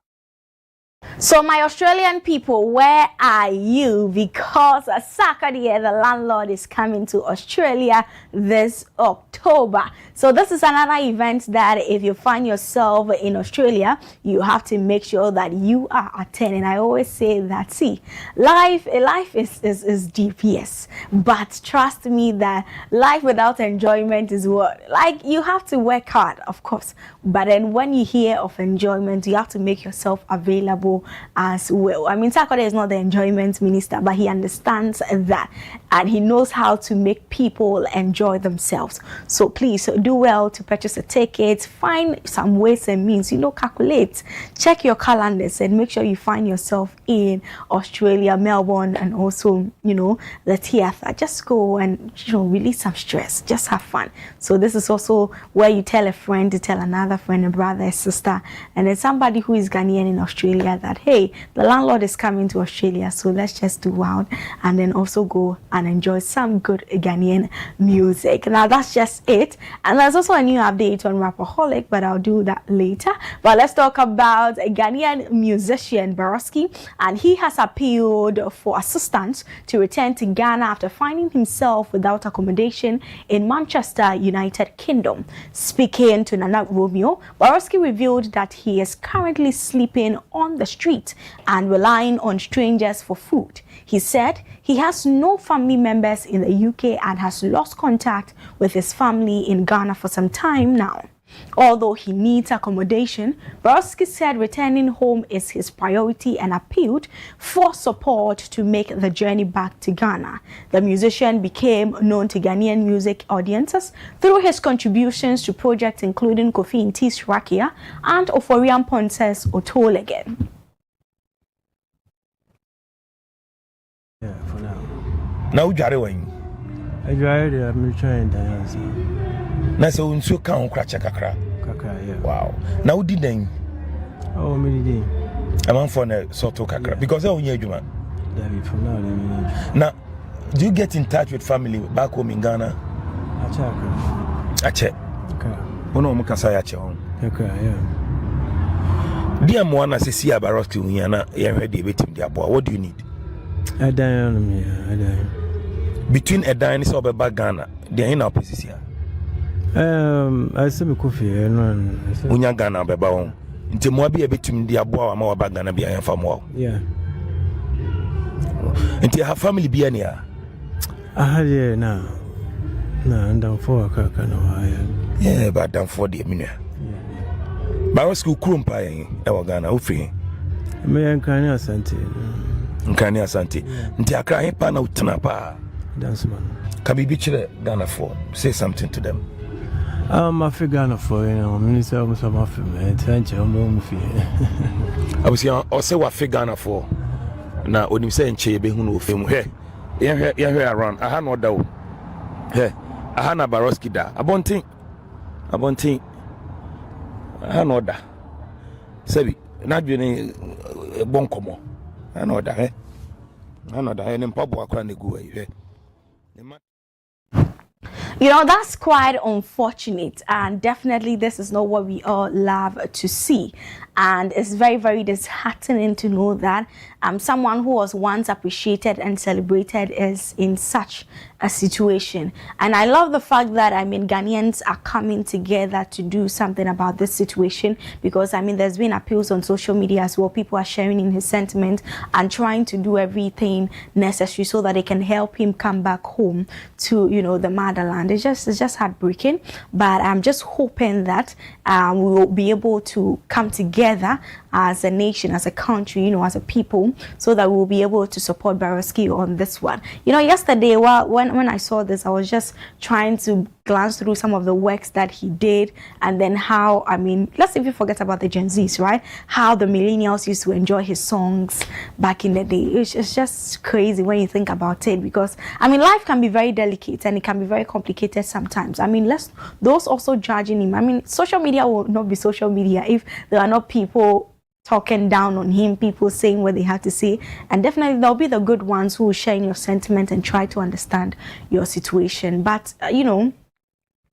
So my Australian people, where are you? Because Sarkodie, the landlord, is coming to Australia this October. So this is another event that if you find yourself in Australia, you have to make sure that you are attending. I always say that, see, life is deep, yes. But trust me that life without enjoyment is what? Like, you have to work hard, of course. But then when you hear of enjoyment, you have to make yourself available as well. I mean, Sarkodie is not the enjoyment minister, but he understands that and he knows how to make people enjoy themselves. So please do well to purchase a ticket, find some ways and means, calculate, check your calendars and make sure you find yourself in Australia, Melbourne, and also, the theatre. Just go and, release some stress, just have fun. So this is also where you tell a friend to tell another friend, a brother, a sister, and then somebody who is Ghanaian in Australia that, hey, the landlord is coming to Australia, so let's just do wild and then also go and enjoy some good Ghanaian music. Now that's just it. And there's also a new update on Rapperholic, but I'll do that later. But let's talk about a Ghanaian musician, Baroski, and he has appealed for assistance to return to Ghana after finding himself without accommodation in Manchester, United Kingdom. Speaking to Nana Romeo, Baroski revealed that he is currently sleeping on the street and relying on strangers for food. He said he has no family members in the UK and has lost contact with his family in Ghana for some time now. Although he needs accommodation, Baroski said returning home is his priority and appealed for support to make the journey back to Ghana. The musician became known to Ghanaian music audiences through his contributions to projects including Kofi Nti's Rakia and Oforian Ponce's Otolegen. Yeah, for now. Now, Jarrywing. I drive the military dance. Na so unsu ka ho kracha kakra. Kakra, yeah. Wow. Now di den. Oh, me di. I'm for na soto kakra because I onye adwuma. David for now. Now, do you get in touch with family back home in Ghana? Ache. Okay. Ono mu kasa ya che hon. Okay, yeah. Dia mo na se si Baroski unya na ye hwede betim dia boa. What do you need? I between a dine is over back Ghana. They are in our places here. I said, Kofi, Unya Ghana, Beba. Until Mobi a bit in the Aboa, more back Ghana be a farm. Yeah. Until her family be near. I had it now. No, and down for a crack. Yeah, but down for the minute. Baroski Krumpa, our Ghana, Ufi. May I can asante. Nkani asante. Nti akra he pa na utana pa. Dance man. Kabi bi chire Ghana for. Say something to them. I feel Ghana for, minister of some of them. Thank you, I was here also what feel Ghana for. Na onim say nche be hu no ofem he. Ye around. Aha no da o. He. Aha na Baroski da. Abontin. Aha no da. Sebi na dwene bonkomo. I know that, eh? I know that. And Papa can go away. That's quite unfortunate, and definitely this is not what we all love to see. And it's very, very disheartening to know that someone who was once appreciated and celebrated is in such a situation. And I love the fact that, Ghanaians are coming together to do something about this situation, because, there's been appeals on social media as well. People are sharing in his sentiment and trying to do everything necessary so that they can help him come back home to, the motherland. It's just heartbreaking, but I'm just hoping that we will be able to come together as a nation, as a country, as a people, so that we'll be able to support Baroski on this one. Yesterday, when I saw this, I was just trying to glance through some of the works that he did, and then how, let's even forget about the Gen Zs, right? How the millennials used to enjoy his songs back in the day. It's just crazy when you think about it, because, life can be very delicate and it can be very complicated sometimes. Those also judging him. Social media will not be social media if there are not people talking down on him, people saying what they have to say, and definitely there'll be the good ones who will share in your sentiment and try to understand your situation. But you know,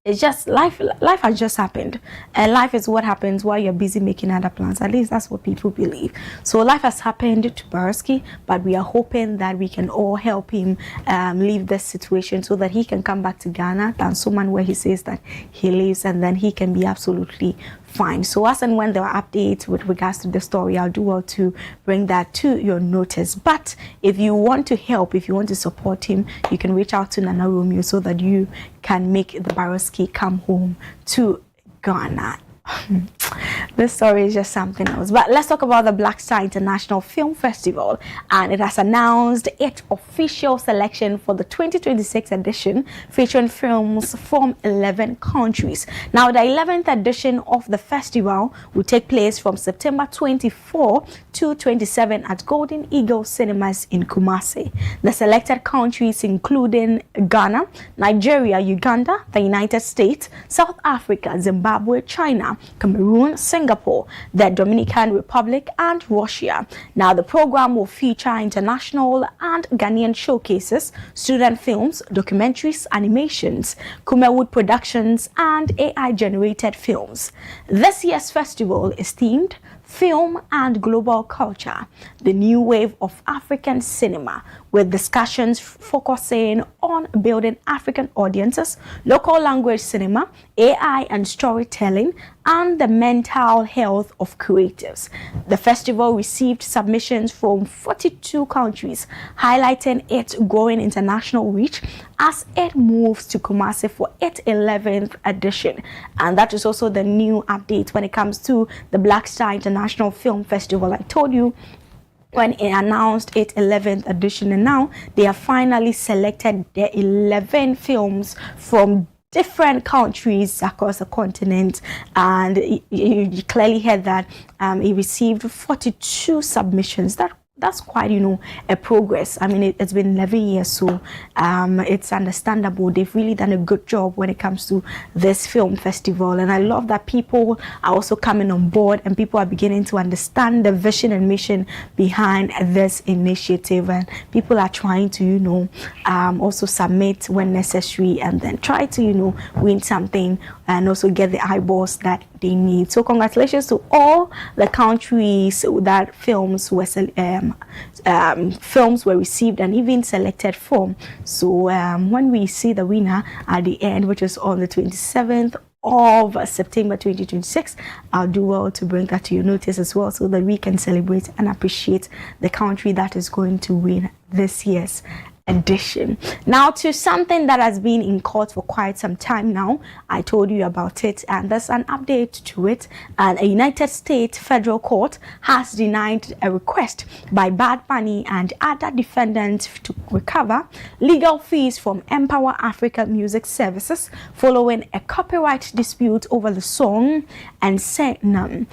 it's just life has just happened, and life is what happens while you're busy making other plans. At least that's what people believe. So life has happened to Barowski, but we are hoping that we can all help him leave this situation so that he can come back to Ghana, Dansoman, where he says that he lives, and then he can be absolutely fine. So as and when there are updates with regards to the story, I'll do well to bring that to your notice. But if you want to help, if you want to support him, you can reach out to Nana Romeo so that you can make the Barowski come home to Ghana. This story is just something else. But let's talk about the Black Star International Film Festival, and it has announced its official selection for the 2026 edition, featuring films from 11 countries. Now, the 11th edition of the festival will take place from September 24 to 27 at Golden Eagle Cinemas in Kumasi. The selected countries including Ghana, Nigeria, Uganda, the United States, South Africa, Zimbabwe, China, Cameroon, Singapore, the Dominican Republic, and Russia. Now, the program will feature international and Ghanaian showcases, student films, documentaries, animations, Kumewood productions, and AI-generated films. This year's festival is themed Film and Global Culture, the new wave of African cinema, with discussions focusing on building African audiences, local language cinema, AI and storytelling, and the mental health of creatives. The festival received submissions from 42 countries, highlighting its growing international reach as it moves to Kumasi for its 11th edition. And that is also the new update when it comes to the Black Star International Film Festival. I told you when it announced its 11th edition, and now they have finally selected the 11 films from different countries across the continent, and you clearly heard that it received 42 submissions. That's quite, you know, a progress. I mean, it's been 11 years, so it's understandable. They've really done a good job when it comes to this film festival, and I love that people are also coming on board and people are beginning to understand the vision and mission behind this initiative, and people are trying to, you know, also submit when necessary and then try to, you know, win something and also get the eyeballs that they need. So congratulations to all the countries that films were received and even selected from. So when we see the winner at the end, which is on the 27th of September 2026, I'll do well to bring that to your notice as well, so that we can celebrate and appreciate the country that is going to win this year's edition. Now to something that has been in court for quite some time now. I told you about it, and there's an update to it. And a United States federal court has denied a request by Bad Bunny and other defendants to recover legal fees from Empower Africa Music Services following a copyright dispute over the song and Senam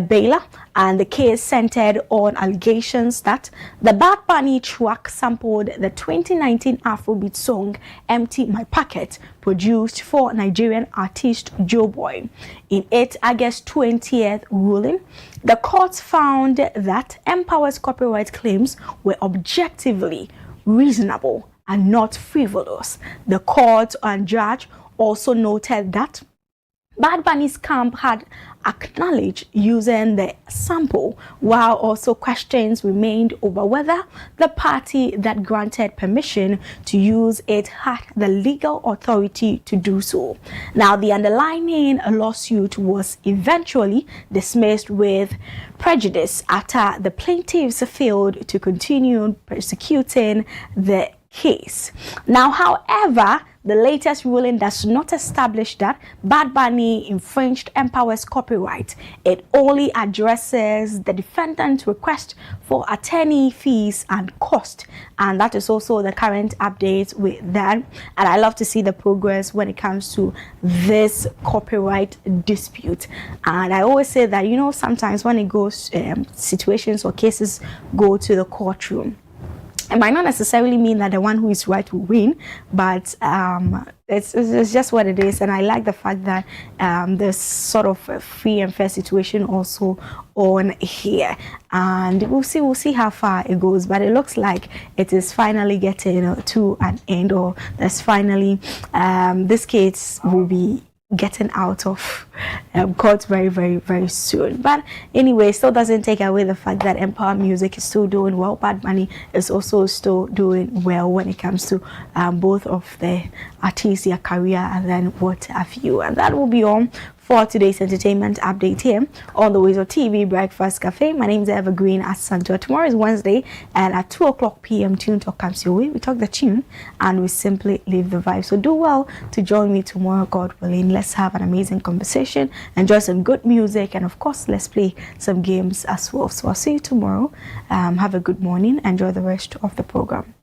Bela, and the case centered on allegations that the Bad Bunny track sampled the 2019 Afrobeat song Empty My Pocket, produced for Nigerian artist Joeboy. In its August 20th ruling, the court found that Empower's copyright claims were objectively reasonable and not frivolous. The court and judge also noted that Bad Bunny's camp had acknowledged using the sample, while also questions remained over whether the party that granted permission to use it had the legal authority to do so. Now, the underlying lawsuit was eventually dismissed with prejudice after the plaintiffs failed to continue prosecuting the case. Now, however, the latest ruling does not establish that Bad Bunny infringed Empower's copyright. It only addresses the defendant's request for attorney fees and cost, and that is also the current update with that. And I love to see the progress when it comes to this copyright dispute. And I always say that, you know, sometimes when it goes situations or cases go to the courtroom, it might not necessarily mean that the one who is right will win, but it's just what it is. And I like the fact that there's sort of a free and fair situation also on here, and we'll see how far it goes. But it looks like it is finally getting to an end, or there's finally this case will be getting out of court very, very, very soon. But anyway, still doesn't take away the fact that Empower Music is still doing well. Bad Bunny is also still doing well when it comes to both of the artists, their career, and then what have you. And that will be all for today's entertainment update here on the WoezorTV Breakfast Cafe. My name is Evergreen Asantua. Tomorrow is Wednesday, and at 2:00 p.m. Tune Talk comes your way. We talk the tune and we simply leave the vibe. So do well to join me tomorrow, God willing. Let's have an amazing conversation, enjoy some good music, and of course, let's play some games as well. So I'll see you tomorrow. Have a good morning. Enjoy the rest of the program.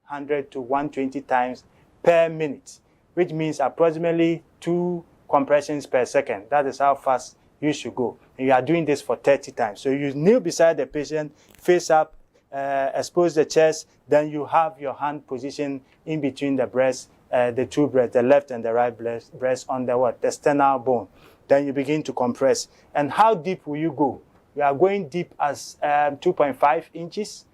100 to 120 times per minute, which means approximately 2 compressions per second. That is how fast you should go. And you are doing this for 30 times. So you kneel beside the patient, face up, expose the chest, then you have your hand positioned in between the breasts, the two breasts, the left and the right breast on the what? The sternal bone. Then you begin to compress. And how deep will you go? You are going deep as 2.5 inches.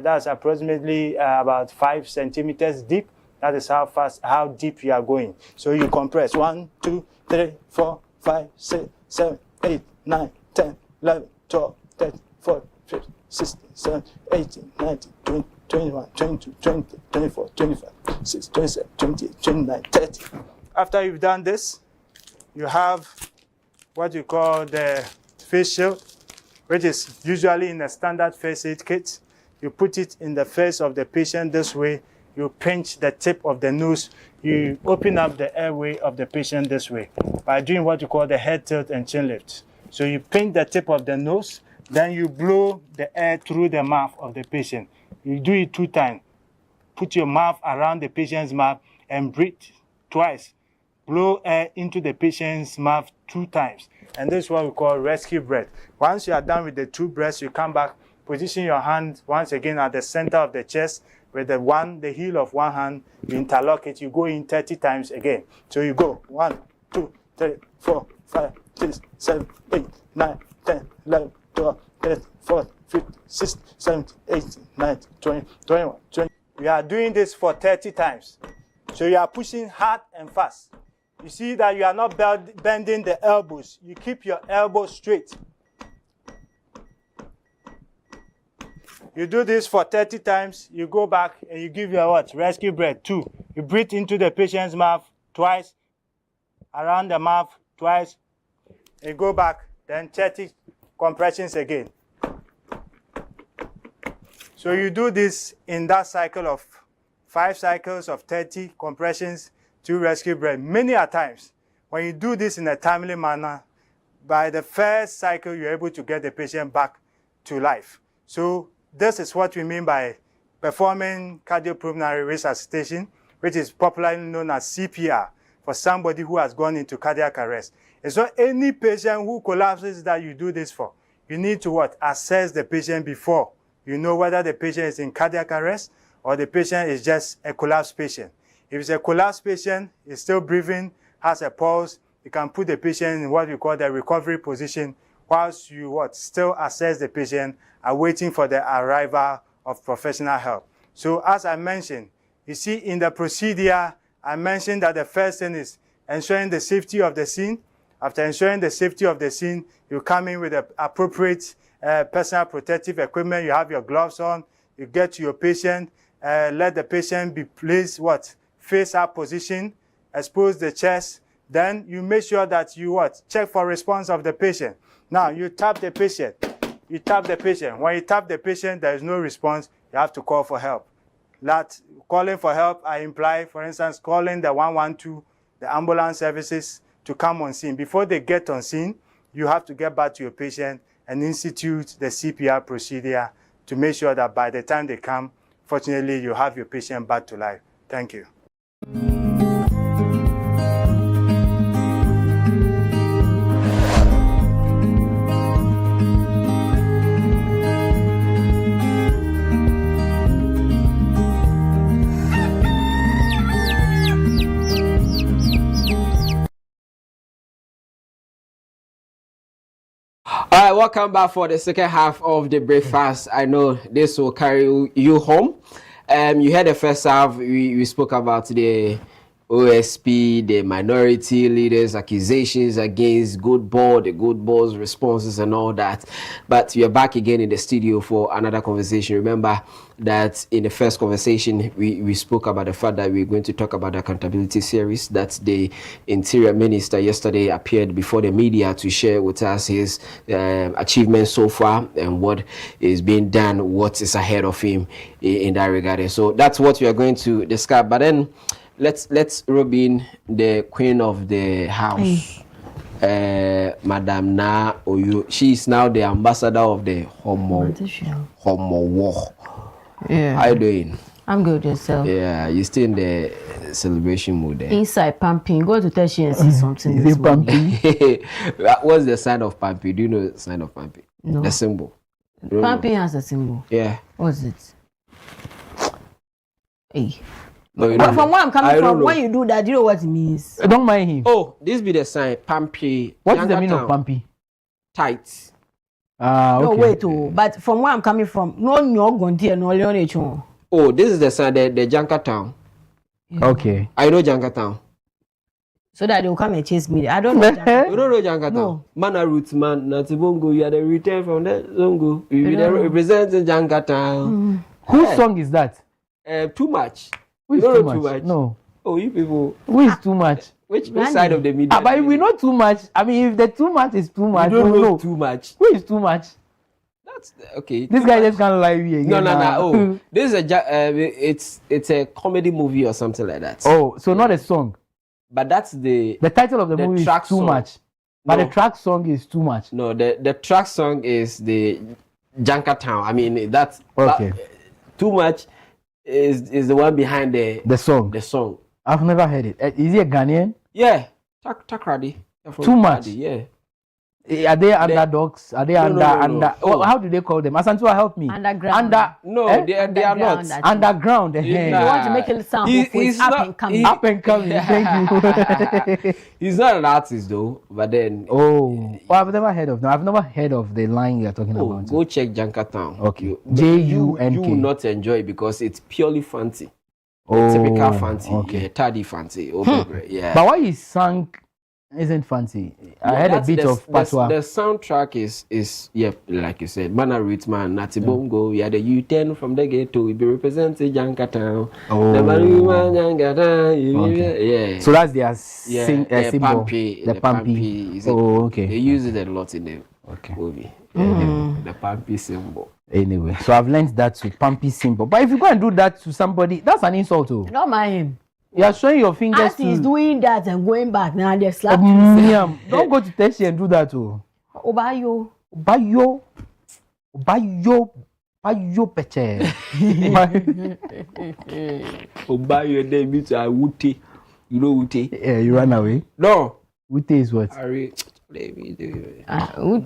That's approximately about 5 centimeters deep. That is how deep you are going. So you compress 1, 2, 3, 4, 5, 6, 7, 8, 9, 10, 11, 12, 13, 14, 15, 16, 17, 18, 19, 20, 21, 22, 23, 24, 25, 26, 27, 28, 29, 30. After you've done this, you have what you call the face shield, which is usually in a standard first aid kit. You put it in the face of the patient this way. You pinch the tip of the nose. You open up the airway of the patient this way by doing what you call the head tilt and chin lift. So you pinch the tip of the nose, then you blow the air through the mouth of the patient. You do it 2 times. Put your mouth around the patient's mouth and breathe twice. Blow air into the patient's mouth 2 times. And this is what we call rescue breath. Once you are done with the 2 breaths, you come back, position your hand once again at the center of the chest with the heel of one hand, you interlock it, you go in 30 times again. So you go 1, 2, 3, 4, 5, 6, 7, 8, 9, 10, 11, 12, 13, 14, 15, 16, 17, 18, 19, 20, 21, 20. We are doing this for 30 times. So you are pushing hard and fast. You see that you are not bending the elbows. You keep your elbows straight. You do this for 30 times. You go back and you give your what? Rescue breath 2. You breathe into the patient's mouth twice, around the mouth twice. You go back, then 30 compressions again. So you do this in that cycle of 5 cycles of 30 compressions, 2 rescue breath. Many a times, when you do this in a timely manner, by the first cycle, you're able to get the patient back to life. So this is what we mean by performing cardiopulmonary resuscitation, which is popularly known as CPR, for somebody who has gone into cardiac arrest. It's not any patient who collapses that you do this for. You need to what? Assess the patient before you know whether the patient is in cardiac arrest or the patient is just a collapsed patient. If it's a collapsed patient, is still breathing, has a pulse, you can put the patient in what we call the recovery position whilst you what? Still assess the patient, awaiting for the arrival of professional help. So as I mentioned, you see in the procedure, I mentioned that the first thing is ensuring the safety of the scene. After ensuring the safety of the scene, you come in with the appropriate personal protective equipment. You have your gloves on, you get to your patient, let the patient be placed what? Face up position, expose the chest. Then you make sure that you what? Check for response of the patient. Now you tap the patient. You tap the patient. When you tap the patient, there is no response, you have to call for help. That calling for help, I imply, for instance, calling the 112, the ambulance services to come on scene. Before they get on scene, you have to get back to your patient and institute the CPR procedure to make sure that by the time they come, fortunately, you have your patient back to life. Thank you. All right, welcome back for the second half of the breakfast. I know this will carry you home. You heard the first half, we spoke about the OSP, the minority leaders' accusations against Good Ball, the Good Ball's responses and all that. But we are back again in the studio for another conversation. Remember that in the first conversation, we spoke about the fact that we're going to talk about the accountability series. That the Interior Minister yesterday appeared before the media to share with us his achievements so far and what is being done, what is ahead of him in that regard. And so that's what we are going to discuss. But then let's rub in the queen of the house, Madam Na Oyo. She is now the ambassador of the Homo War. Yeah. How are you doing? I'm good, yourself. Yeah, you still in the celebration mood there. Inside pumping. Go to Tertiary and see something. Is it pumping? What's the sign of pumping? Do you know the sign of pumping? No. The symbol. Pumping has a symbol. Yeah. What's it? Hey. No, you But don't from know. where I'm coming I don't from, know. when you do that, do you know what it means? Don't mind him. Oh, this be the sign. Pumpy. What is the meaning of pumpy? Tight. Ah, No, okay. wait, oh. But from where I'm coming from, no, no, Oh, this is the sign, the Janka Town. Okay. I know Janka Town. So that they will come and chase me. I don't know. You don't know Janka Town? No. Man a roots man, Natibongo, you are the return from the Zongo. You are representing Janka Town. Whose song is that? Too much. Who is You don't too know much? No. Oh, you people. Who is too much? Which side of the media? But if we know too much, I mean, if the too much is too much, You don't we know too much. Who is too much? That's okay. This guy just can't lie me again. No. Oh, this is it's a comedy movie or something like that. Oh, so not a song. But that's the title of the movie is track Too song. Much. But No. the track song is Too Much. No, the track song is the Janka Town. I mean, that's Okay. Too Much is the one behind The song. The song. I've never heard it. Is he a Ghanaian? Yeah, Takrady. Too Much. Yeah. Are they underdogs? Are they No, under? no. Under? Oh. How do they call them? Asantua, help me. Underground. No, Eh? they are not. Underground. Nah. eh. You want to make it sound He's up not- and coming. Up and coming. Thank you. He's not an artist though, but then Oh, I've never heard of. No, I've never heard of the line you're talking about. go check Janka Town. Okay. You J-U-N-K. will not enjoy it because it's purely fancy. Oh, Typical fancy. okay. Yeah, tardy fancy. Yeah. But why he sang isn't fancy. I heard a bit of patois. The soundtrack is like you said, Mana Roots Man, Natibongo, we are the U10 from the ghetto, we be representing Janka Town. Oh. The Marima Janka Town, Okay. yeah. So that's their the symbol. Pampy. The Pampy. Is it? Oh, okay. They use it a lot in the movie. Yeah, the Pampy symbol. Anyway, so I've learned that to Pampy symbol. But if you go and do that to somebody, that's an insult too. Don't mind him. You are showing your fingers As he's doing that and going back, now they slap Don't go to Teshi and do that too. Obayo. Bayo peche. Obayo then means Wute. You know Wute? Yeah, you ran away. No. Wute is what? Wute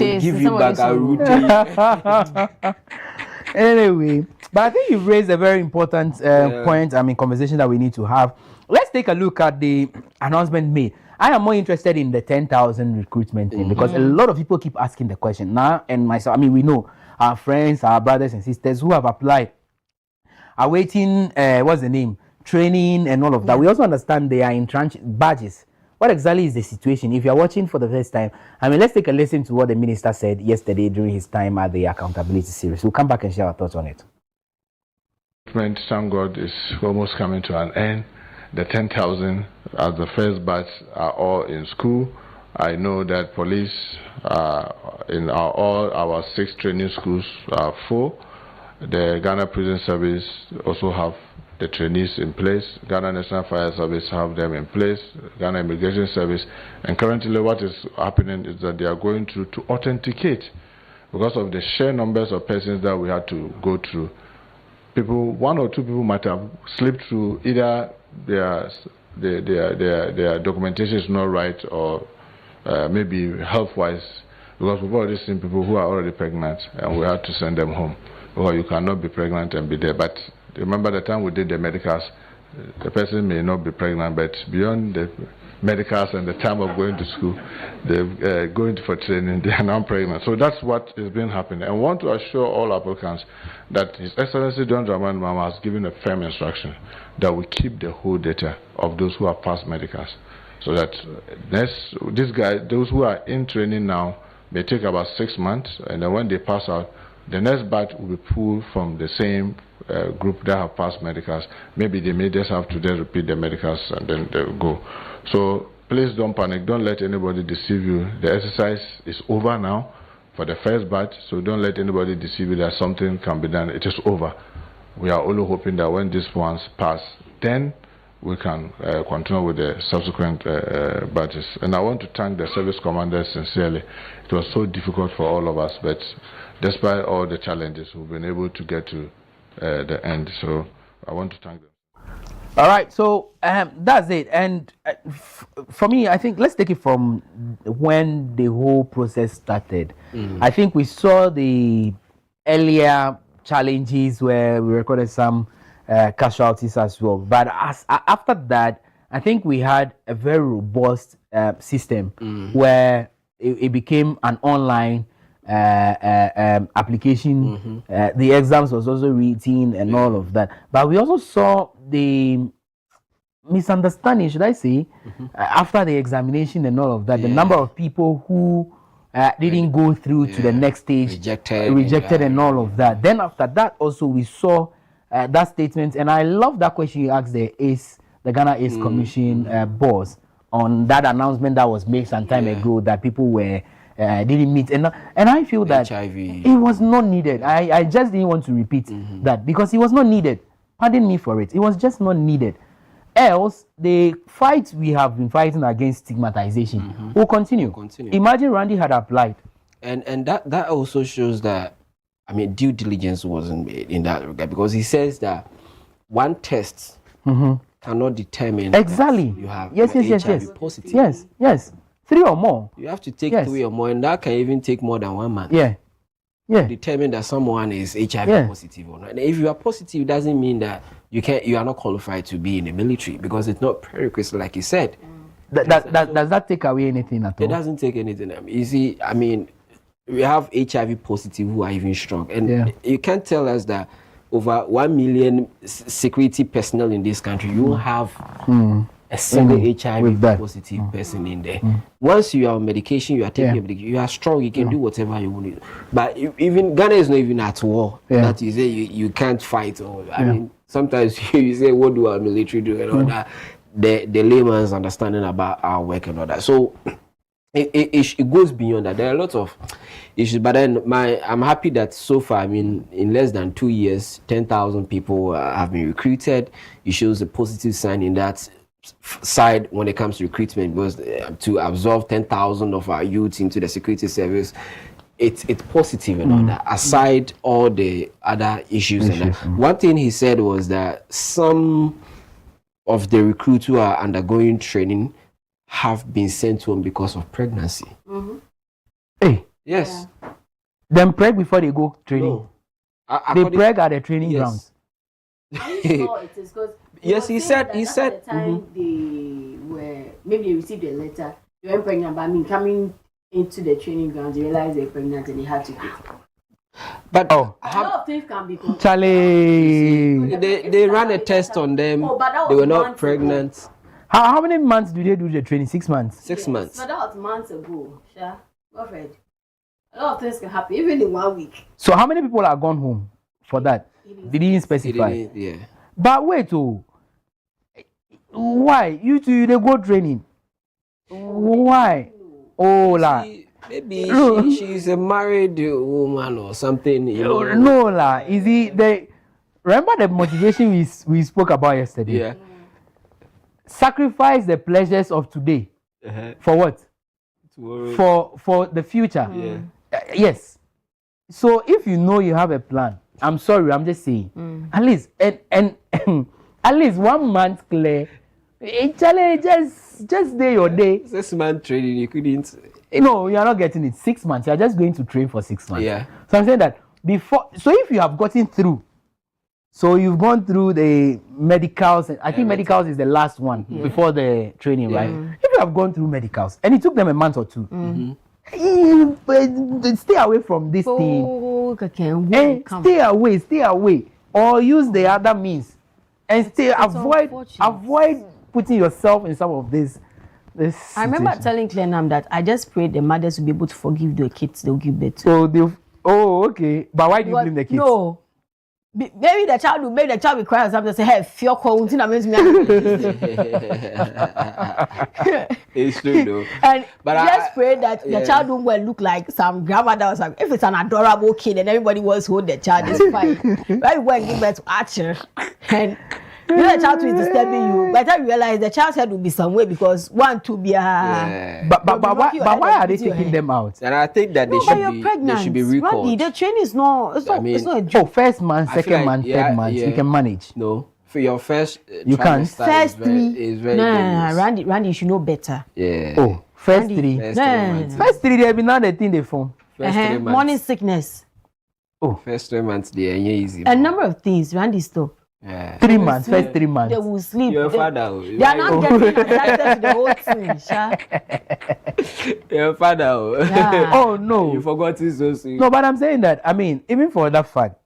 is give you back a Wute. Anyway, but I think you've raised a very important point, conversation that we need to have. Let's take a look at the announcement made. I am more interested in the 10,000 recruitment thing because a lot of people keep asking the question now, and myself, we know our friends, our brothers and sisters who have applied are waiting, what's the name? Training and all of that. We also understand they are in badges. What exactly is the situation? If you're watching for the first time, let's take a listen to what the minister said yesterday during his time at the accountability series. We'll come back and share our thoughts on it. Thank God is almost coming to an end. The 10,000 as the first batch are all in school. I know that police in all our 6 training schools are full. The Ghana Prison Service also have the trainees in place. Ghana National Fire Service have them in place. Ghana Immigration Service. And currently what is happening is that they are going through to authenticate because of the sheer numbers of persons that we had to go through. People, 1 or 2 people might have slipped through either their documentation is not right or maybe health-wise, because we've already seen people who are already pregnant and we had to send them home. Or you cannot be pregnant and be there. But remember the time we did the medicals, the person may not be pregnant, but beyond the medicals and the time of going to school, they're going for training, they are now pregnant. So that's what is being happening. And I want to assure all applicants that His Excellency John Dramani Mahama has given a firm instruction that we keep the whole data of those who have passed medicals. So that those who are in training now may take about 6 months, and then when they pass out, the next batch will be pulled from the same group that have passed medicals. Maybe they may just have to then repeat the medicals and then they'll go. So please don't panic. Don't let anybody deceive you. The exercise is over now for the first batch, so don't let anybody deceive you that something can be done. It is over. We are only hoping that when these ones pass, then we can continue with the subsequent batches. And I want to thank the service commanders sincerely. It was so difficult for all of us, but despite all the challenges, we've been able to get to the end. So I want to thank them. All right, so that's it. And for me, I think let's take it from when the whole process started. I think we saw the earlier challenges where we recorded some casualties as well. But after that, I think we had a very robust system where it became an online application. The exams was also routine and all of that. But we also saw the misunderstanding, should I say, after the examination and all of that. The number of people who didn't go through to the next stage, rejected and all of that. Then after that, also we saw that statement, and I love that question you asked the Ghana ACE Commission boss on that announcement that was made some time ago that people were didn't meet, and I feel that HIV. It was not needed. I just didn't want to repeat that because it was not needed. Pardon me for it. It was just not needed. Else, the fight we have been fighting against stigmatization will continue. Imagine Randy had applied, and that also shows that, I mean, due diligence wasn't made in that regard, because he says that one test cannot determine exactly you have yes positive. Yes 3 or more. You have to take 3 or more, and that can even take more than 1 month. Yeah. To determine that someone is HIV positive or not. And if you are positive, it doesn't mean that you are not qualified to be in the military, because it's not prerequisite, like you said. Does that take away anything at all? It doesn't take anything. You see, I mean, we have HIV positive who are even strong, and you can't tell us that over 1 million security personnel in this country, you have a single HIV positive person in there. Once you are on medication, you are taking your medication, you are strong, you can do whatever you want to do. But even Ghana is not even at war. That you say you can't fight. Or I mean, sometimes you say, what do our military do and all that. The layman's understanding about our work and all that. So it goes beyond that. There are a lot of issues, but then I'm happy that so far, I mean, in less than 2 years, 10,000 people have been recruited. It shows a positive sign in that side when it comes to recruitment, because to absorb 10,000 of our youth into the security service, it's positive and all that, aside all the other issues. And that. One thing he said was that some of the recruits who are undergoing training have been sent home because of pregnancy. Hey. Yes. Them preg before they go training. No. They preg at the training grounds. Yes, he said. At the time they were, maybe they received a letter, they were pregnant, but I mean, coming into the training grounds, they realized they're pregnant and they had to quit. But a lot of things can be controlled. Charlie, they ran a test on them. They were not pregnant. How many months do they do the training? 6 months. 6 months. But that was months ago. Sure, Wilfred. A lot of things can happen, even in 1 week. So how many people are gone home for that? They didn't specify. Yeah. But wait, why you two they go training? Why? Oh la. Maybe she's a married woman or something. You know. No la. Is it the? Remember the motivation we spoke about yesterday? Yeah. Sacrifice the pleasures of today for what? Tomorrow. For the future. Yeah. Yes. So if you know you have a plan, I'm sorry, I'm just saying. At least and at least 1 month clear. Just day your day. 6 month training, you couldn't. No, you are not getting it. 6 months. You are just going to train for 6 months. Yeah. So I'm saying that before. So if you have gotten through, so you've gone through the medicals. I think medicals is the last one before the training, right? If you have gone through medicals and it took them a month or two, stay away from this thing. Stay away, or use the other means, and avoid putting yourself in some of this. I remember telling Clenham that I just prayed the mothers will be able to forgive their kids they'll give birth to. Okay. But why do you blame the kids? No. Maybe the child will cry or something. Say, hey, feel cold. It's true though. And but just pray that the child don't well look like some grandmother or something. If it's an adorable kid and everybody wants to hold the child, it's fine. Right when you give birth to Archer and The child is disturbing you. By the time you realize the child's head will be somewhere because 1, 2 be But why are they taking them out? And I think that they should be recalled. Randy, the training is not. It's not a joke. First month, second month, third month, you can manage. No, for your first, you can't. First 3 is very no, Randy, you should know better. Yeah. Oh, first 3. First 3, they be not the thing they form. Morning sickness. Oh, first 3 months they are easy. A number of things, Randy, stop. Yeah. 3 months, first 3 months. They will sleep. Your father. They are not getting adapted to the whole thing, Sha. Your father. Yeah. Oh no. You forgot it so soon. No, but I'm saying that, I mean, even for that fact,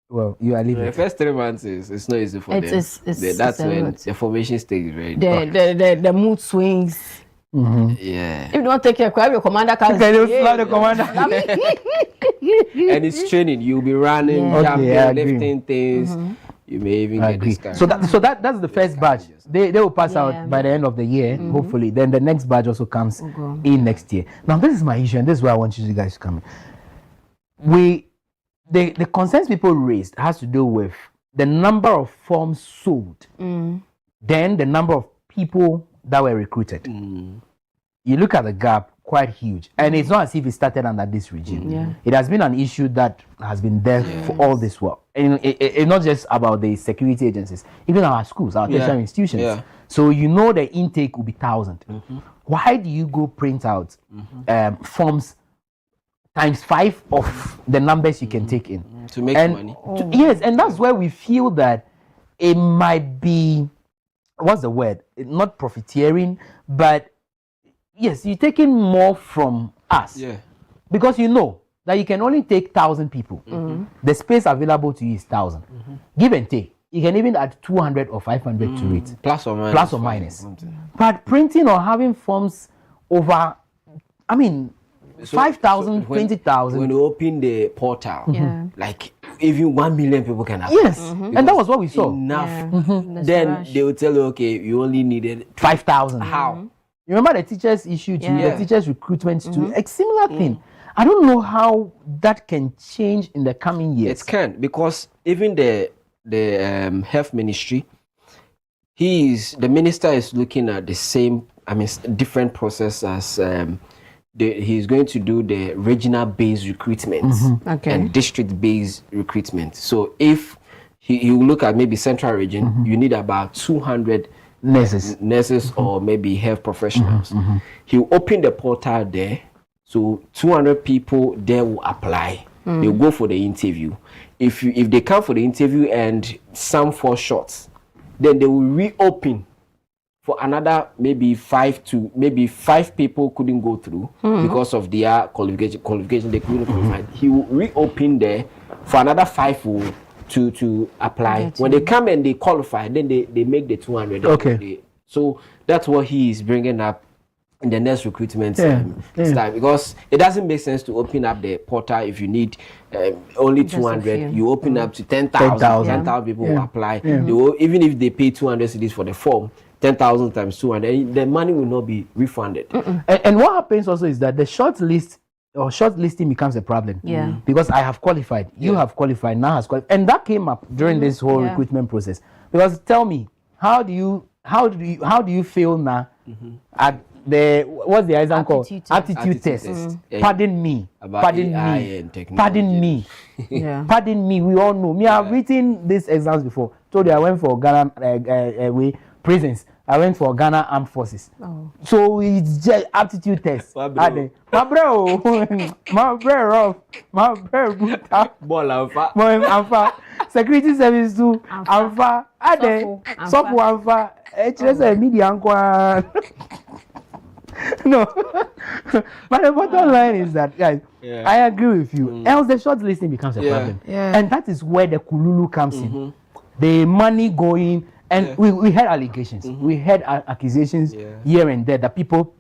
well, you are leaving. The first 3 months it's not easy for them. That's when the formation stage is very the mood swings. Yeah. If you don't take care of your commander, can the commander. And it's training. You'll be running, jumping, lifting things. You may even get this kind. So that's the first batch. They will pass out by the end of the year, hopefully. Then the next batch also comes in next year. Now this is my issue, and this is where I want you guys to come in. The concerns people raised has to do with the number of forms sold, then the number of people that were recruited. You look at the gap, quite huge, and it's not as if it started under this regime. It has been an issue that has been there for all this while, and it's not just about the security agencies, even our schools, our tertiary institutions. So you know the intake will be 1,000. Why do you go print out forms times 5 of the numbers you can take in to make money? Yes, and that's where we feel that it might be, what's the word? Not profiteering, but yes, you're taking more from us. Yeah. Because you know that you can only take 1,000 people. The space available to you is 1,000. Give and take. You can even add 200 or 500 to it. Plus or minus. Plus or minus. But printing or having forms over, 5,000, 20,000. When you open the portal, like even 1 million people can apply. Yes, and that was what we saw. Enough. Then they will tell you, okay, you only needed 5,000. How? You remember the teachers issue too, the teachers recruitment too, a similar thing. I don't know how that can change in the coming years. It can, because even the health ministry, the minister is looking at the same, different process as he's going to do the regional-based recruitment and district-based recruitment. So if he will look at maybe central region, you need about 200 nurses or maybe health professionals. He'll open the portal there, so 200 people there will apply. They'll go for the interview. If they come for the interview and some fall short, then they will reopen for another maybe 5 people couldn't go through because of their qualification they couldn't qualify. He will reopen there for another 5 to apply. When they come and they qualify, then they make the 200. Okay. So that's what he is bringing up in the next recruitment time, because it doesn't make sense to open up the portal if you need only 200. You open up to 10,000. 10,000 people will apply. They will, even if they pay 200 cedis for the form, 10,000 times 200, the money will not be refunded. And what happens also is that the shortlisting becomes a problem. Because I have qualified, you have qualified, now has qualified, and that came up during this whole recruitment process. Because tell me, how do you feel now at the what's the exam called? Aptitude test. Pardon me. Pardon me. Pardon me. We all know. Me, I've written these exams before. Told you I went for Ghana prisons. I went for Ghana Armed Forces. So it's just aptitude test. My bro, Ball Alpha. Security service too. Alpha. Sofu Alpha. HSA media No. But the bottom line is that, guys, I agree with you. Else the shortlisting becomes a problem. And that is where the kululu comes in. The money going. And we had allegations, we had accusations here and there that people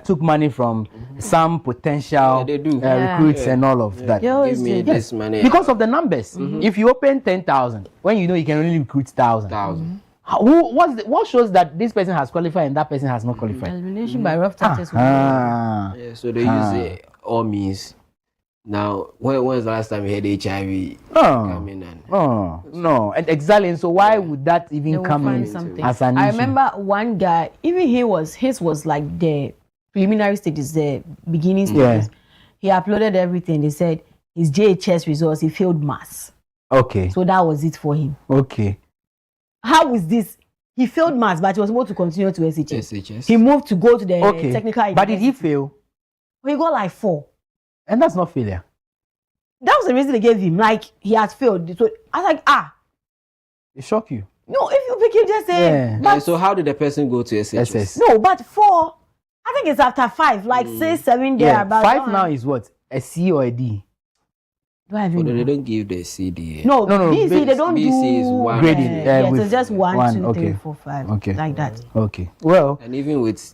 took money from some potential recruits and all of that. Give me this money. Because of the numbers. If you open 10,000, when you know you can only recruit 1,000. What shows that this person has qualified and that person has not qualified? Elimination by rough touches. So they use all means Now, when was the last time you had HIV coming in? No. And exactly. So why would that even come in as an issue? I remember one guy, even his was like the preliminary stages, the beginning stages. He uploaded everything. They said his JHS results, he failed maths. Okay. So that was it for him. Okay. How is this? He failed maths, but he was able to continue to SHS. He moved to go to the technical. But did he fail? He got like 4. And that's not failure. That was the reason they gave him. Like, he had failed. So I was like, It shocked you? No, if you pick him, just say. But so how did the person go to SHS? No, but 4. I think it's after 5. Like 6, 7 there. Yeah, 5 now is what? A C or a D? They don't give the CD. No. BC, they don't BC do is 1. Grading. Yes, it's just 1, 2, 3, 4, 5. Okay. Like that. Okay. Well. And even with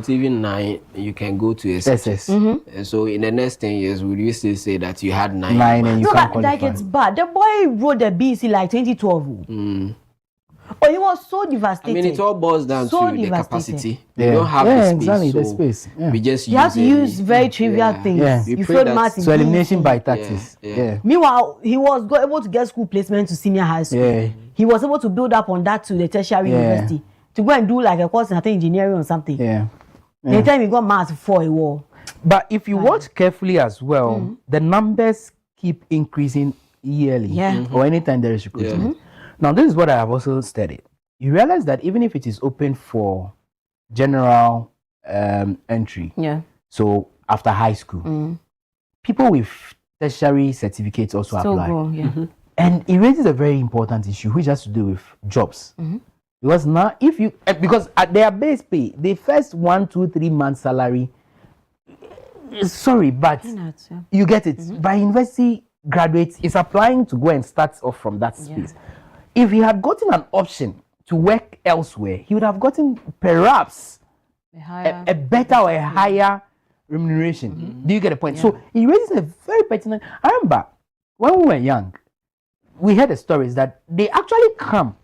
even 9, you can go to SHS. And so in the next 10 years, would you still say that you had 9? 9 and you can't qualify. Like it's bad. The boy wrote the BC like 2012. Oh, he was so devastated. I mean, it all boils down to the capacity. Yeah. You don't have the space. Exactly, so the space. Yeah. We just you have to use very trivial things. Yeah. You failed maths. So elimination by taxes. Yeah. Meanwhile, he was able to get school placement to senior high school. Yeah. He was able to build up on that to the tertiary university to go and do like a course in engineering or something. Yeah. The time he got maths for a war. But if you watch carefully as well, the numbers keep increasing yearly. Or anytime there is recruitment. Now, this is what I have also studied. You realize that even if it is open for general entry, so after high school, people with tertiary certificates also apply. And it raises a very important issue, which has to do with jobs. Because now, because at their base pay, the first 1, 2, 3 months salary, sorry, but you get it. By university graduates, is applying to go and start off from that space. If he had gotten an option to work elsewhere, he would have gotten perhaps a better or a higher remuneration. Do you get the point? So he raises a very pertinent. I remember when we were young, we heard the stories that they actually come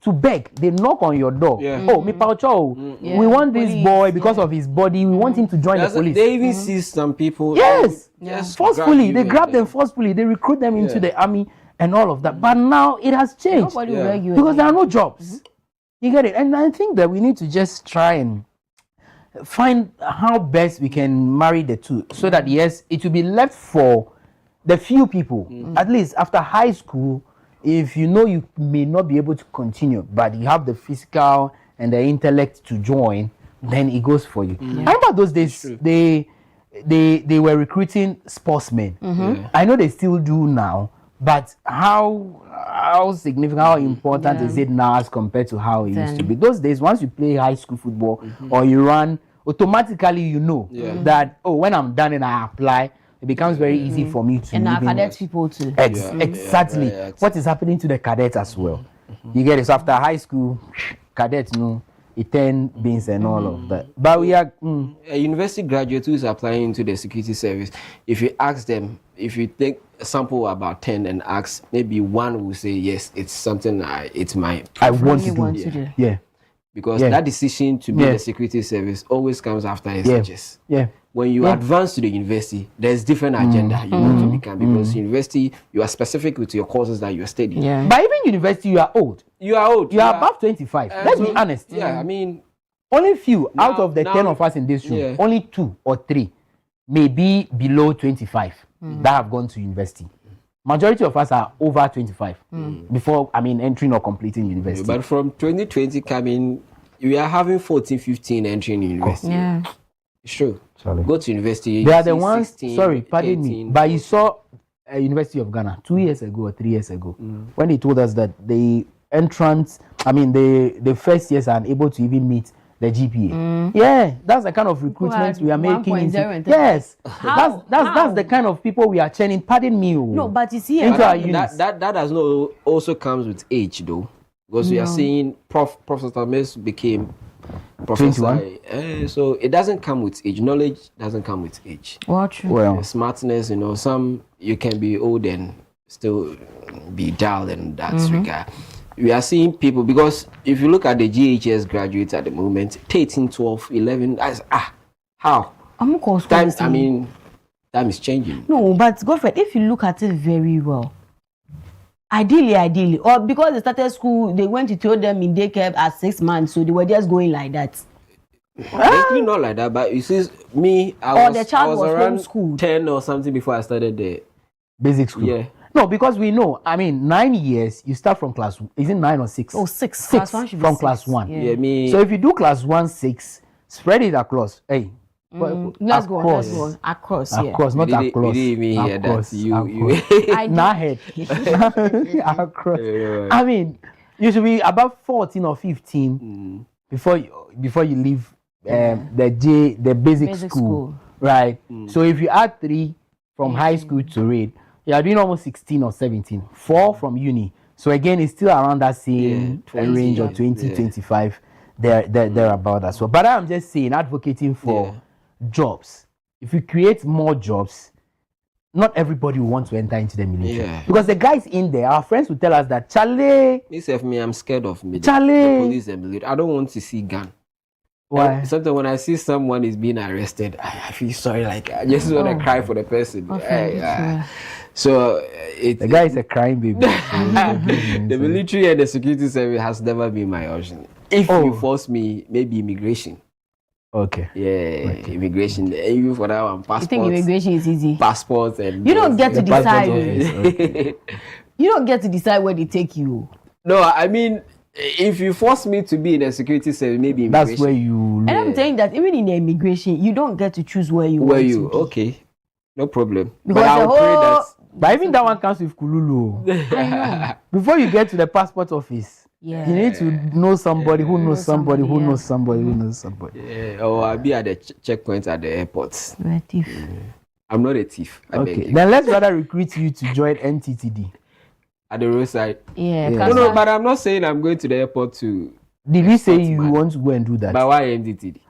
to beg. They knock on your door. Oh, me paucho, we want this boy because of his body. We want him to join the police. They even see some people. Yes, forcefully. They grab them forcefully. They recruit them into the army. And all of that, but now it has changed because there are no jobs. You get it, and I think that we need to just try and find how best we can marry the two, so that yes, it will be left for the few people, at least after high school. If you know you may not be able to continue, but you have the physical and the intellect to join, then it goes for you. I remember those days they were recruiting sportsmen. I know they still do now. But how significant, how important is it now as compared to how it used to be? Those days, once you play high school football or you run, automatically you know that, oh, when I'm done and I apply, it becomes very easy for me to. And our cadet people too. Exactly. What is happening to the cadets as well? You get it. So after high school, cadets know it 10 beans and all of that. But we are a university graduate who is applying into the security service. If you ask them, if you take a sample about 10 and ask, maybe 1 will say yes, it's something I want to do. Yeah. Because that decision to be in the security service always comes after SHS. When you advance to the university, there's different agenda you want to become, because university, you are specific with your courses that you are studying. But even university, you are old. You are old. You are above 25. Let's be honest. I mean, only few out of the 10 of us in this room, only 2 or 3 may be below 25 that have gone to university. Majority of us are over 25 before, entering or completing university. But from 2020 coming, we are having 14, 15 entering university. It's true. Go to university. They are the ones, 16, pardon 18, me, but you saw a University of Ghana 2 years ago or 3 years ago when they told us that the entrance, the first years are unable to even meet the GPA. Yeah, that's the kind of recruitment we are making. Yes, that's the kind of people we are churning. Pardon me. No, but you see, that does not also comes with age though, because we are seeing Professor Tamis became Professor. So it doesn't come with age. Knowledge doesn't come with age. Well, smartness, some you can be old and still be dull in that regard. We are seeing people, because if you look at the GHS graduates at the moment, 13, 12, 11, how? I'm times, Time is changing. No, but Godfred, if you look at it very well, ideally, or because they started school, they went to throw them in daycare at 6 months, so they were just going like that. Basically not like that, but you see, me, I was around homeschooled. 10 or something before I started the basic school. Yeah. No, because we know. I mean, 9 years. You start from class. Is it 9 or 6? Oh, 6. 6 Class 1 should be from 6. class 1. Yeah. Me. So if you do class 1, 6, spread it across. Hey. Let's go on. Across, yeah. Across, not across. We didn't even hear Across, that. You not head. Across. I mean, you should be about 14 or 15 before you leave the basic school. Right? So if you add 3 from high school to read, you are doing almost 16 or 17. 4 from uni. So again, it's still around that same 20, range of 20, 25. They're about that. So, but I'm just saying, advocating for jobs. If you create more jobs, not everybody will want to enter into the military. Yeah. Because the guys in there, our friends will tell us that, Charlie. I'm scared of the police and military. I don't want to see gun. Why? Sometimes when I see someone is being arrested, I feel sorry. Like I just want to cry for the person. So the guy is a crime baby. The military and the security service has never been my option. If you force me, maybe immigration. Okay. Yeah, immigration. Even for that one, passport. You think immigration is easy? Passports and you don't get to decide. Okay. You don't get to decide where they take you. No, I mean, if you force me to be in the security service, maybe immigration. That's where you. And I'm saying that even in the immigration, you don't get to choose where you want to be. Okay, no problem. Because but I'll pray that. But even that one comes with Kululu. I know. Before you get to the passport office, you need to know somebody who knows somebody who knows somebody who knows somebody. Yeah, or I'll be at the checkpoint at the airport. You're a thief. I'm not a thief. Okay, then let's rather recruit you to join NTTD. At the roadside. Yeah. No, but I'm not saying I'm going to the airport to. Did you say you want to go and do that? But why NTTD?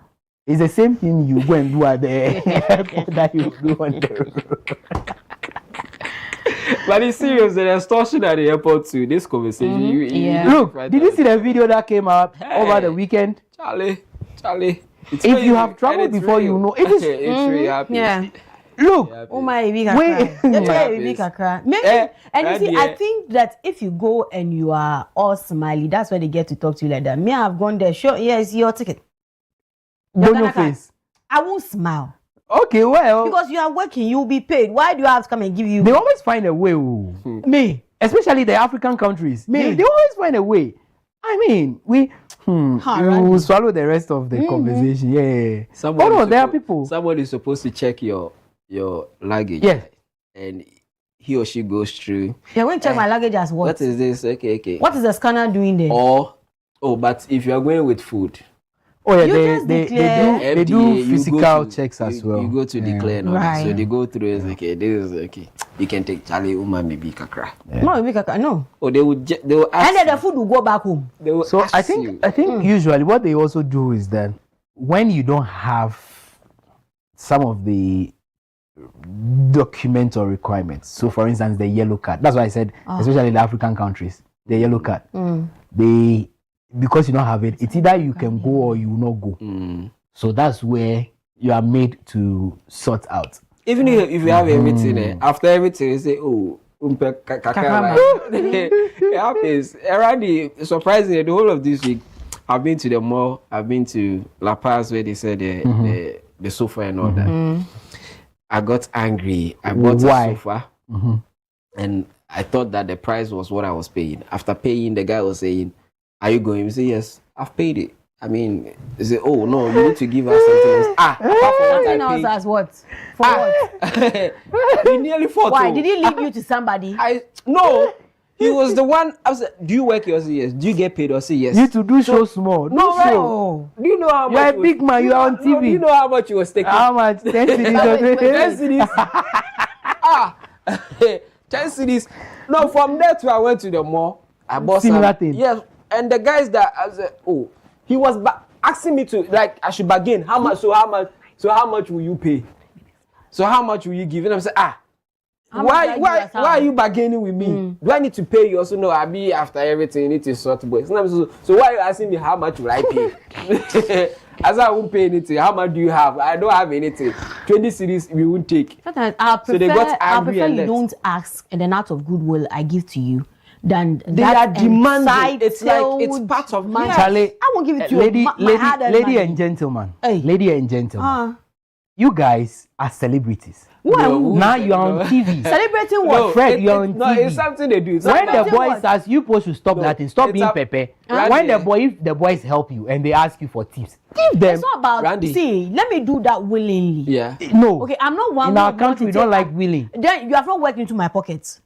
It's the same thing you go and do at the airport that you do on the road. But it's serious, the extortion at the airport too. This conversation. Look, did you see the video that came out over the weekend? Charlie. If you have traveled before, you know it is. It's really happy. Yeah. Look. Oh my, maybe and you see, I think that if you go and you are all smiley, that's where they get to talk to you like that. Me, I've gone there. Sure, yes, your ticket. No face. I won't smile. Okay, well. Because you are working, you'll be paid. Why do you have to come and give you? They always find a way. Me, especially the African countries. They always find a way. I mean, we will swallow the rest of the conversation. Yeah. There are people. Somebody is supposed to check your luggage. Yeah. And he or she goes through. You're going to check my luggage as what? What is this? Okay. What is the scanner doing there? But if you are going with food. Oh yeah, they do physical checks as well. You go to declare, right? So they go through. It's okay. This is okay. You can take Charlie Uma maybe kakra. No, maybe kakra. No. Oh, they will ask. And then the food will go back home. They will so ask I think usually what they also do is that when you don't have some of the document or requirements. So for instance, the yellow card. That's why I said, especially in the African countries, the yellow card. Because you don't have it, it's either you can go or you will not go. So that's where you are made to sort out. Even if you have everything, after everything, you say, oh, it happens. Already, surprisingly, the whole of this week, I've been to the mall, I've been to La Paz where they said the sofa and all that. I got angry. I bought a sofa and I thought that the price was what I was paying. After paying, the guy was saying, are you going? We say, yes, I've paid it. I mean, they say, oh, no, you need to give us something else. Apart from what I paid. As what? For what? He nearly fought. Why? Did he leave you to somebody? No. He was the one. I was like, do you work here? I said, yes. Do you get paid? I said, yes. You to do so small. No. Do you know how much? You're a big man. You are on TV. Do you know how much you was taking? How much? 10 cedis. 10 cedis. No, from there to I went to the mall. I bought similar thing. Yes. And the guys that I said, oh, he was asking me to, like, I should bargain. How much? So how much will you pay? So how much will you give? And I'm saying, why are you bargaining with me? Do I need to pay you? Also, no, I'll be after everything. You need to sort boys. So why are you asking me how much will I pay? As I won't pay anything. How much do you have? I don't have anything. 20 cities we won't take. Sometimes I prefer, so they got I angry prefer and you left. don't ask, and then out of goodwill I give to you. Than they are demanding. It's like it's part of my. Charlie, I won't give it to you. Lady money. and gentlemen. Hey. Lady and gentlemen. You guys are celebrities. Well, now you're on TV. Celebrating what? No, Fred, you're on TV. No, it's something they do. When the boys ask you, supposed to stop that and stop being Pepe. When if the boys help you and they ask you for tips, give them. It's not about. Randy. See, let me do that willingly. Yeah. No. Okay, I'm not one. In our country, we don't like willing. Then you have not worked into my pockets.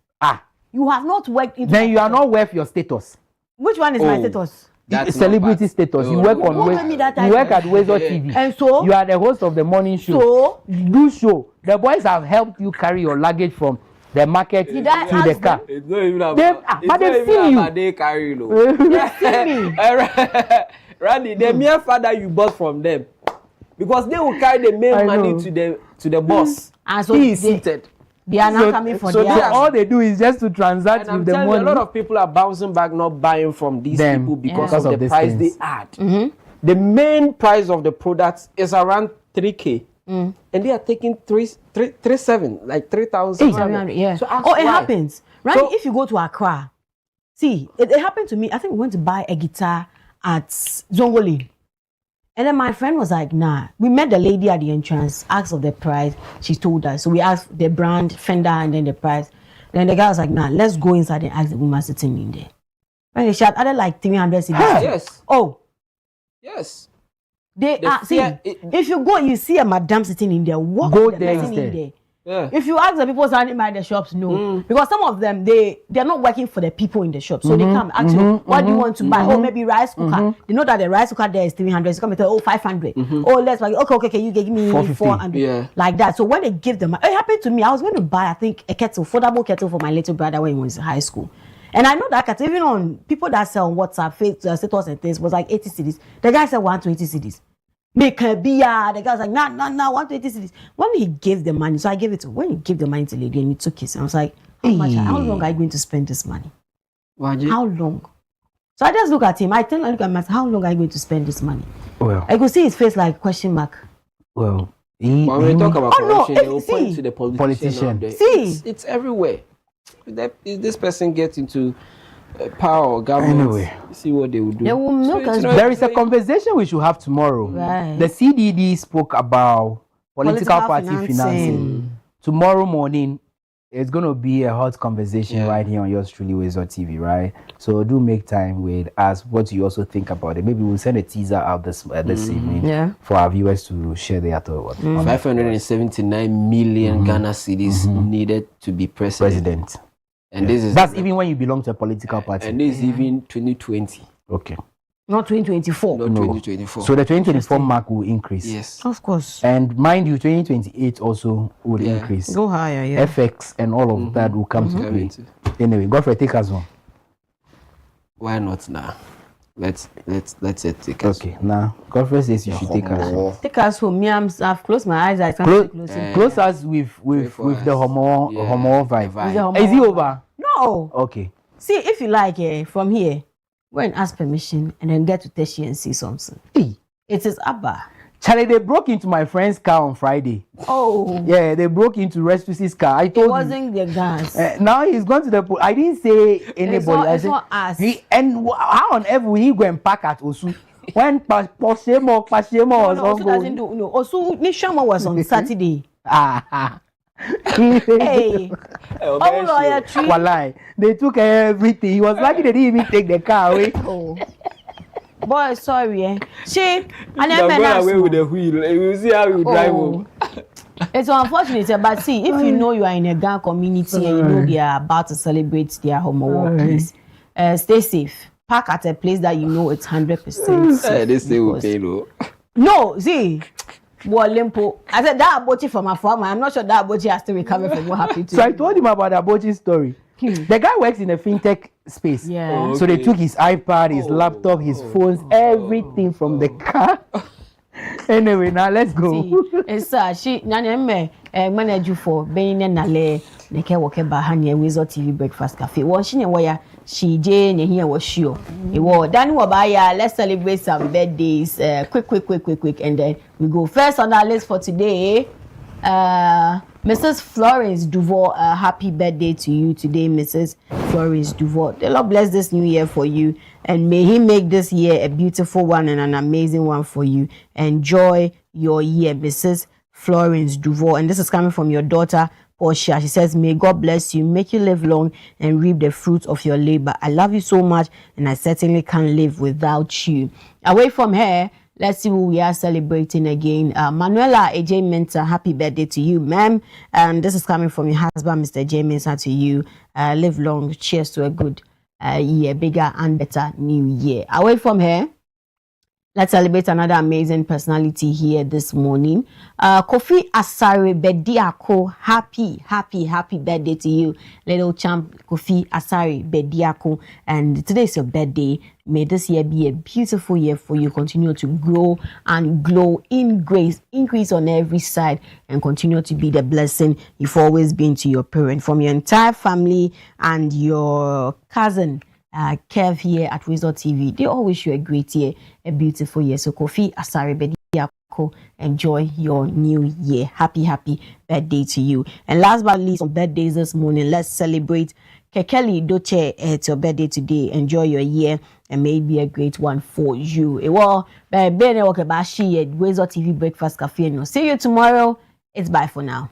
You have not worked into. Then you are not worth your status. Which one is my status? That's celebrity status. You work on. You work at WoezorTV. And so you are the host of the morning show. So do show. The boys have helped you carry your luggage from the market to the car. It's not even about. But they've seen you. They carry you. They've seen me. Randy, the mere father you bought from them, because they will carry the main money to the boss. And so he is seated. They are not coming for their. All they do is just to transact with the money. A lot of people are bouncing back, not buying from these people because of the price they add. The main price of the products is around 3K. And they are taking 3,700, like 3,700. Yeah. So it happens. Right? So, if you go to Accra, see, it happened to me. I think we went to buy a guitar at Zongoli. And then my friend was like, nah. We met the lady at the entrance, asked of the price. She told us. So we asked the brand, Fender, and then the price. Then the guy was like, nah, let's go inside and ask the woman sitting in there. And she had added like 300 CDs. Yes. Oh. Yes. They are, see, if you go, you see a madam sitting in there, walk go the there person instead. in there. Yeah. If you ask the people standing by the shops, no. Because some of them, they're not working for the people in the shop. So they come, actually, what do you want to buy? Oh, maybe rice cooker. They know that the rice cooker there is 300. So come and tell, 500. Oh, let's buy. Okay, you give me 400. Yeah. Like that. So when they give them, it happened to me. I was going to buy, I think, a foldable kettle for my little brother when he was in high school. And I know that kettle, even on people that sell on WhatsApp, Facebook, status and things, was like 80 cedis. The guy said 120 cedis. Make a beer. The guy was like, nah, 120 cedis. When he gave the money, so I gave it to, when he gave the money to the lady and he took it, I was like, how long are you going to spend this money? How long? So I just look at him. I look at him, how long are you going to spend this money? Well, I could see his face like question mark. Well, when we talk about corruption, they will point to the politician. It's everywhere. If this person gets into power or government, see what they will do. They will milk us. There is a conversation we should have tomorrow. Right. The CDD spoke about political party financing. Tomorrow morning, it's going to be a hot conversation right here on yours truly, WoezorTV, right? So do make time with us. What do you also think about it? Maybe we'll send a teaser out this evening for our viewers to share their thoughts. 579 million Ghana cedis needed to be president. And that's even when you belong to a political party. And this is even 2020. Okay. Not 2024. Not 2024. So the 2024 mark will increase. Yes. Of course. And mind you, 2028 also will increase. Go higher, yeah. FX and all of that will come to play. Anyway, Godfrey, take us home. Why not now? Let's take us. Okay, now Godfrey says you should take us home. Take us home. I've closed my eyes. I can't close it. Close us with the homo vibe. Is it over? No. Okay. See, if you like, from here, go and ask permission and then get to Teshi and see something. It is Abba. Charlie, they broke into my friend's car on Friday. Oh. Yeah, they broke into Restusi's car. I told it wasn't the gas. Now he's gone to the police. I didn't say anybody. It's not us. How on earth will he go and park at Osu? When Pashemo was Osu doesn't do. No, Osu Nishama was on Saturday. Hey. Oh, lawyer tree. Walai. They took everything. He was lucky they didn't even take the car away. Oh. Boy, sorry, and I'm going away with the wheel. We'll see how we drive home. It's unfortunate, but see, if you know you are in a gang community and you know they are about to celebrate their homo war, please stay safe. Park at a place that you know it's 100% safe. They say okay, no. No, see. Limpo. I said that Abochi from a farmer. I'm not sure that Abochi has to recover from what happened to him. So I told him about Abochi's story. The guy works in a fintech space. Yeah. Oh, okay. So they took his iPad, his laptop, his phones, everything from the car. Anyway, now let's go. It's she Nanyame manage for being nale neke woke bahanya WoezorTV breakfast cafe. One she where she Jane here was sure. It was Danny Wabaya. Let's celebrate some birthdays. Quick, and then we go first on our list for today. Mrs. Florence Duval, happy birthday to you today, Mrs. Florence Duval. The Lord bless this new year for you, and may He make this year a beautiful one and an amazing one for you. Enjoy your year, Mrs. Florence Duval. And this is coming from your daughter, Portia. She says, may God bless you, make you live long and reap the fruits of your labor. I love you so much, and I certainly can't live without you. Away from her, let's see who we are celebrating again. Manuela AJ Mensah, happy birthday to you, ma'am. And this is coming from your husband, Mr. J Mensah, to you. Live long. Cheers to a good year, bigger and better new year. Away from her, let's celebrate another amazing personality here this morning. Kofi Asare Bediako, happy birthday to you, little champ Kofi Asare Bediako. And today is your birthday. May this year be a beautiful year for you. Continue to grow and glow in grace, increase on every side, and continue to be the blessing you've always been to your parent. From your entire family and your cousin, Kev here at WoezorTV, they all wish you a great year, a beautiful year. So Kofi Asare Bediako, enjoy your new year. Happy birthday to you. And last but not least, on birthdays this morning, let's celebrate Kekeli Doche. It's your birthday today. Enjoy your year, and may it be a great one for you. Well, WoezorTV Breakfast Cafe. See you tomorrow. It's bye for now.